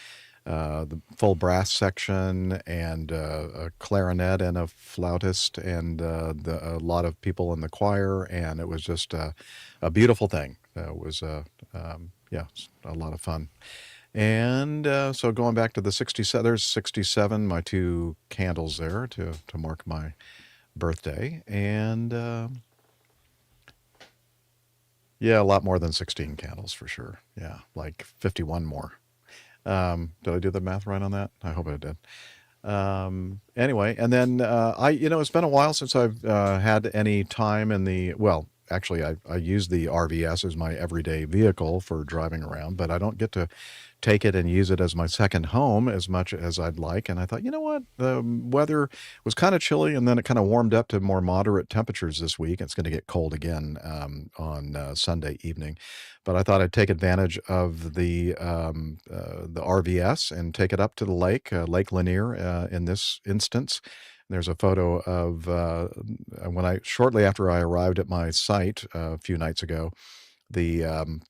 full brass section and a clarinet and a flautist and a lot of people in the choir, and it was just a beautiful thing. It was a lot of fun. And so going back to the 67, there's 67, my two candles there to mark my birthday. And a lot more than 16 candles for sure. Yeah, like 51 more. Did I do the math right on that? I hope I did. Anyway, and then it's been a while since I've had any time in the, well, actually I use the RVS as my everyday vehicle for driving around, but I don't get to take it and use it as my second home as much as I'd like. And I thought, you know what, the weather was kind of chilly, and then it kind of warmed up to more moderate temperatures this week. It's going to get cold again on Sunday evening, but I thought I'd take advantage of the RVS and take it up to the lake, Lake Lanier in this instance. There's a photo of shortly after I arrived at my site a few nights ago, the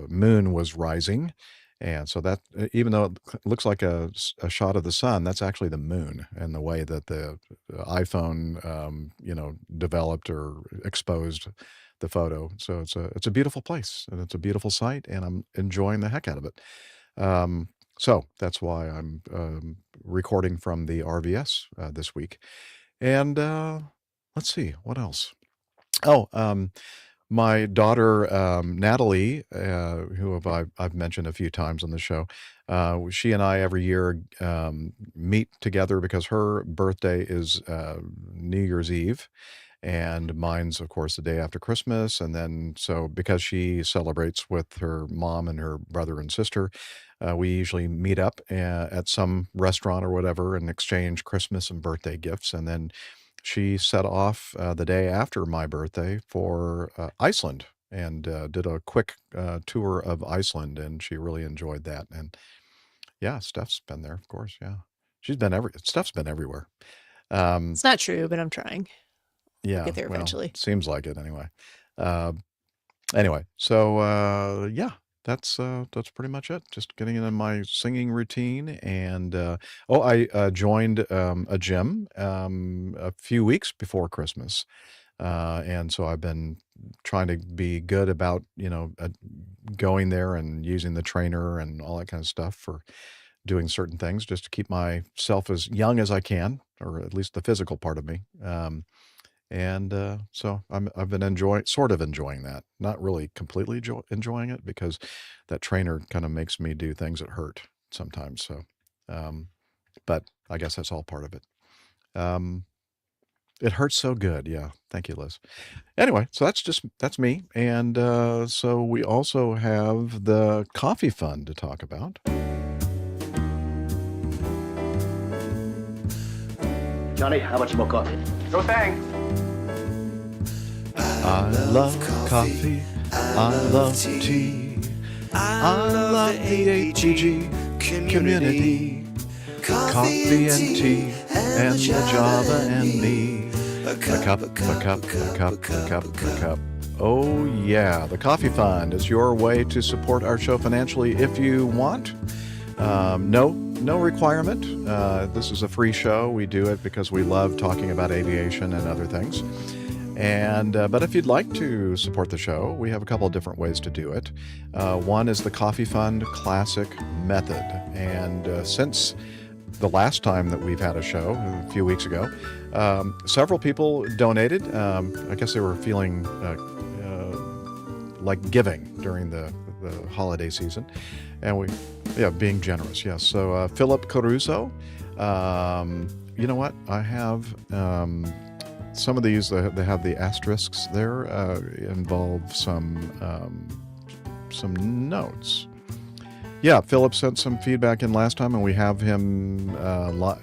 moon was rising. And so that, even though it looks like a shot of the sun, that's actually the moon, and the way that the iPhone, developed or exposed the photo. So it's a beautiful place, and it's a beautiful site, and I'm enjoying the heck out of it. So that's why I'm recording from the RVS this week. And let's see, what else? Oh, my daughter, Natalie, who I've mentioned a few times on the show, she and I every year meet together because her birthday is New Year's Eve, and mine's, of course, the day after Christmas. And then, so because she celebrates with her mom and her brother and sister, we usually meet up at some restaurant or whatever and exchange Christmas and birthday gifts. And then she set off the day after my birthday for Iceland, and did a quick tour of Iceland, and she really enjoyed that. And yeah, Steph's been there, of course. Yeah. Stuff's been everywhere. It's not true, but I'm trying. Yeah, Get there well, eventually. seems like it anyway. Anyway, so yeah, that's pretty much it. Just getting into my singing routine, and I joined a gym a few weeks before Christmas, and so I've been trying to be good about going there and using the trainer and all that kind of stuff for doing certain things, just to keep myself as young as I can, or at least the physical part of me. And so I've been sort of enjoying that. Not really completely enjoying it, because that trainer kind of makes me do things that hurt sometimes. So, but I guess that's all part of it. It hurts so good. Yeah. Thank you, Liz. Anyway, so that's me. And so we also have the coffee fund to talk about. Johnny, how much more coffee? No thanks. I love coffee. I love tea. I love the APG community. Coffee and tea and the Java and me. A cup, a cup, a cup, a cup, a cup. Oh yeah, the Coffee Fund is your way to support our show financially if you want. No requirement. This is a free show. We do it because we love talking about aviation and other things. And but if you'd like to support the show, we have a couple of different ways to do it. One is the Coffee Fund Classic Method. And since the last time that we've had a show, a few weeks ago, several people donated. I guess they were feeling like giving during the holiday season. And being generous, yes. So Philip Caruso, you know what? I have some of these, they have the asterisks there, involve some notes. Yeah, Philip sent some feedback in last time, and we have him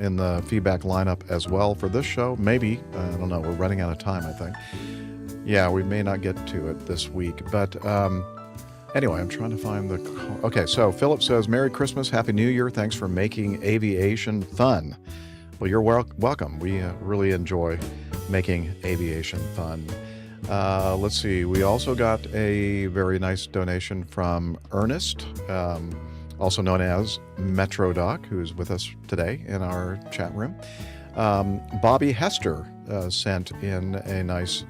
in the feedback lineup as well for this show. Maybe, I don't know, we're running out of time, I think. Yeah, we may not get to it this week, but anyway, I'm trying to find the... Okay, so Philip says, Merry Christmas, Happy New Year, thanks for making aviation fun. Well, you're welcome. We really enjoy making aviation fun. Let's see, we also got a very nice donation from Ernest, also known as Metro Doc, who's with us today in our chat room. Bobby Hester sent in a nice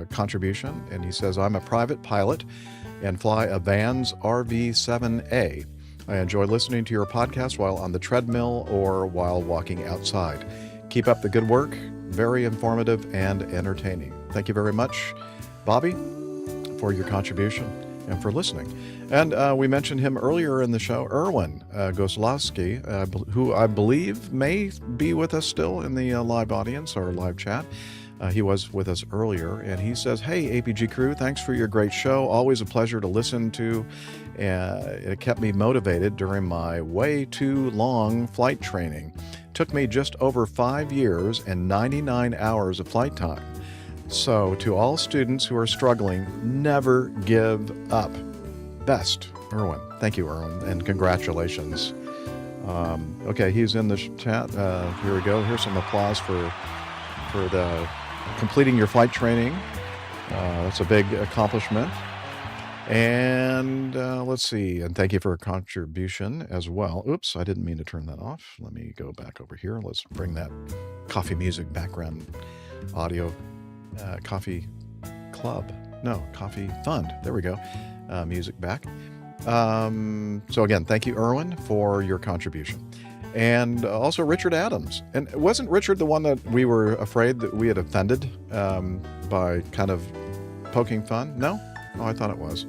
contribution, and he says, I'm a private pilot and fly a Vans RV-7A. I enjoy listening to your podcast while on the treadmill or while walking outside. Keep up the good work. Very informative and entertaining. Thank you very much, Bobby, for your contribution and for listening. And we mentioned him earlier in the show, Erwin Goslowski, who I believe may be with us still in the live audience or live chat. He was with us earlier, and he says, hey, APG crew, thanks for your great show. Always a pleasure to listen to. It kept me motivated during my way too long flight training. Took me just over 5 years and 99 hours of flight time. So to all students who are struggling, never give up. Best, Erwin. Thank you, Erwin, and congratulations. Okay, he's in the chat. Here we go. Here's some applause for the completing your flight training. That's a big accomplishment. And let's see. And thank you for a contribution as well. Oops, I didn't mean to turn that off. Let me go back over here. Let's bring that coffee music background audio. Coffee Club. No, Coffee Fund. There we go. Music back. So again, thank you, Erwin, for your contribution. And also Richard Adams. And wasn't Richard the one that we were afraid that we had offended by kind of poking fun? No? Oh, I thought it was.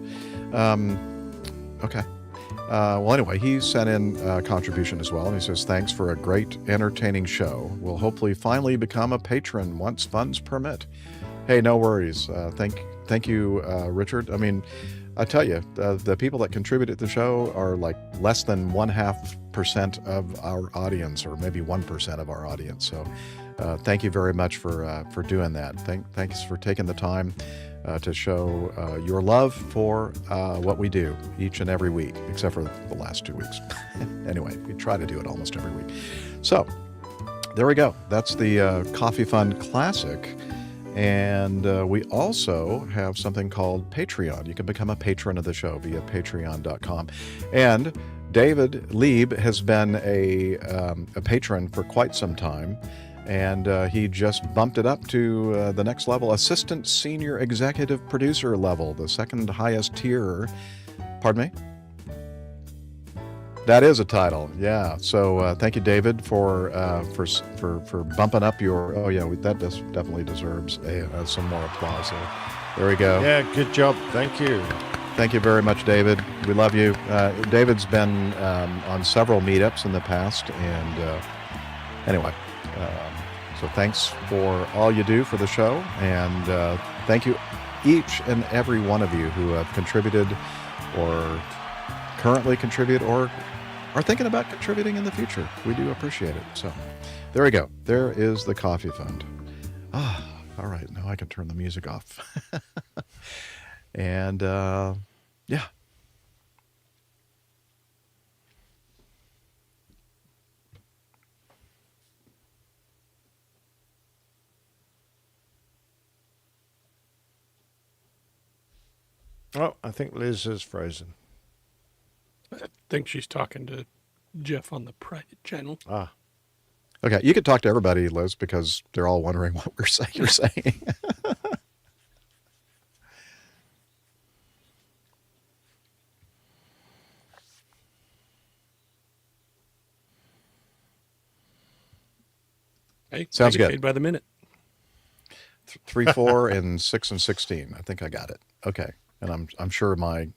Okay. Well, anyway, he sent in a contribution as well. And he says, thanks for a great, entertaining show. We'll hopefully finally become a patron once funds permit. Hey, no worries. Thank you, Richard. I mean, I tell you, the people that contributed to the show are like less than 0.5% of our audience, or maybe 1% of our audience. So thank you very much for doing that. Thanks for taking the time to show your love for what we do each and every week, except for the last 2 weeks. Anyway, we try to do it almost every week. So There we go. That's the Coffee Fund Classic. And we also have something called Patreon. You can become a patron of the show via patreon.com. And David Lieb has been a patron for quite some time. And he just bumped it up to the next level, Assistant Senior Executive Producer level, the second highest tier. Pardon me? That is a title, yeah. So thank you, David, for bumping up your. Oh yeah, that definitely deserves some more applause. So there we go. Yeah, good job. Thank you. Thank you very much, David. We love you. David's been on several meetups in the past, and anyway, so thanks for all you do for the show, and thank you, each and every one of you who have contributed, or currently contribute, or are thinking about contributing in the future. We do appreciate it. So there we go. There is the Coffee Fund. All right. Now I can turn the music off. And yeah. Oh, I think Liz is frozen. I think she's talking to Jeff on the private channel. Ah. Okay, you could talk to everybody, Liz, because they're all wondering what you're saying. Hey, sounds good. Paid by the minute. 3, 4, and 6 and 16. I think I got it. Okay, and I'm sure my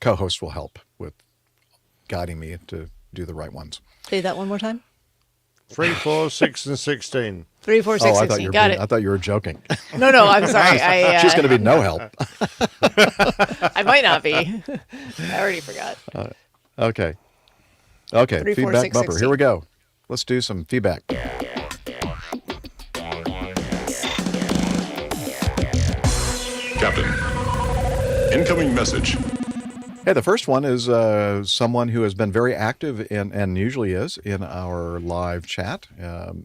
co-host will help with guiding me to do the right ones. Say that one more time. 3, 4, 6, and 16. 3, 4, 6, 16. Got it. I thought you were joking. No, I'm sorry. She's going to be no help. I might not be. I already forgot. Okay. 3, 4, feedback 6, bumper. 16. Here we go. Let's do some feedback. Captain, incoming message. Hey, the first one is someone who has been very active and usually is in our live chat.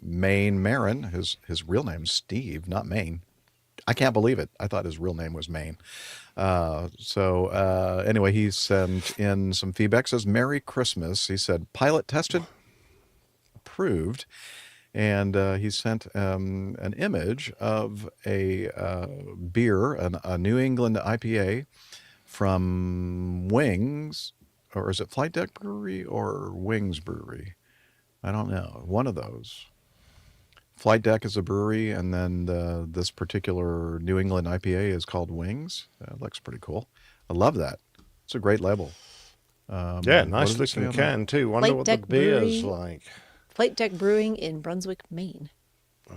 Maine Marin, his real name's Steve, not Maine. I can't believe it. I thought his real name was Maine. Anyway, he sent in some feedback. Says, Merry Christmas. He said, pilot tested, approved. And he sent an image of a beer, a New England IPA from Wings, or is it Flight Deck Brewery or Wings Brewery? I don't know. One of those. Flight Deck is a brewery, and then this particular New England IPA is called Wings. That looks pretty cool. I love that. It's a great label. Yeah, nice looking can too. Wonder Flight what Deck the beer's Brewery. like. Flight Deck Brewing in Brunswick, Maine.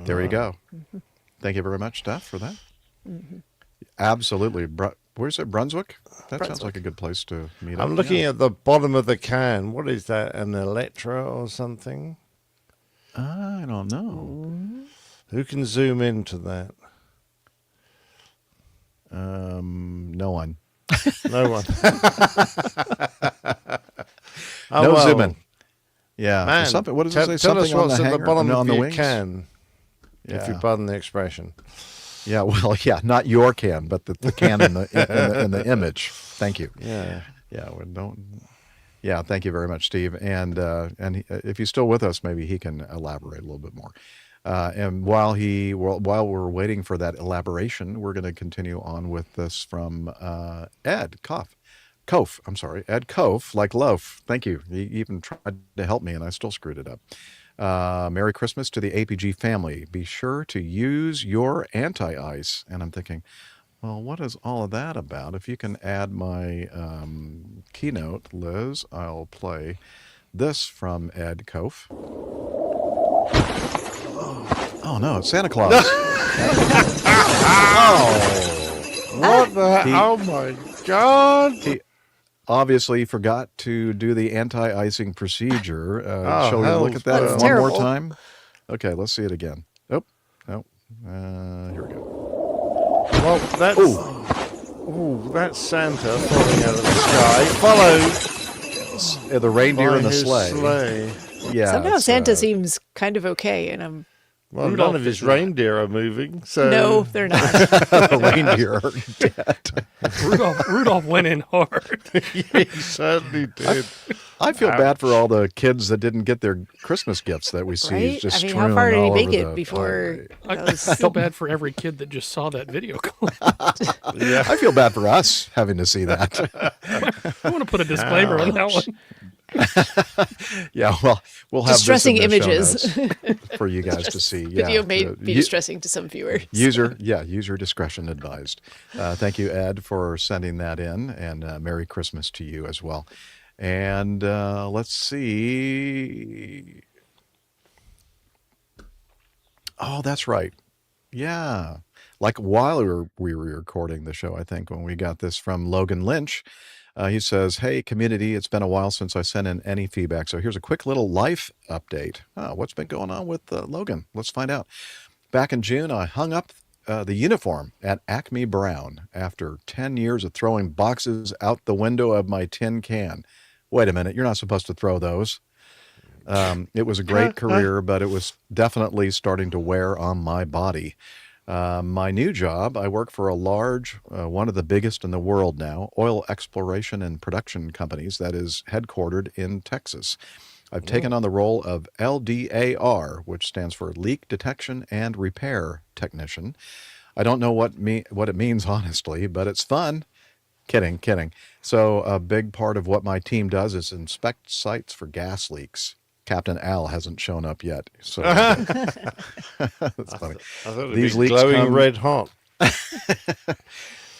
There you go. Mm-hmm. Thank you very much, Steph, for that. Mm-hmm. Absolutely. Where's it? Brunswick? That sounds like a good place to meet up. I'm looking at the bottom of the can. What is that? An Electra or something? I don't know. Who can zoom into that? No one. No one. No zooming. Yeah. Man, something. What does it say? Tell Something us on what's the at the hanger? bottom No, of on the your wings? can, if you Yeah. pardon the expression. Yeah. Well, yeah. Not your can, but the can in the image. Thank you. Yeah. Yeah. We don't. Yeah. Thank you very much, Steve. And if he's still with us, maybe he can elaborate a little bit more. And while we're waiting for that elaboration, we're going to continue on with this from Ed Koff. I'm sorry, Ed Koff, like loaf. Thank you. He even tried to help me, and I still screwed it up. Merry Christmas to the APG family. Be sure to use your anti-ice. And I'm thinking, well, what is all of that about? If you can add my keynote, Liz, I'll play this from Ed Koff. Oh no, it's Santa Claus. What the? Oh my God! He obviously forgot to do the anti-icing procedure. Shall we look at that one terrible. more time? Okay, let's see it again. Oh, no. Here we go. Well, that's that's Santa falling out of the sky, followed the reindeer by and the his sleigh. Yeah. Somehow it's, Santa seems kind of okay, and I'm. Well, Rudolph none of his is not. reindeer are moving, so No, they're not. the reindeer are dead. Rudolph went in hard. he certainly did. I feel bad for all the kids that didn't get their Christmas gifts that we see Right? just I mean, strewn how far did he all make over it the before? highway. I feel bad for every kid that just saw that video clip. Yeah, I feel bad for us having to see that. I want to put a disclaimer on that one. Yeah, well, we'll have Distressing this in the show images. notes for you guys to see. Yeah, Video may be distressing to some viewers. User discretion advised. Thank you, Ed, for sending that in, and Merry Christmas to you as well. And let's see. Oh, that's right. Yeah. Like while we were recording the show, I think, when we got this from Logan Lynch, he says, "Hey, community, it's been a while since I sent in any feedback. So here's a quick little life update. What's been going on with Logan? Let's find out. Back in June, I hung up the uniform at Acme Brown after 10 years of throwing boxes out the window of my tin can. Wait a minute, you're not supposed to throw those. It was a great career, but it was definitely starting to wear on my body. My new job, I work for a large, one of the biggest in the world now, oil exploration and production companies that is headquartered in Texas. I've taken on the role of LDAR, which stands for Leak Detection and Repair Technician. I don't know what it means, honestly, but it's fun. Kidding. So a big part of what my team does is inspect sites for gas leaks. Captain Al hasn't shown up yet, so that's funny. I thought it'd be glowing red hot.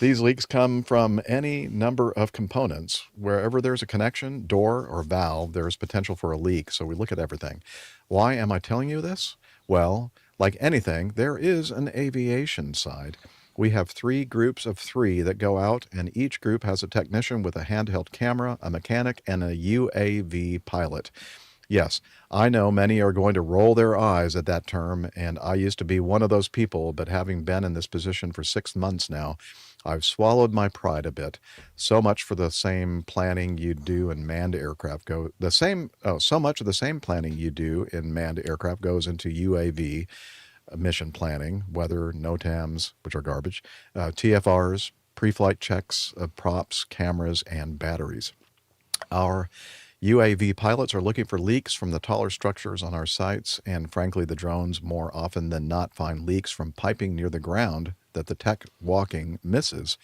These leaks come from any number of components. Wherever there's a connection, door, or valve, there is potential for a leak, so we look at everything. Why am I telling you this? Well, like anything, there is an aviation side. We have 3 groups of 3 that go out, and each group has a technician with a handheld camera, a mechanic, and a UAV pilot. Yes, I know many are going to roll their eyes at that term, and I used to be one of those people, but having been in this position for 6 months now, I've swallowed my pride a bit. So much for the same planning you do in manned aircraft so much of the same planning you do in manned aircraft goes into UAV mission planning, weather, NOTAMs, which are garbage, TFRs, pre-flight checks of props, cameras, and batteries. Our UAV pilots are looking for leaks from the taller structures on our sites, and frankly, the drones more often than not find leaks from piping near the ground that the tech walking misses.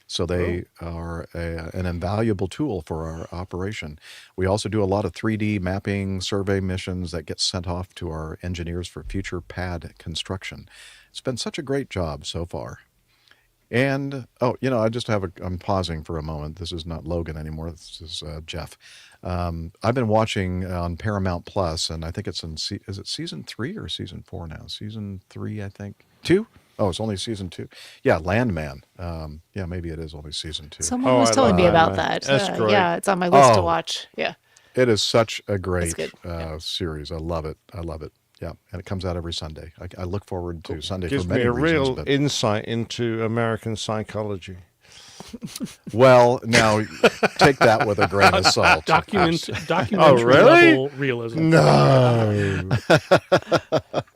So they are an invaluable tool for our operation. We also do a lot of 3D mapping survey missions that get sent off to our engineers for future pad construction. It's been such a great job so far. And, I'm pausing for a moment. This is not Logan anymore. This is Jeff. I've been watching on Paramount Plus, and I think it's is it season 3 or season 4 now? Season 3, I think. 2? Oh, it's only season 2. Yeah, Landman. Maybe it is only season 2. Someone was telling me about that. That's great. Yeah, it's on my list to watch. Yeah. It is such a great series. I love it. Yeah, and it comes out every Sunday. I look forward to Sunday Gives for many me a reasons. real insight into American psychology. Well, now take that with a grain of salt. Documentary level realism. No.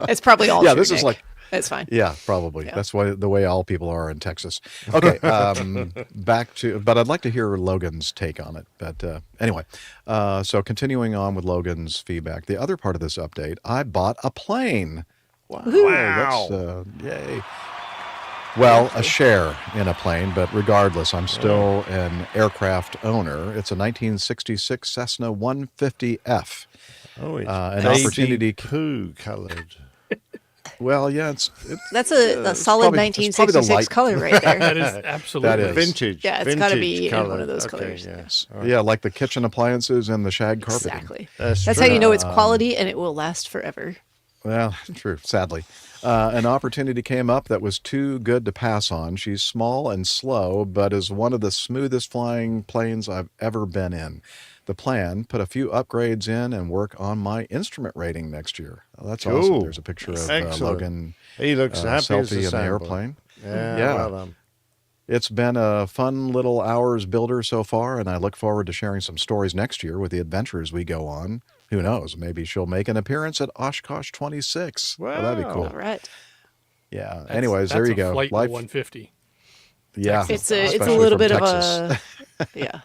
It's probably all Yeah, true, this is Nick. like It's fine. Yeah, probably. Yeah. That's the way all people are in Texas. Okay, but I'd like to hear Logan's take on it. But anyway, so continuing on with Logan's feedback, the other part of this update, I bought a plane. Wow. That's, yay. Well, a share in a plane, but regardless, I'm still an aircraft owner. It's a 1966 Cessna 150F. Oh, it's an opportunity poo colored. Well, yeah, that's a solid 1966 color right there. That is absolutely vintage. Yeah, it's got to be in one of those colors. Yes. Right. Yeah, like the kitchen appliances and the shag carpeting. Exactly. That's how you know it's quality and it will last forever. Well, true, sadly. An opportunity came up that was too good to pass on. She's small and slow, but is one of the smoothest flying planes I've ever been in. The plan, put a few upgrades in and work on my instrument rating next year. Well, that's awesome. There's a picture of Logan. He looks happy selfie as a in the sample. airplane. Yeah, well done. It's been a fun little hours builder so far, and I look forward to sharing some stories next year with the adventures we go on. Who knows? Maybe she'll make an appearance at Oshkosh 26. Wow. Oh, that'd be cool. All right. Yeah. Anyways, there you go. Flight in the 150. Yeah. It's a little bit Texas. of a yeah.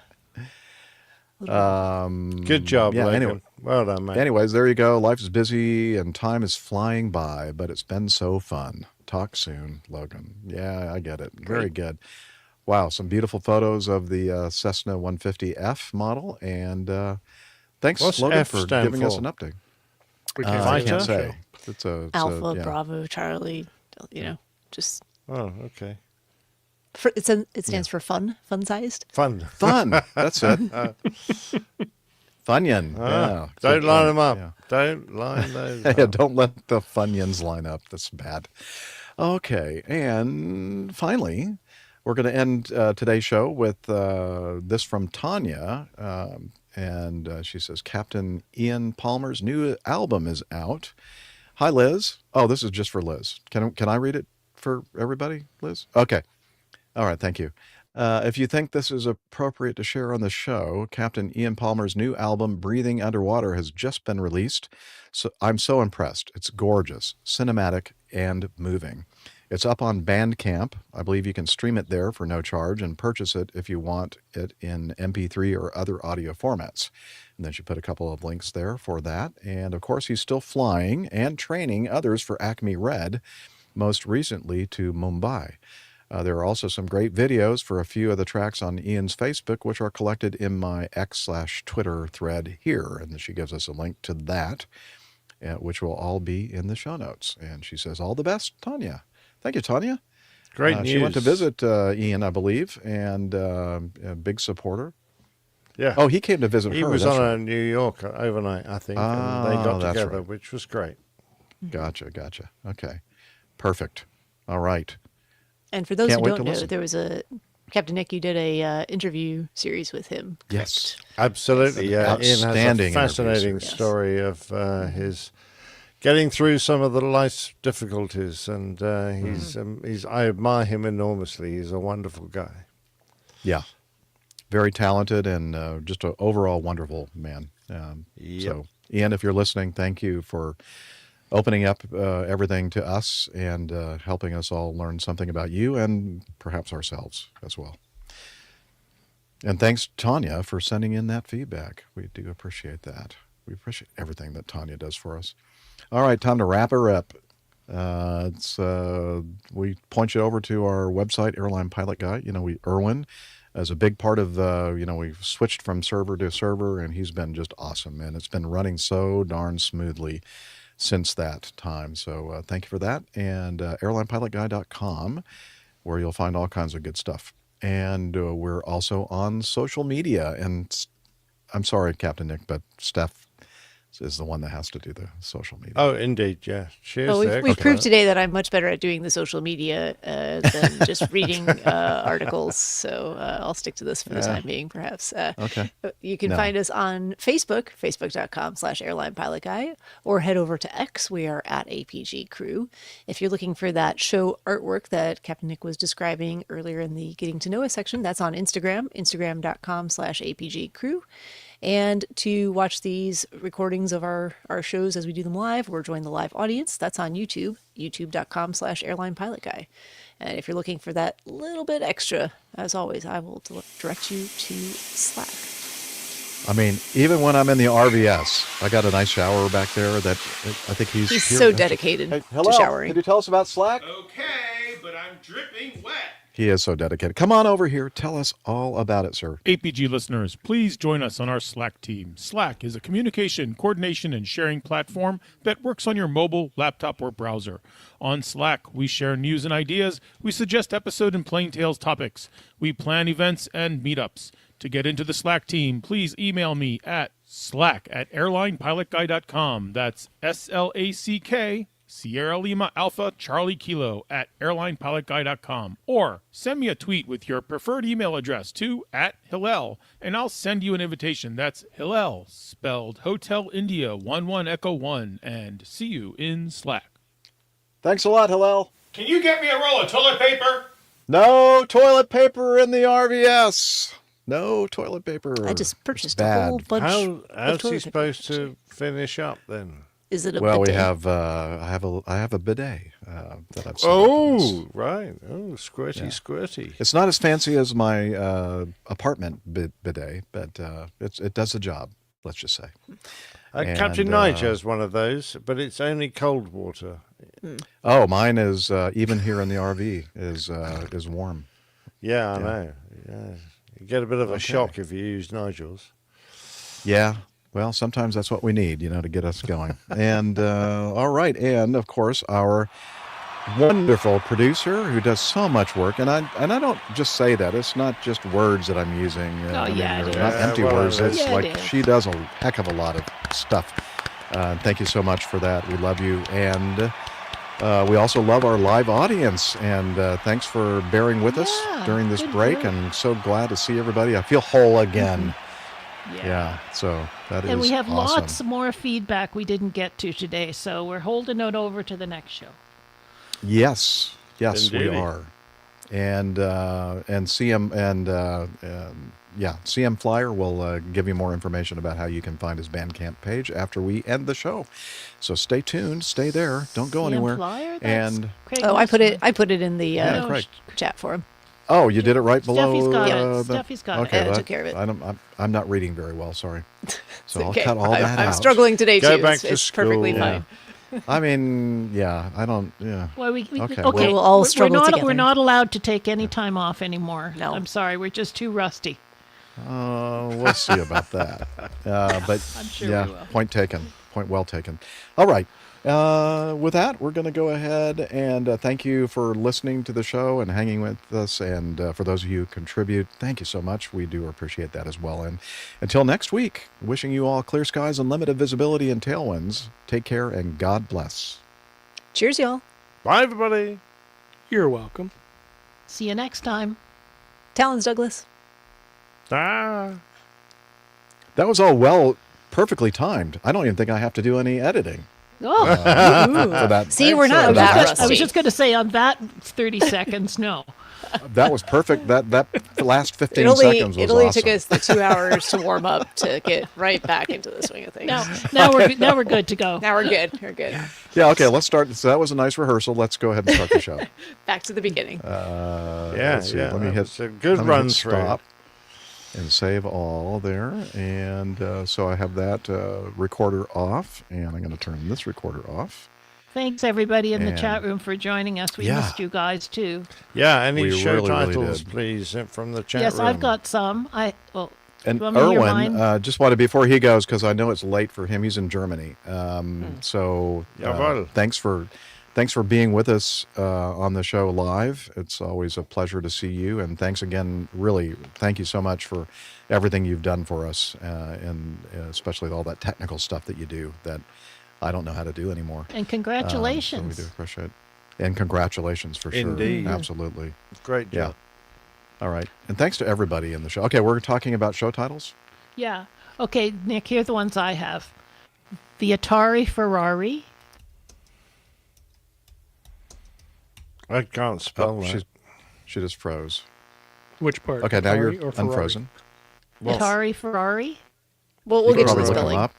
Good job, yeah, Logan. anyway. Well done, mate. Anyways, there you go. Life is busy and time is flying by, but it's been so fun. Talk soon, Logan. Yeah, I get it. Very good. Wow, some beautiful photos of the Cessna 150F model, and thanks, What's Logan, F for stand giving us for? an update. We I can't say. It's Alpha, yeah. Bravo, Charlie. Just. Oh, okay. It stands for fun, fun-sized. Fun. That's it. Funyun. Yeah. Don't line them up. Yeah. Don't line those Yeah, up. don't let the Funyuns line up. That's bad. Okay, and finally, we're going to end today's show with this from Tanya, and she says, Captain Ian Palmer's new album is out. Hi, Liz. Oh, this is just for Liz. Can I read it for everybody, Liz? Okay. All right, thank you. If you think this is appropriate to share on the show, Captain Ian Palmer's new album, Breathing Underwater, has just been released. So I'm so impressed. It's gorgeous, cinematic, and moving. It's up on Bandcamp. I believe you can stream it there for no charge and purchase it if you want it in MP3 or other audio formats. And then she put a couple of links there for that. And of course, he's still flying and training others for Acme Red, most recently to Mumbai. There are also some great videos for a few of the tracks on Ian's Facebook, which are collected in my X/Twitter thread here. And she gives us a link to that, which will all be in the show notes. And she says, all the best, Tanya. Thank you, Tanya. Great news. She went to visit Ian, I believe, and a big supporter. Yeah. Oh, he came to visit He her. was that's on right. a New York overnight, I think, and they got that's together, right. which was great. Gotcha. Okay. Perfect. All right. And for those Can't who wait don't to know, listen. there was Captain Nick, you did a interview series with him. Yes. Absolutely, yeah. Ian has a Outstanding fascinating interview series. story of his getting through some of the life's difficulties, and I admire him enormously. He's a wonderful guy. Yeah. Very talented and just an overall wonderful man. So, Ian, if you're listening, thank you for opening up everything to us and helping us all learn something about you and perhaps ourselves as well. And thanks, Tanya, for sending in that feedback. We do appreciate that. We appreciate everything that Tanya does for us. All right, time to wrap her up. We point you over to our website, Airline Pilot Guy. Erwin is a big part of we've switched from server to server, and he's been just awesome. And it's been running so darn smoothly since that time. So thank you for that. And airlinepilotguy.com, where you'll find all kinds of good stuff. And we're also on social media. And I'm sorry, Captain Nick, but Steph is the one that has to do the social media. Oh, indeed, yeah. Cheers. Well, we've proved today that I'm much better at doing the social media than just reading articles. So I'll stick to this for the time being, perhaps. Okay. You can find us on Facebook, facebook.com/airlinepilotguy, or head over to X. We are at APG Crew. If you're looking for that show artwork that Captain Nick was describing earlier in the Getting to Know Us section, that's on Instagram, instagram.com/APG Crew. And to watch these recordings of our shows as we do them live or join the live audience, that's on YouTube, youtube.com/airlinepilotguy. And if you're looking for that little bit extra, as always, I will direct you to Slack. I mean, even when I'm in the RVS, I got a nice shower back there that I think he's here. So dedicated to showering. Could you tell us about Slack? Okay, but I'm dripping wet. He is so dedicated. Come on over here. Tell us all about it, sir. APG listeners, please join us on our Slack team. Slack is a communication, coordination, and sharing platform that works on your mobile, laptop, or browser. On Slack, we share news and ideas. We suggest episode and plain tales topics. We plan events and meetups. To get into the Slack team, please email me at slack@airlinepilotguy.com. That's SLACK, Sierra Lima Alpha Charlie Kilo @airlinepilotguy.com, or send me a tweet with your preferred email address to @Hillel, and I'll send you an invitation. That's Hillel, spelled Hotel India 11 Echo 1, and see you in Slack. Thanks a lot, Hillel. Can you get me a roll of toilet paper? No toilet paper in the RVS. No toilet paper. I just purchased It's a whole bad. bunch How's of he toilet paper. supposed to finish up then? Is it a Well, we bidet? have I have a bidet that I've set up in this. Oh, right. Oh, squirty, Yeah. squirty. It's not as fancy as my apartment bidet, but it does the job. Let's just say. Captain Nigel has one of those, but it's only cold water. Oh, mine is even here in the RV is warm. Yeah, I know. Yeah. You get a bit of a Okay. shock if you use Nigel's. Yeah. Well, sometimes that's what we need, to get us going. And all right, and of course our wonderful producer who does so much work, and I don't just say that. It's not just words that I'm using. Oh, yeah, it they're not is. empty well, words. It's yeah, it like is. she does a heck of a lot of stuff. Thank you so much for that. We love you, and we also love our live audience. And thanks for bearing with us Yeah, during this good break. work. And so glad to see everybody. I feel whole again. Yeah. So that is And we have awesome. lots more feedback we didn't get to today, so we're holding it over to the next show. Yes, we Indeedy. are, and CM CM Flyer will give you more information about how you can find his Bandcamp page after we end the show. So stay tuned, stay there, don't go CM anywhere. Flyer? That's And Craig Oh, I put Nesman. it in the Yeah, Craig. chat for him. oh, you did it right below. Steffi's got it. the- Steffi's got it. okay, Yeah, I took care of it. I'm not reading very well. Sorry. So I'll Okay. cut all that I'm out. struggling today Go too. back It's, to it's perfectly school. fine. I mean, yeah, I don't. Yeah. Well, we Okay. okay. We'll all we're struggle not together. we're not allowed to take any time off anymore. No. I'm sorry, we're just too rusty. We'll see about that. But I'm sure yeah, we will. point taken. Point well taken. All right. With that, we're going to go ahead and thank you for listening to the show and hanging with us. And for those of you who contribute, thank you so much. We do appreciate that as well. And until next week, wishing you all clear skies, unlimited visibility, and tailwinds. Take care and God bless. Cheers, y'all. Bye, everybody. You're welcome. See you next time. Talons, Douglas. Ah. That was perfectly timed. I don't even think I have to do any editing. Oh, For that. See, we're not for that next rusty. I was just going to say on that 30 seconds, no. That was perfect. That last 15 It only seconds was it only awesome. took us the 2 hours to warm up to get right back into the swing of things. Now we're good to go. Now we're good. We're good. Yeah, okay, let's start. So that was a nice rehearsal. Let's go ahead and start the show. Back to the beginning. Let's see. yeah, Let me that hit was a good let me run hit through. stop and save all there. And so I have that recorder off, and I'm going to turn this recorder off. Thanks everybody in the And- chat room for joining us. We Yeah. missed you guys too. Yeah, any We show really titles, did. please, from the chat Yes, room. I've got some. And do you want me to hear mine? Erwin, just wanted, before he goes, because I know it's late for him, he's in Germany. So Jawohl. thanks for being with us on the show live. It's always a pleasure to see you. And thanks again, really, thank you so much for everything you've done for us, and especially all that technical stuff that you do that I don't know how to do anymore. And So congratulations. we do appreciate it. And congratulations for sure. Indeed. Absolutely. Great job. Yeah. All right. And thanks to everybody in the show. Okay, we're talking about show titles. Yeah. Okay, Nick, here are the ones I have. The Atari Ferrari. I can't spell that. She just froze. Which part? Okay, now you're Atari or Ferrari? unfrozen. Atari Ferrari. We'll You can get to probably the look 'em spelling. up.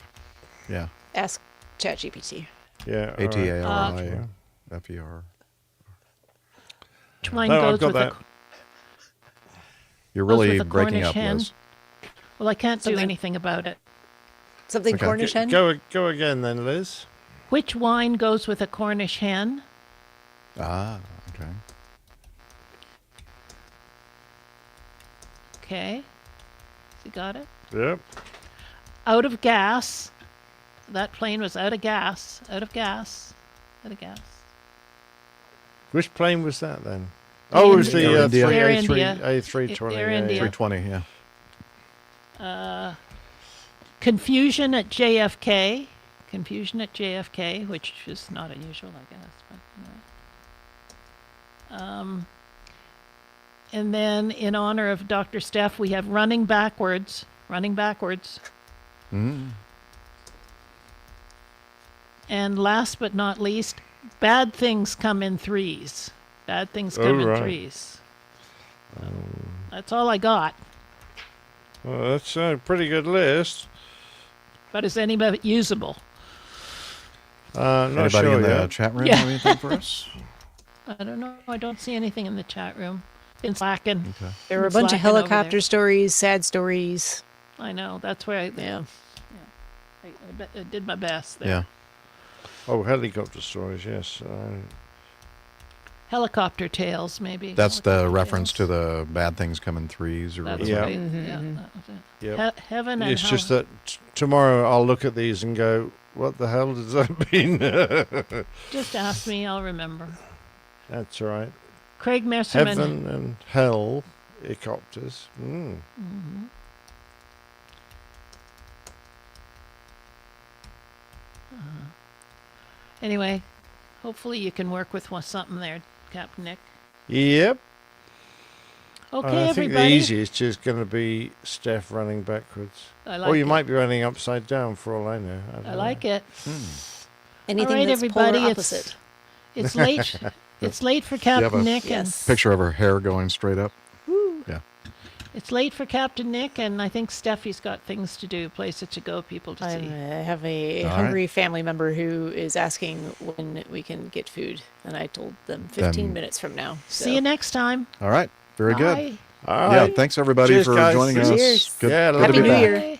Yeah. Ask ChatGPT. Yeah. ATARIFER. Which one No, I've goes got with that. You're goes really with a breaking Cornish up, hen? Liz. Well, I can't do Something- anything about it. Something Okay. Cornish hen? Go again then, Liz. Which wine goes with a Cornish hen? Ah, okay. Okay. You got it? Yep. Out of gas. That plane was out of gas. Out of gas. Out of gas. Which plane was that then? Oh, it was the Air India. Air A3, India. A320. Air yeah, India. yeah. 320, yeah. Confusion at JFK. Confusion at JFK, which is not unusual, I guess. But anyway. And then, in honor of Dr. Steph, we have Running Backwards. Running Backwards. Mm. And last but not least, Bad Things Come in Threes. Bad Things Come in right. Threes. That's all I got. Well, that's a pretty good list. But is any of it usable? Not Anybody sure in the yet. chat room Yeah. have anything for us? I don't know. I don't see anything in the chat room. Been slacking. Okay. There were a bunch of helicopter stories, sad stories. I know. That's where I. Yeah. I did my best there. Yeah. Oh, helicopter stories, yes. Helicopter tales, maybe. That's the reference to the bad things come in threes or That's whatever. right. Mm-hmm. Yeah, that was it. Yep. Heaven and It's hell. just that tomorrow I'll look at these and go, what the hell does that mean? Just ask me. I'll remember. That's all right. Craig Messerman. Heaven and hell, helicopters. Mm-hmm. Anyway, hopefully you can work with something there, Captain Nick. Yep. Okay, I think the everybody. easiest is just going to be Steph running backwards. I or like you it. might be running upside down for all I know. I like it. Anything All right, that's everybody. polar It's opposite. it's late. It's late for You have Captain a Nick, picture of her hair going straight up. Woo. Yeah. and it's late for Captain Nick, and I think Steffi's got things to do, places to go, people to see. I have a All hungry family member who is asking when we can get food, and I told them 15 Then- minutes from now. See you next time. All right. Very Bye. good. All Yeah. right. Thanks everybody Cheers, for guys. joining us. Cheers. Good, Yeah, good to Happy be New back. Year.